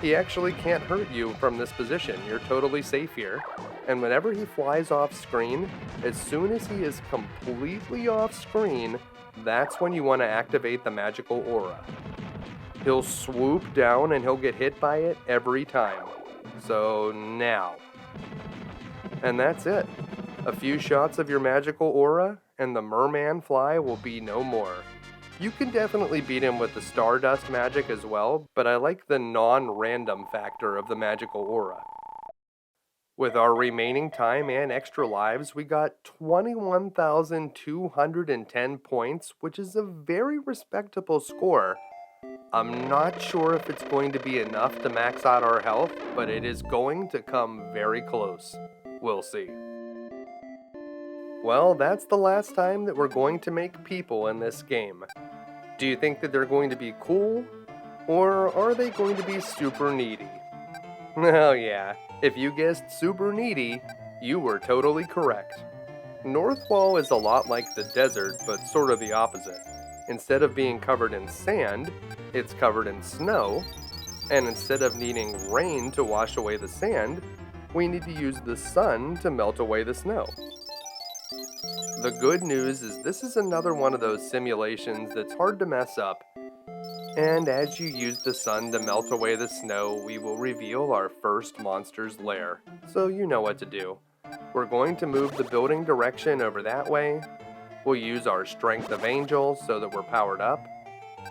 He actually can't hurt you from this position. You're totally safe here. And whenever he flies off screen, as soon as he is completely off screen, that's when you want to activate the magical aura. He'll swoop down and he'll get hit by it every time. So now. And that's it. A few shots of your magical aura, and the Merman Fly will be no more. You can definitely beat him with the Stardust magic as well, but I like the non-random factor of the magical aura. With our remaining time and extra lives, we got 21,210 points, which is a very respectable score. I'm not sure if it's going to be enough to max out our health, but it is going to come very close. We'll see. Well, that's the last time that we're going to make people in this game. Do you think that they're going to be cool? Or are they going to be super needy? Oh yeah, if you guessed super needy, you were totally correct. Northwall is a lot like the desert, but sort of the opposite. Instead of being covered in sand, it's covered in snow, and instead of needing rain to wash away the sand, we need to use the sun to melt away the snow. The good news is this is another one of those simulations that's hard to mess up. And as you use the sun to melt away the snow, we will reveal our first monster's lair. So you know what to do. We're going to move the building direction over that way. We'll use our Strength of Angels so that we're powered up.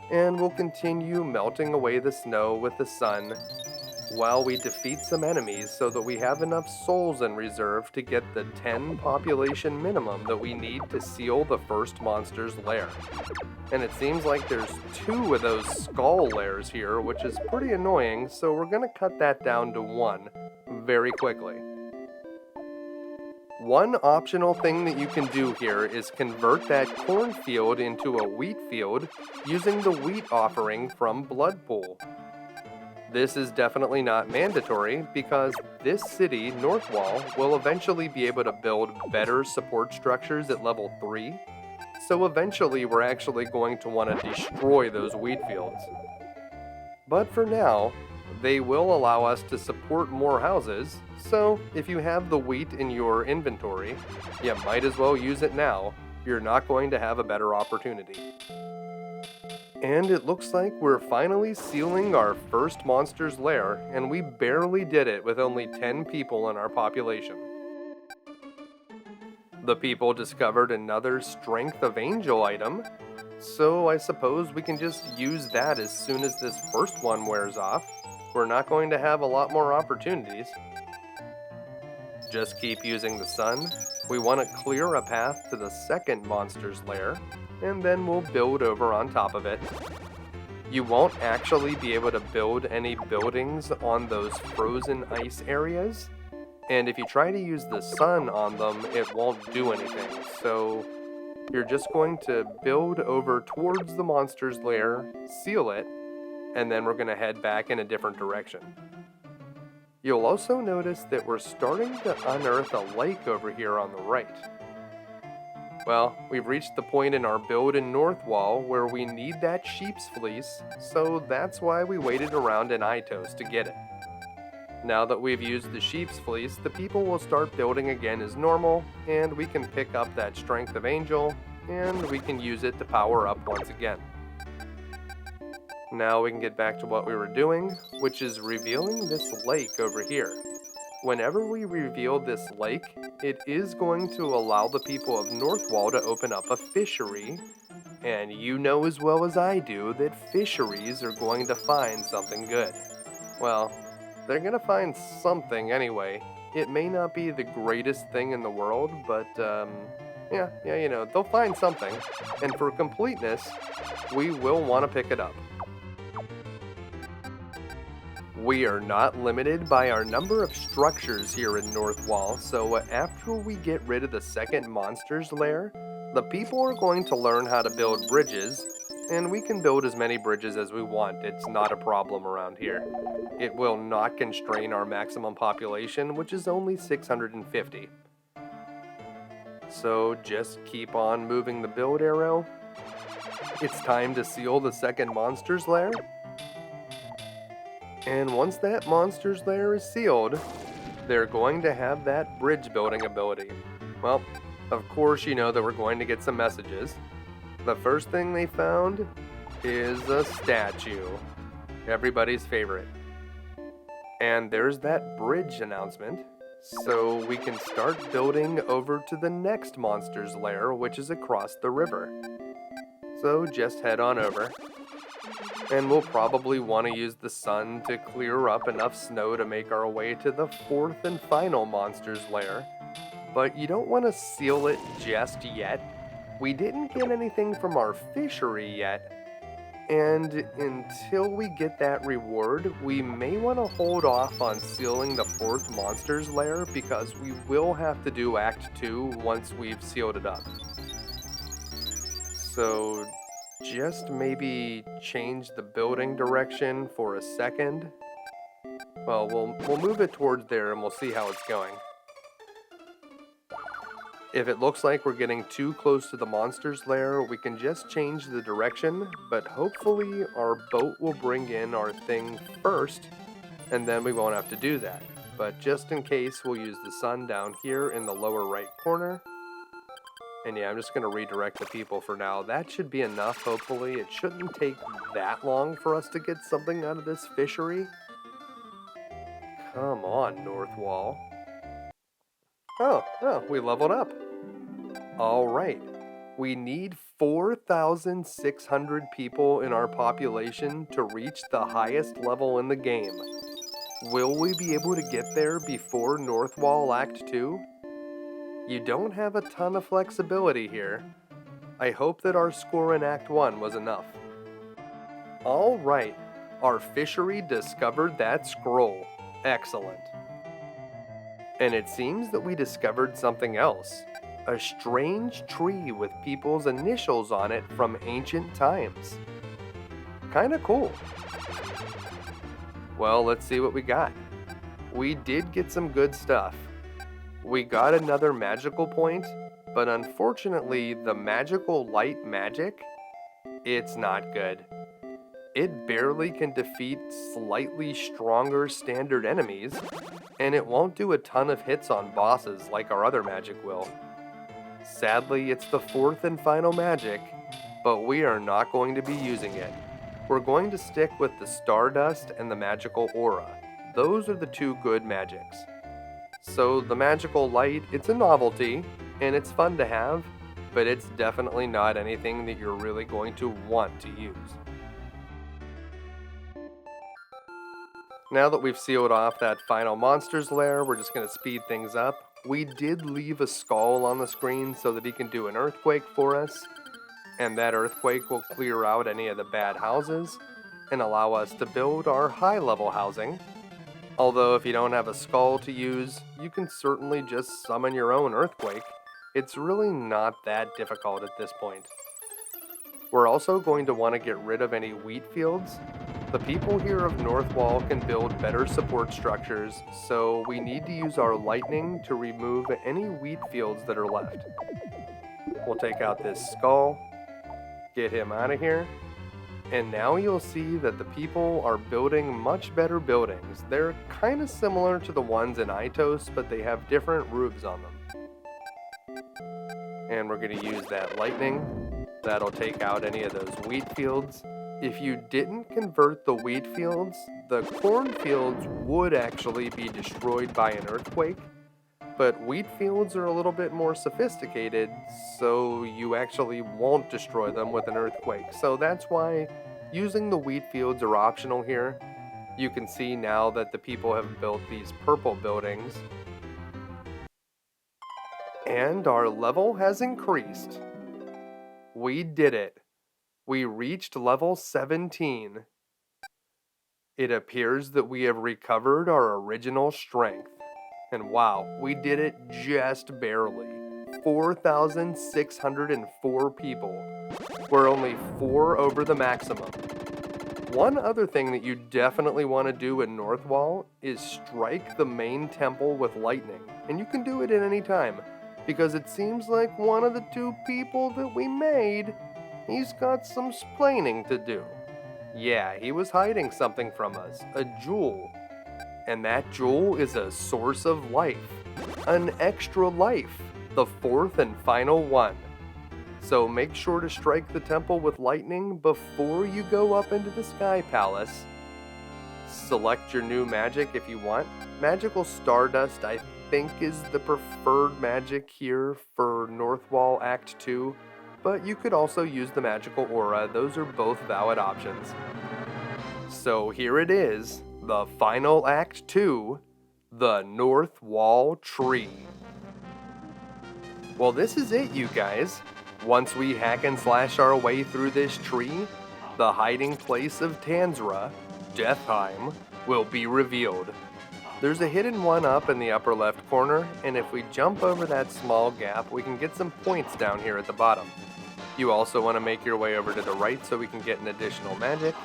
And we'll continue melting away the snow with the sun. while we defeat some enemies so that we have enough souls in reserve to get the 10 population minimum that we need to seal the first monster's lair. And it seems like there's 2 of those skull lairs here, which is pretty annoying, so we're gonna cut that down to 1 very quickly. One optional thing that you can do here is convert that cornfield into a wheat field using the wheat offering from Bloodpool. This is definitely not mandatory because this city, Northwall, will eventually be able to build better support structures at level 3, so eventually we're actually going to want to destroy those wheat fields. But for now, they will allow us to support more houses, so if you have the wheat in your inventory, you might as well use it now. You're not going to have a better opportunity. And it looks like we're finally sealing our first monster's lair, and we barely did it with only 10 people in our population. The people discovered another Strength of Angel item, so I suppose we can just use that as soon as this first one wears off. We're not going to have a lot more opportunities. Just keep using the sun. We want to clear a path to the second monster's lair, and then we'll build over on top of it. You won't actually be able to build any buildings on those frozen ice areas, and if you try to use the sun on them, it won't do anything, so you're just going to build over towards the monster's lair, seal it, and then we're going to head back in a different direction. You'll also notice that we're starting to unearth a lake over here on the right. Well, we've reached the point in our build in Northwall where we need that sheep's fleece, so that's why we waited around in Aitos to get it. Now that we've used the sheep's fleece, the people will start building again as normal, and we can pick up that Strength of Angel, and we can use it to power up once again. Now we can get back to what we were doing, which is revealing this lake over here. Whenever we reveal this lake, it is going to allow the people of Northwall to open up a fishery, and you know as well as I do that fisheries are going to find something good. Well, they're going to find something anyway. It may not be the greatest thing in the world, but yeah, you know, they'll find something, and for completeness, we will want to pick it up. We are not limited by our number of structures here in Northwall, so after we get rid of the second monster's lair, the people are going to learn how to build bridges, and we can build as many bridges as we want. It's not a problem around here. It will not constrain our maximum population, which is only 650. So just keep on moving the build arrow. It's time to seal the second monster's lair. And once that monster's lair is sealed, they're going to have that bridge building ability. Well, of course you know that we're going to get some messages. The first thing they found is a statue. Everybody's favorite. And there's that bridge announcement. So we can start building over to the next monster's lair, which is across the river. So just head on over. And we'll probably want to use the sun to clear up enough snow to make our way to the fourth and final monster's lair. But you don't want to seal it just yet. We didn't get anything from our fishery yet. And until we get that reward, we may want to hold off on sealing the fourth monster's lair because we will have to do Act 2 once we've sealed it up. So just maybe change the building direction for a second. Well, we'll move it towards there and we'll see how it's going. If it looks like we're getting too close to the monster's lair, we can just change the direction, but hopefully our boat will bring in our thing first, and then we won't have to do that. But just in case, we'll use the sun down here in the lower right corner. And yeah, I'm just going to redirect the people for now. That should be enough, hopefully. It shouldn't take that long for us to get something out of this fishery. Come on, Northwall. Oh, we leveled up. Alright, we need 4,600 people in our population to reach the highest level in the game. Will we be able to get there before Northwall Act 2? You don't have a ton of flexibility here. I hope that our score in Act 1 was enough. Alright, our fishery discovered that scroll. Excellent. And it seems that we discovered something else. A strange tree with people's initials on it from ancient times. Kinda cool. Well, let's see what we got. We did get some good stuff. We got another magical point, but unfortunately the magical light magic, it's not good. It barely can defeat slightly stronger standard enemies, and it won't do a ton of hits on bosses like our other magic will. Sadly, it's the fourth and final magic, but we are not going to be using it. We're going to stick with the Stardust and the Magical Aura. Those are the two good magics. So the Magical Light, it's a novelty, and it's fun to have, but it's definitely not anything that you're really going to want to use. Now that we've sealed off that final monster's lair, we're just going to speed things up. We did leave a skull on the screen so that he can do an earthquake for us, and that earthquake will clear out any of the bad houses and allow us to build our high-level housing. Although if you don't have a skull to use, you can certainly just summon your own earthquake. It's really not that difficult at this point. We're also going to want to get rid of any wheat fields. The people here of Northwall can build better support structures, so we need to use our lightning to remove any wheat fields that are left. We'll take out this skull, get him out of here, and now you'll see that the people are building much better buildings. They're kind of similar to the ones in Aitos, but they have different roofs on them. And we're going to use that lightning. That'll take out any of those wheat fields. If you didn't convert the wheat fields, the corn fields would actually be destroyed by an earthquake. But wheat fields are a little bit more sophisticated, so you actually won't destroy them with an earthquake. So that's why using the wheat fields are optional here. You can see now that the people have built these purple buildings. And our level has increased. We did it. We reached level 17. It appears that we have recovered our original strength. And wow, we did it just barely. 4,604 people. We're only 4 over the maximum. One other thing that you definitely want to do in Northwall is strike the main temple with lightning. And you can do it at any time, because it seems like one of the 2 people that we made, he's got some splaining to do. Yeah, he was hiding something from us, a jewel. And that jewel is a source of life, an extra life, the 4th and final one. So make sure to strike the temple with lightning before you go up into the Sky Palace. Select your new magic if you want. Magical Stardust, I think, is the preferred magic here for Northwall Act 2, but you could also use the Magical Aura. Those are both valid options. So here it is. The final Act 2, the Northwall Tree. Well, this is it, you guys. Once we hack and slash our way through this tree, the hiding place of Tanzra, Heim, will be revealed. There's a hidden one up in the upper left corner, and if we jump over that small gap, we can get some points down here at the bottom. You also want to make your way over to the right so we can get an additional magic.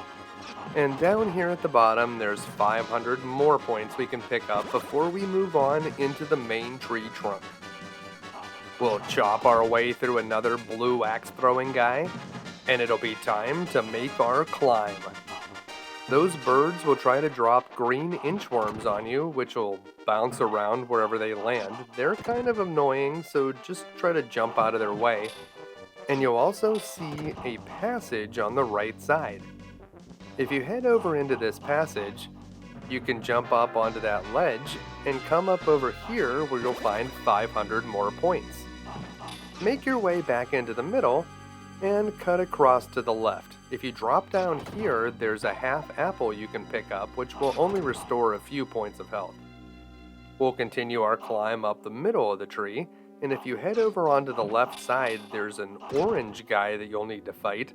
And down here at the bottom, there's 500 more points we can pick up before we move on into the main tree trunk. We'll chop our way through another blue axe-throwing guy, and it'll be time to make our climb. Those birds will try to drop green inchworms on you, which will bounce around wherever they land. They're kind of annoying, so just try to jump out of their way. And you'll also see a passage on the right side. If you head over into this passage, you can jump up onto that ledge and come up over here where you'll find 500 more points. Make your way back into the middle and cut across to the left. If you drop down here, there's a half apple you can pick up, which will only restore a few points of health. We'll continue our climb up the middle of the tree, and if you head over onto the left side, there's an orange guy that you'll need to fight.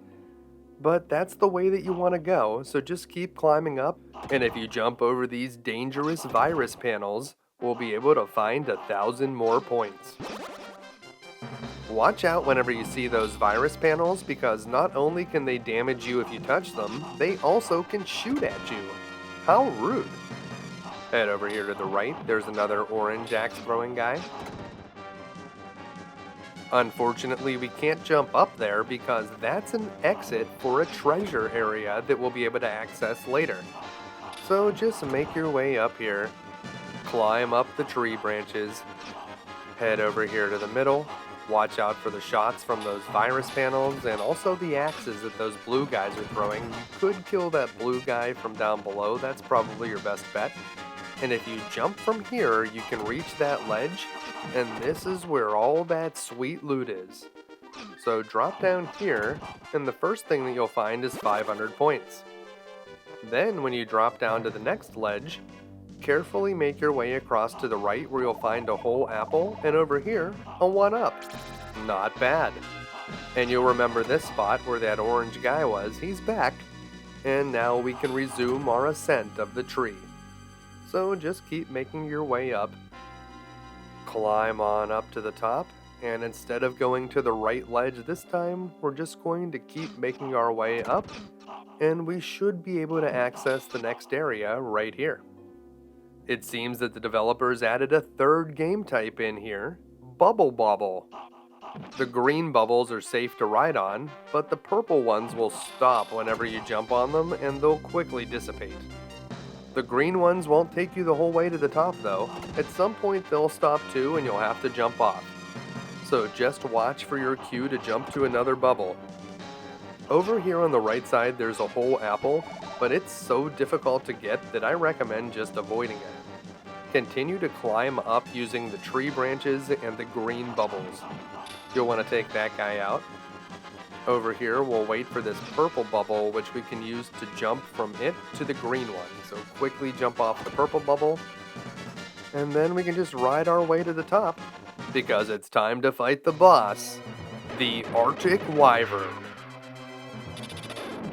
But that's the way that you want to go, so just keep climbing up, and if you jump over these dangerous virus panels, we'll be able to find 1,000 more points. Watch out whenever you see those virus panels, because not only can they damage you if you touch them, they also can shoot at you. How rude. Head over here to the right, there's another orange axe throwing guy. Unfortunately, we can't jump up there because that's an exit for a treasure area that we'll be able to access later. So just make your way up here, climb up the tree branches, head over here to the middle, watch out for the shots from those virus panels and also the axes that those blue guys are throwing. You could kill that blue guy from down below, that's probably your best bet. And if you jump from here, you can reach that ledge, and this is where all that sweet loot is. So drop down here, and the first thing that you'll find is 500 points. Then when you drop down to the next ledge, carefully make your way across to the right where you'll find a whole apple, and over here, a 1-up. Not bad. And you'll remember this spot where that orange guy was, he's back. And now we can resume our ascent of the tree. So just keep making your way up. Climb on up to the top, and instead of going to the right ledge this time, we're just going to keep making our way up, and we should be able to access the next area right here. It seems that the developers added a third game type in here, Bubble Bobble. The green bubbles are safe to ride on, but the purple ones will stop whenever you jump on them, and they'll quickly dissipate. The green ones won't take you the whole way to the top though. At some point they'll stop too and you'll have to jump off. So just watch for your cue to jump to another bubble. Over here on the right side there's a whole apple, but it's so difficult to get that I recommend just avoiding it. Continue to climb up using the tree branches and the green bubbles. You'll want to take that guy out. Over here, we'll wait for this purple bubble, which we can use to jump from it to the green one. So quickly jump off the purple bubble, and then we can just ride our way to the top, because it's time to fight the boss, the Arctic Wyvern.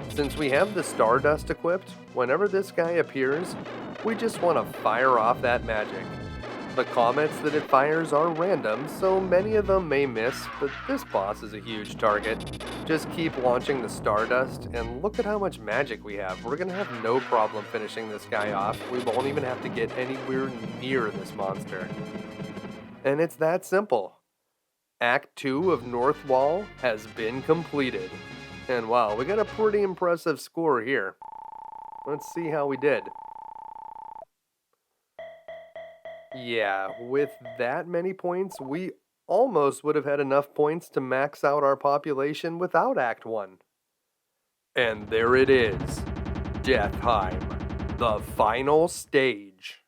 Since we have the Stardust equipped, whenever this guy appears, we just want to fire off that magic. The comets that it fires are random, so many of them may miss, but this boss is a huge target. Just keep launching the Stardust, and look at how much magic we have. We're gonna have no problem finishing this guy off. We won't even have to get anywhere near this monster. And it's that simple. Act 2 of Northwall has been completed. And wow, we got a pretty impressive score here. Let's see how we did. Yeah, with that many points, we almost would have had enough points to max out our population without Act 1. And there it is, Heim, the final stage.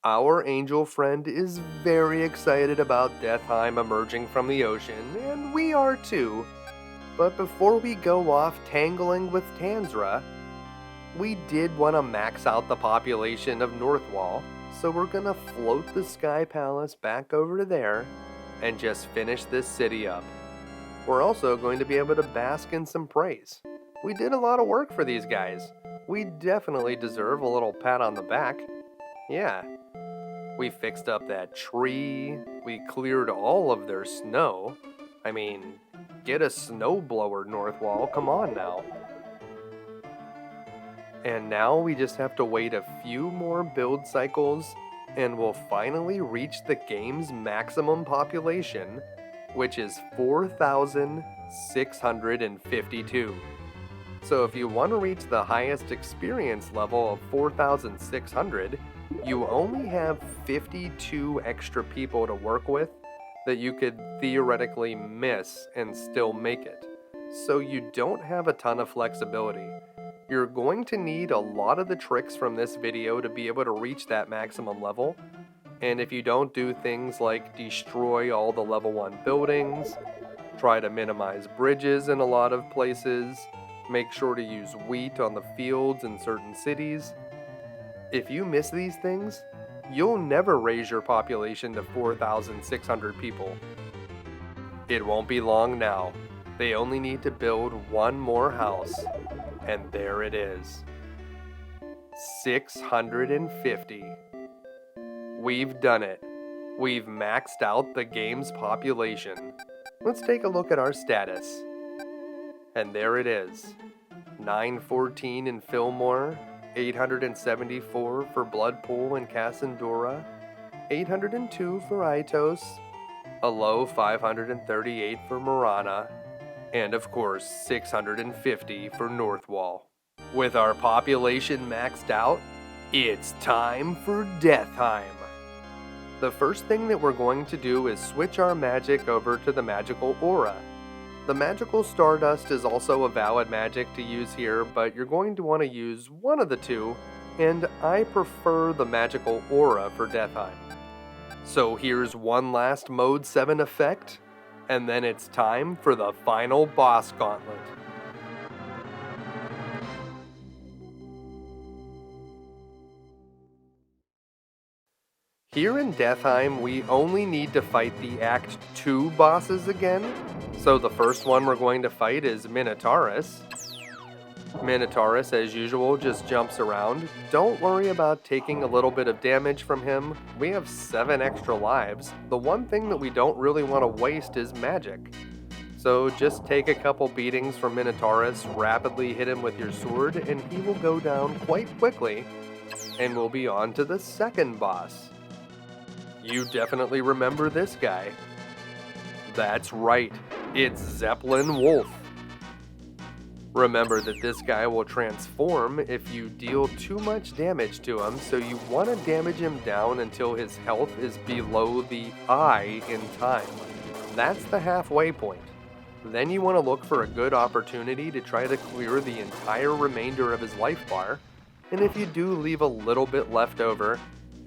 Our angel friend is very excited about Heim emerging from the ocean, and we are too. But before we go off tangling with Tanzra, we did want to max out the population of Northwall. So we're gonna float the Sky Palace back over to there and just finish this city up. We're also going to be able to bask in some praise. We did a lot of work for these guys. We definitely deserve a little pat on the back. Yeah. We fixed up that tree. We cleared all of their snow. I mean, get a snowblower, Northwall. Come on now. And now we just have to wait a few more build cycles and we'll finally reach the game's maximum population, which is 4,652. So if you want to reach the highest experience level of 4,600, you only have 52 extra people to work with that you could theoretically miss and still make it. So you don't have a ton of flexibility. You're going to need a lot of the tricks from this video to be able to reach that maximum level, and if you don't do things like destroy all the level 1 buildings, Try to minimize bridges in a lot of places. Make sure to use wheat on the fields in certain cities. If you miss these things, you'll never raise your population to 4,600 people. It won't be long now. They only need to build one more house, and there it is. 650. We've done it. We've maxed out the game's population. Let's take a look at our status. And there it is. 914 in Fillmore, 874 for Bloodpool and Kasandora, 802 for Aitos, a low 538 for Maranha, and of course 650 for Northwall. With our population maxed out, it's time for Heim. The first thing that we're going to do is switch our magic over to the magical aura. The magical stardust is also a valid magic to use here, but you're going to want to use one of the two, and I prefer the magical aura for Heim. So here's one last Mode 7 effect, and then it's time for the final boss gauntlet. Here in Heim, we only need to fight the Act 2 bosses again. So the first one we're going to fight is Minotaurus. Minotaurus, as usual, just jumps around. Don't worry about taking a little bit of damage from him. We have 7 extra lives. The one thing that we don't really want to waste is magic. So just take a couple beatings from Minotaurus, rapidly hit him with your sword, and he will go down quite quickly. And we'll be on to the second boss. You definitely remember this guy. That's right, it's Zeppelin Wolf. Remember that this guy will transform if you deal too much damage to him, so you want to damage him down until his health is below the I in time. That's the halfway point. Then you want to look for a good opportunity to try to clear the entire remainder of his life bar, and if you do leave a little bit left over,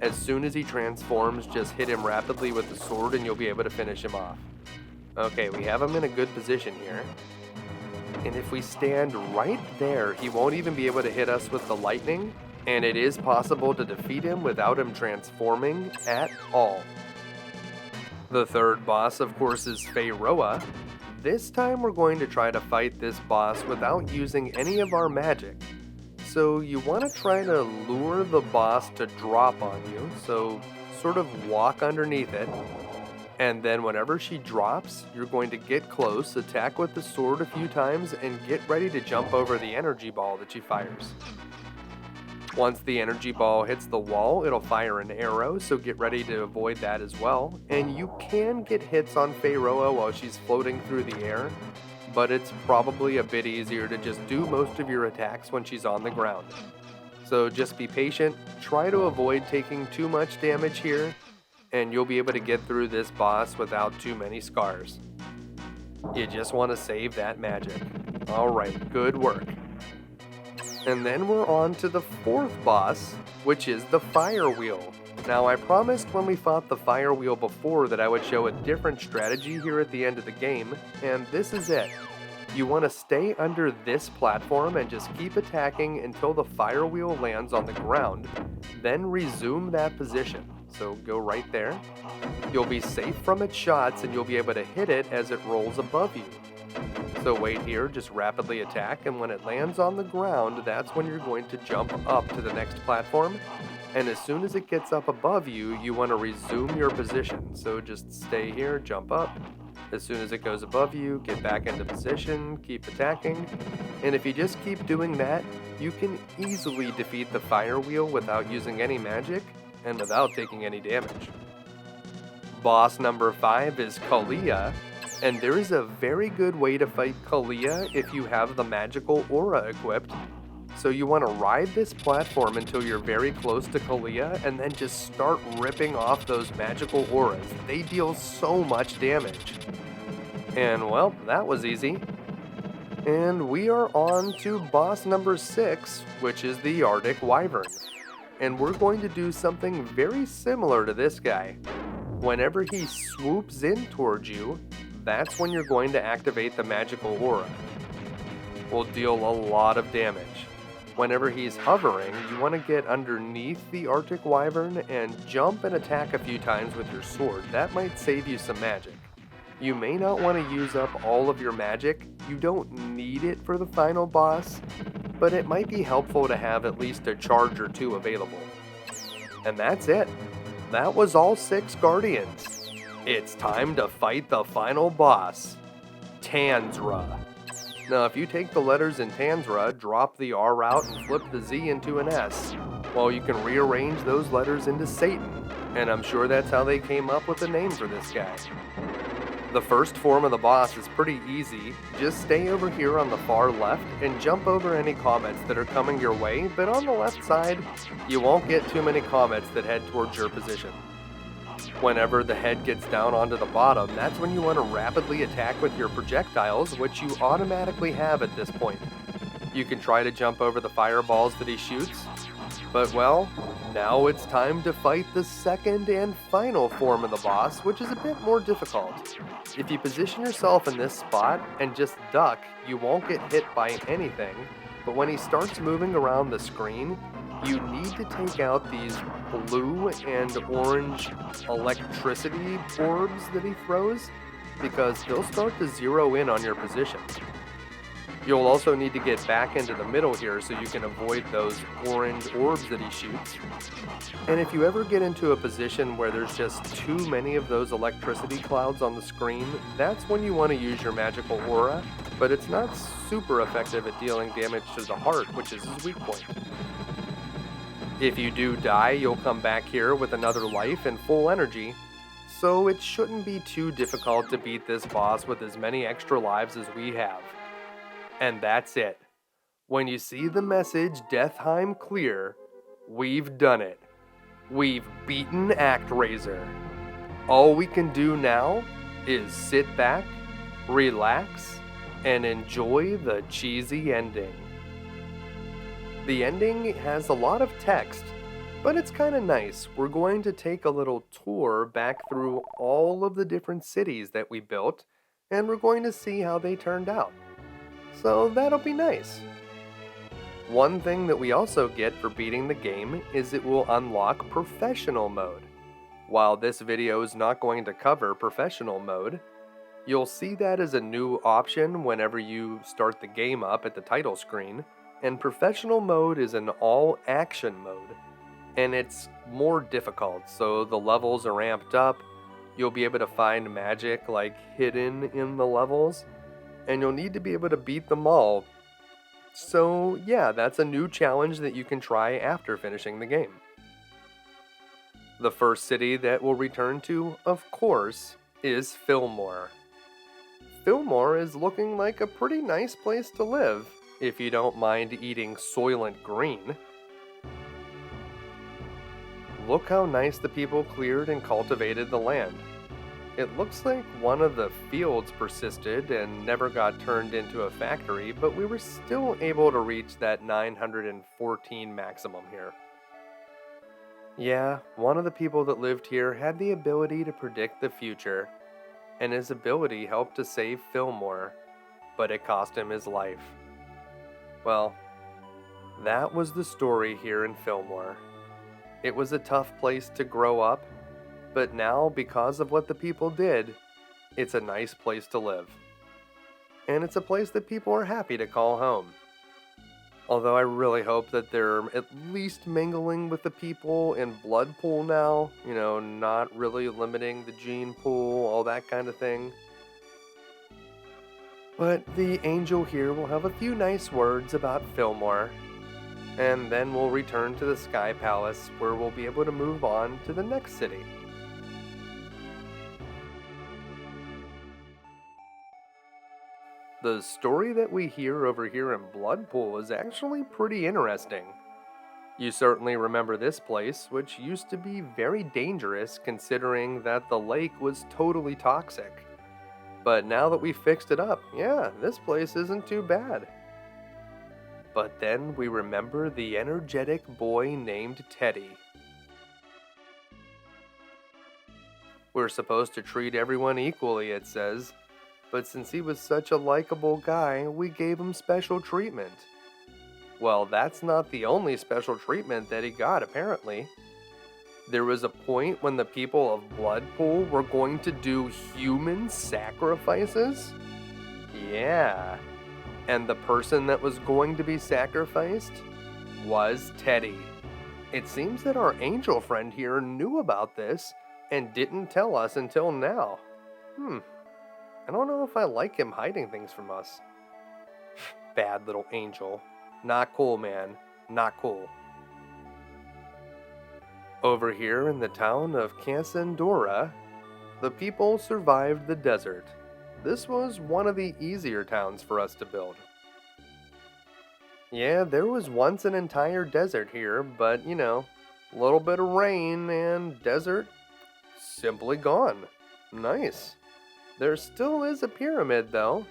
as soon as he transforms, just hit him rapidly with the sword and you'll be able to finish him off. Okay, we have him in a good position here. And if we stand right there, he won't even be able to hit us with the lightning, and it is possible to defeat him without him transforming at all. The third boss, of course, is Pharaoh. This time we're going to try to fight this boss without using any of our magic. So you want to try to lure the boss to drop on you, so sort of walk underneath it, and then whenever she drops, you're going to get close, attack with the sword a few times, and get ready to jump over the energy ball that she fires. Once the energy ball hits the wall, it'll fire an arrow, so get ready to avoid that as well, and you can get hits on Pharaoh while she's floating through the air, but it's probably a bit easier to just do most of your attacks when she's on the ground. So just be patient, try to avoid taking too much damage here, and you'll be able to get through this boss without too many scars. You just want to save that magic. Alright, good work. And then we're on to the fourth boss, which is the Fire Wheel. Now, I promised when we fought the Fire Wheel before that I would show a different strategy here at the end of the game, and this is it. You want to stay under this platform and just keep attacking until the Fire Wheel lands on the ground, then resume that position. So go right there. You'll be safe from its shots and you'll be able to hit it as it rolls above you. So wait here, just rapidly attack, and when it lands on the ground, that's when you're going to jump up to the next platform. And as soon as it gets up above you, you want to resume your position. So just stay here, jump up. As soon as it goes above you, get back into position, keep attacking. And if you just keep doing that, you can easily defeat the Fire Wheel without using any magic and without taking any damage. Boss number 5 is Kalia, and there is a very good way to fight Kalia if you have the magical aura equipped. So you want to ride this platform until you're very close to Kalia and then just start ripping off those magical auras. They deal so much damage. And well, that was easy. And we are on to boss number 6, which is the Arctic Wyvern. And we're going to do something very similar to this guy. Whenever he swoops in towards you, that's when you're going to activate the magical aura. Will deal a lot of damage. Whenever he's hovering, you want to get underneath the Arctic Wyvern and jump and attack a few times with your sword. That might save you some magic. You may not want to use up all of your magic. You don't need it for the final boss, but it might be helpful to have at least a charge or two available. And that's it. That was all 6 Guardians. It's time to fight the final boss, Tanzra. Now, if you take the letters in Tanzra, drop the R out, and flip the Z into an S, well, you can rearrange those letters into Satan, and I'm sure that's how they came up with the name for this guy. The first form of the boss is pretty easy. Just stay over here on the far left and jump over any comets that are coming your way, but on the left side, you won't get too many comets that head towards your position. Whenever the head gets down onto the bottom, that's when you want to rapidly attack with your projectiles, which you automatically have at this point. You can try to jump over the fireballs that he shoots, but well, now it's time to fight the second and final form of the boss, which is a bit more difficult. If you position yourself in this spot and just duck, you won't get hit by anything, but when he starts moving around the screen, you need to take out these blue and orange electricity orbs that he throws, because they'll start to zero in on your position. You'll also need to get back into the middle here so you can avoid those orange orbs that he shoots. And if you ever get into a position where there's just too many of those electricity clouds on the screen, that's when you want to use your magical aura, but it's not super effective at dealing damage to the heart, which is his weak point. If you do die, you'll come back here with another life and full energy, so it shouldn't be too difficult to beat this boss with as many extra lives as we have. And that's it. When you see the message Heim clear, we've done it. We've beaten Actraiser. All we can do now is sit back, relax, and enjoy the cheesy ending. The ending has a lot of text, but it's kind of nice. We're going to take a little tour back through all of the different cities that we built, and we're going to see how they turned out. So that'll be nice. One thing that we also get for beating the game is it will unlock professional mode. While this video is not going to cover professional mode, you'll see that as a new option whenever you start the game up at the title screen, and professional mode is an all-action mode, and it's more difficult, so the levels are amped up. You'll be able to find magic like hidden in the levels, and you'll need to be able to beat them all. So yeah, that's a new challenge that you can try after finishing the game. The first city that we'll return to, of course, is Fillmore. Fillmore is looking like a pretty nice place to live, if you don't mind eating Soylent Green. Look how nice the people cleared and cultivated the land. It looks like one of the fields persisted and never got turned into a factory, but we were still able to reach that 914 maximum here. Yeah, one of the people that lived here had the ability to predict the future, and his ability helped to save Fillmore, but it cost him his life. Well, that was the story here in Fillmore. It was a tough place to grow up, but now, because of what the people did, it's a nice place to live. And it's a place that people are happy to call home. Although I really hope that they're at least mingling with the people in Bloodpool now, not really limiting the gene pool, all that kind of thing. But the angel here will have a few nice words about Fillmore, and then we'll return to the Sky Palace, where we'll be able to move on to the next city. The story that we hear over here in Bloodpool is actually pretty interesting. You certainly remember this place, which used to be very dangerous considering that the lake was totally toxic. But now that we fixed it up, yeah, this place isn't too bad. But then we remember the energetic boy named Teddy. We're supposed to treat everyone equally, it says, but since he was such a likable guy, we gave him special treatment. Well, that's not the only special treatment that he got, apparently. There was a point when the people of Bloodpool were going to do human sacrifices? Yeah. And the person that was going to be sacrificed was Teddy. It seems that our angel friend here knew about this and didn't tell us until now. I don't know if I like him hiding things from us. Bad little angel. Not cool, man. Not cool. Over here in the town of Kasandora, the people survived the desert. This was one of the easier towns for us to build. Yeah, there was once an entire desert here, but a little bit of rain and desert simply gone. Nice. There still is a pyramid though,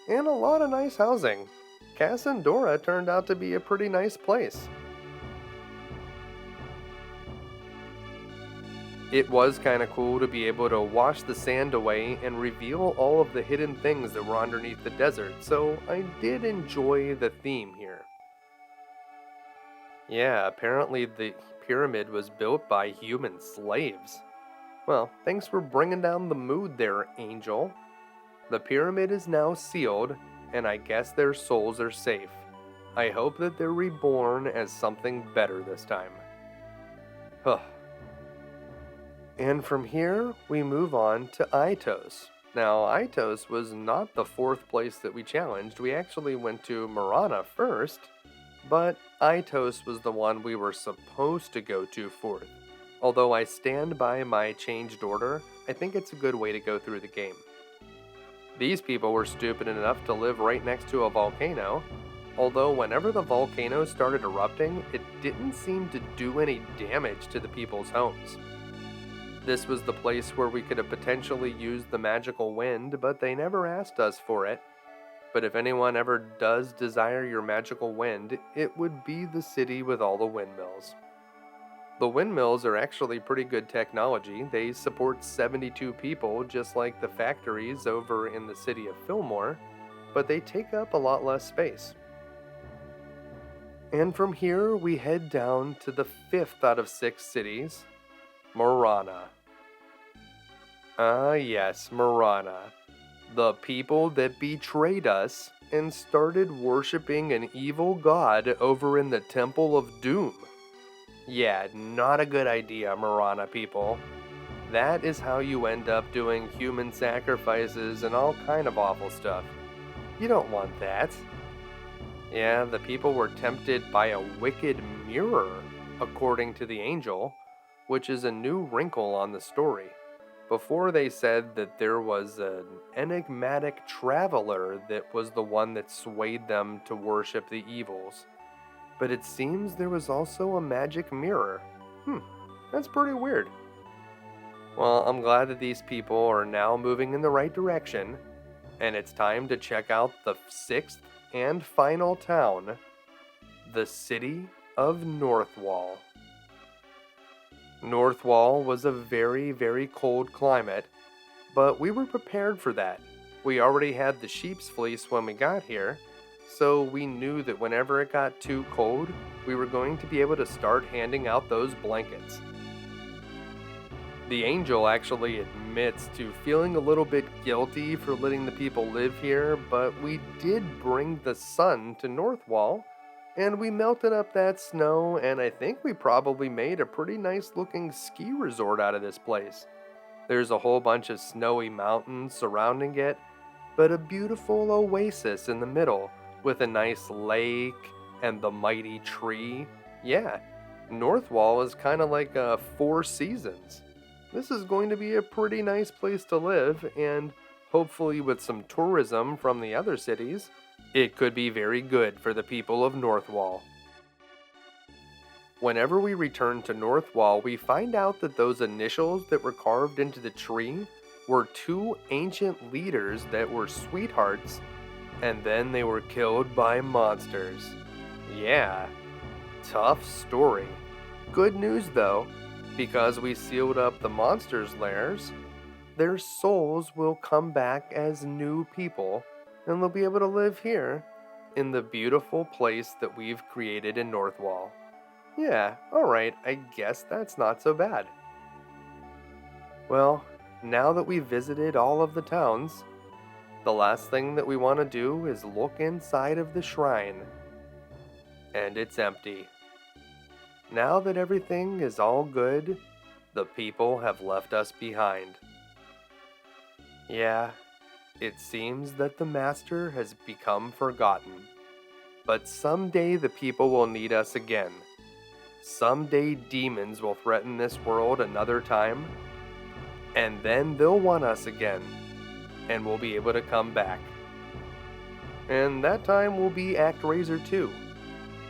and a lot of nice housing. Kasandora turned out to be a pretty nice place. It was kind of cool to be able to wash the sand away and reveal all of the hidden things that were underneath the desert, so I did enjoy the theme here. Yeah, apparently the pyramid was built by human slaves. Well, thanks for bringing down the mood there, Angel. The pyramid is now sealed, and I guess their souls are safe. I hope that they're reborn as something better this time. Huh. And from here, we move on to Aitos. Now, Aitos was not the fourth place that we challenged. We actually went to Maranha first, but Aitos was the one we were supposed to go to fourth. Although I stand by my changed order, I think it's a good way to go through the game. These people were stupid enough to live right next to a volcano, although whenever the volcano started erupting, it didn't seem to do any damage to the people's homes. This was the place where we could have potentially used the magical wind, but they never asked us for it. But if anyone ever does desire your magical wind, it would be the city with all the windmills. The windmills are actually pretty good technology. They support 72 people, just like the factories over in the city of Fillmore, but they take up a lot less space. And from here, we head down to the 5th out of 6 cities, Maranha. Yes, Maranha. The people that betrayed us and started worshipping an evil god over in the Temple of Doom. Yeah, not a good idea, Maranha people. That is how you end up doing human sacrifices and all kind of awful stuff. You don't want that. Yeah, the people were tempted by a wicked mirror, according to the angel, which is a new wrinkle on the story. Before they said that there was an enigmatic traveler that was the one that swayed them to worship the evils. But it seems there was also a magic mirror. That's pretty weird. Well, I'm glad that these people are now moving in the right direction, and it's time to check out the 6th and final town, the city of Northwall. Northwall was a very, very cold climate, but we were prepared for that. We already had the sheep's fleece when we got here, so we knew that whenever it got too cold, we were going to be able to start handing out those blankets. The angel actually admits to feeling a little bit guilty for letting the people live here, but we did bring the sun to Northwall, and we melted up that snow, and I think we probably made a pretty nice looking ski resort out of this place. There's a whole bunch of snowy mountains surrounding it, but a beautiful oasis in the middle with a nice lake and the mighty tree. Yeah, Northwall is kind of like a 4 seasons. This is going to be a pretty nice place to live, and hopefully with some tourism from the other cities, it could be very good for the people of Northwall. Whenever we return to Northwall, we find out that those initials that were carved into the tree were 2 ancient leaders that were sweethearts, and then they were killed by monsters. Yeah, tough story. Good news though, because we sealed up the monsters' lairs, their souls will come back as new people, and they'll be able to live here in the beautiful place that we've created in Northwall. Yeah, alright, I guess that's not so bad. Well, now that we've visited all of the towns, the last thing that we want to do is look inside of the shrine. And it's empty. Now that everything is all good, the people have left us behind. Yeah, it seems that the Master has become forgotten. But someday the people will need us again. Someday demons will threaten this world another time, and then they'll want us again, and we'll be able to come back. And that time will be Actraiser 2.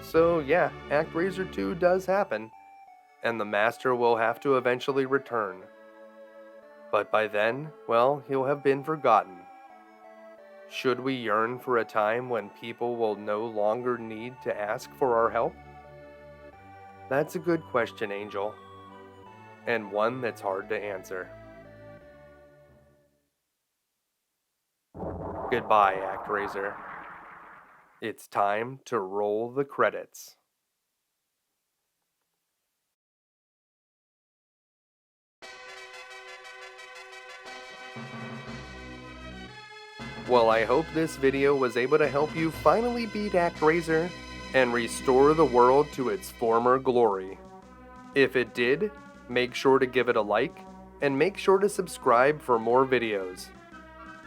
So yeah, Actraiser 2 does happen, and the Master will have to eventually return. But by then, well, he'll have been forgotten. Should we yearn for a time when people will no longer need to ask for our help? That's a good question, Angel, and one that's hard to answer. Goodbye, Actraiser. It's time to roll the credits. Well, I hope this video was able to help you finally beat Actraiser and restore the world to its former glory. If it did, make sure to give it a like, and make sure to subscribe for more videos.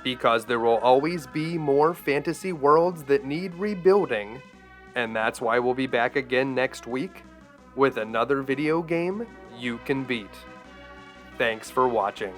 Because there will always be more fantasy worlds that need rebuilding, and that's why we'll be back again next week with another video game you can beat. Thanks for watching.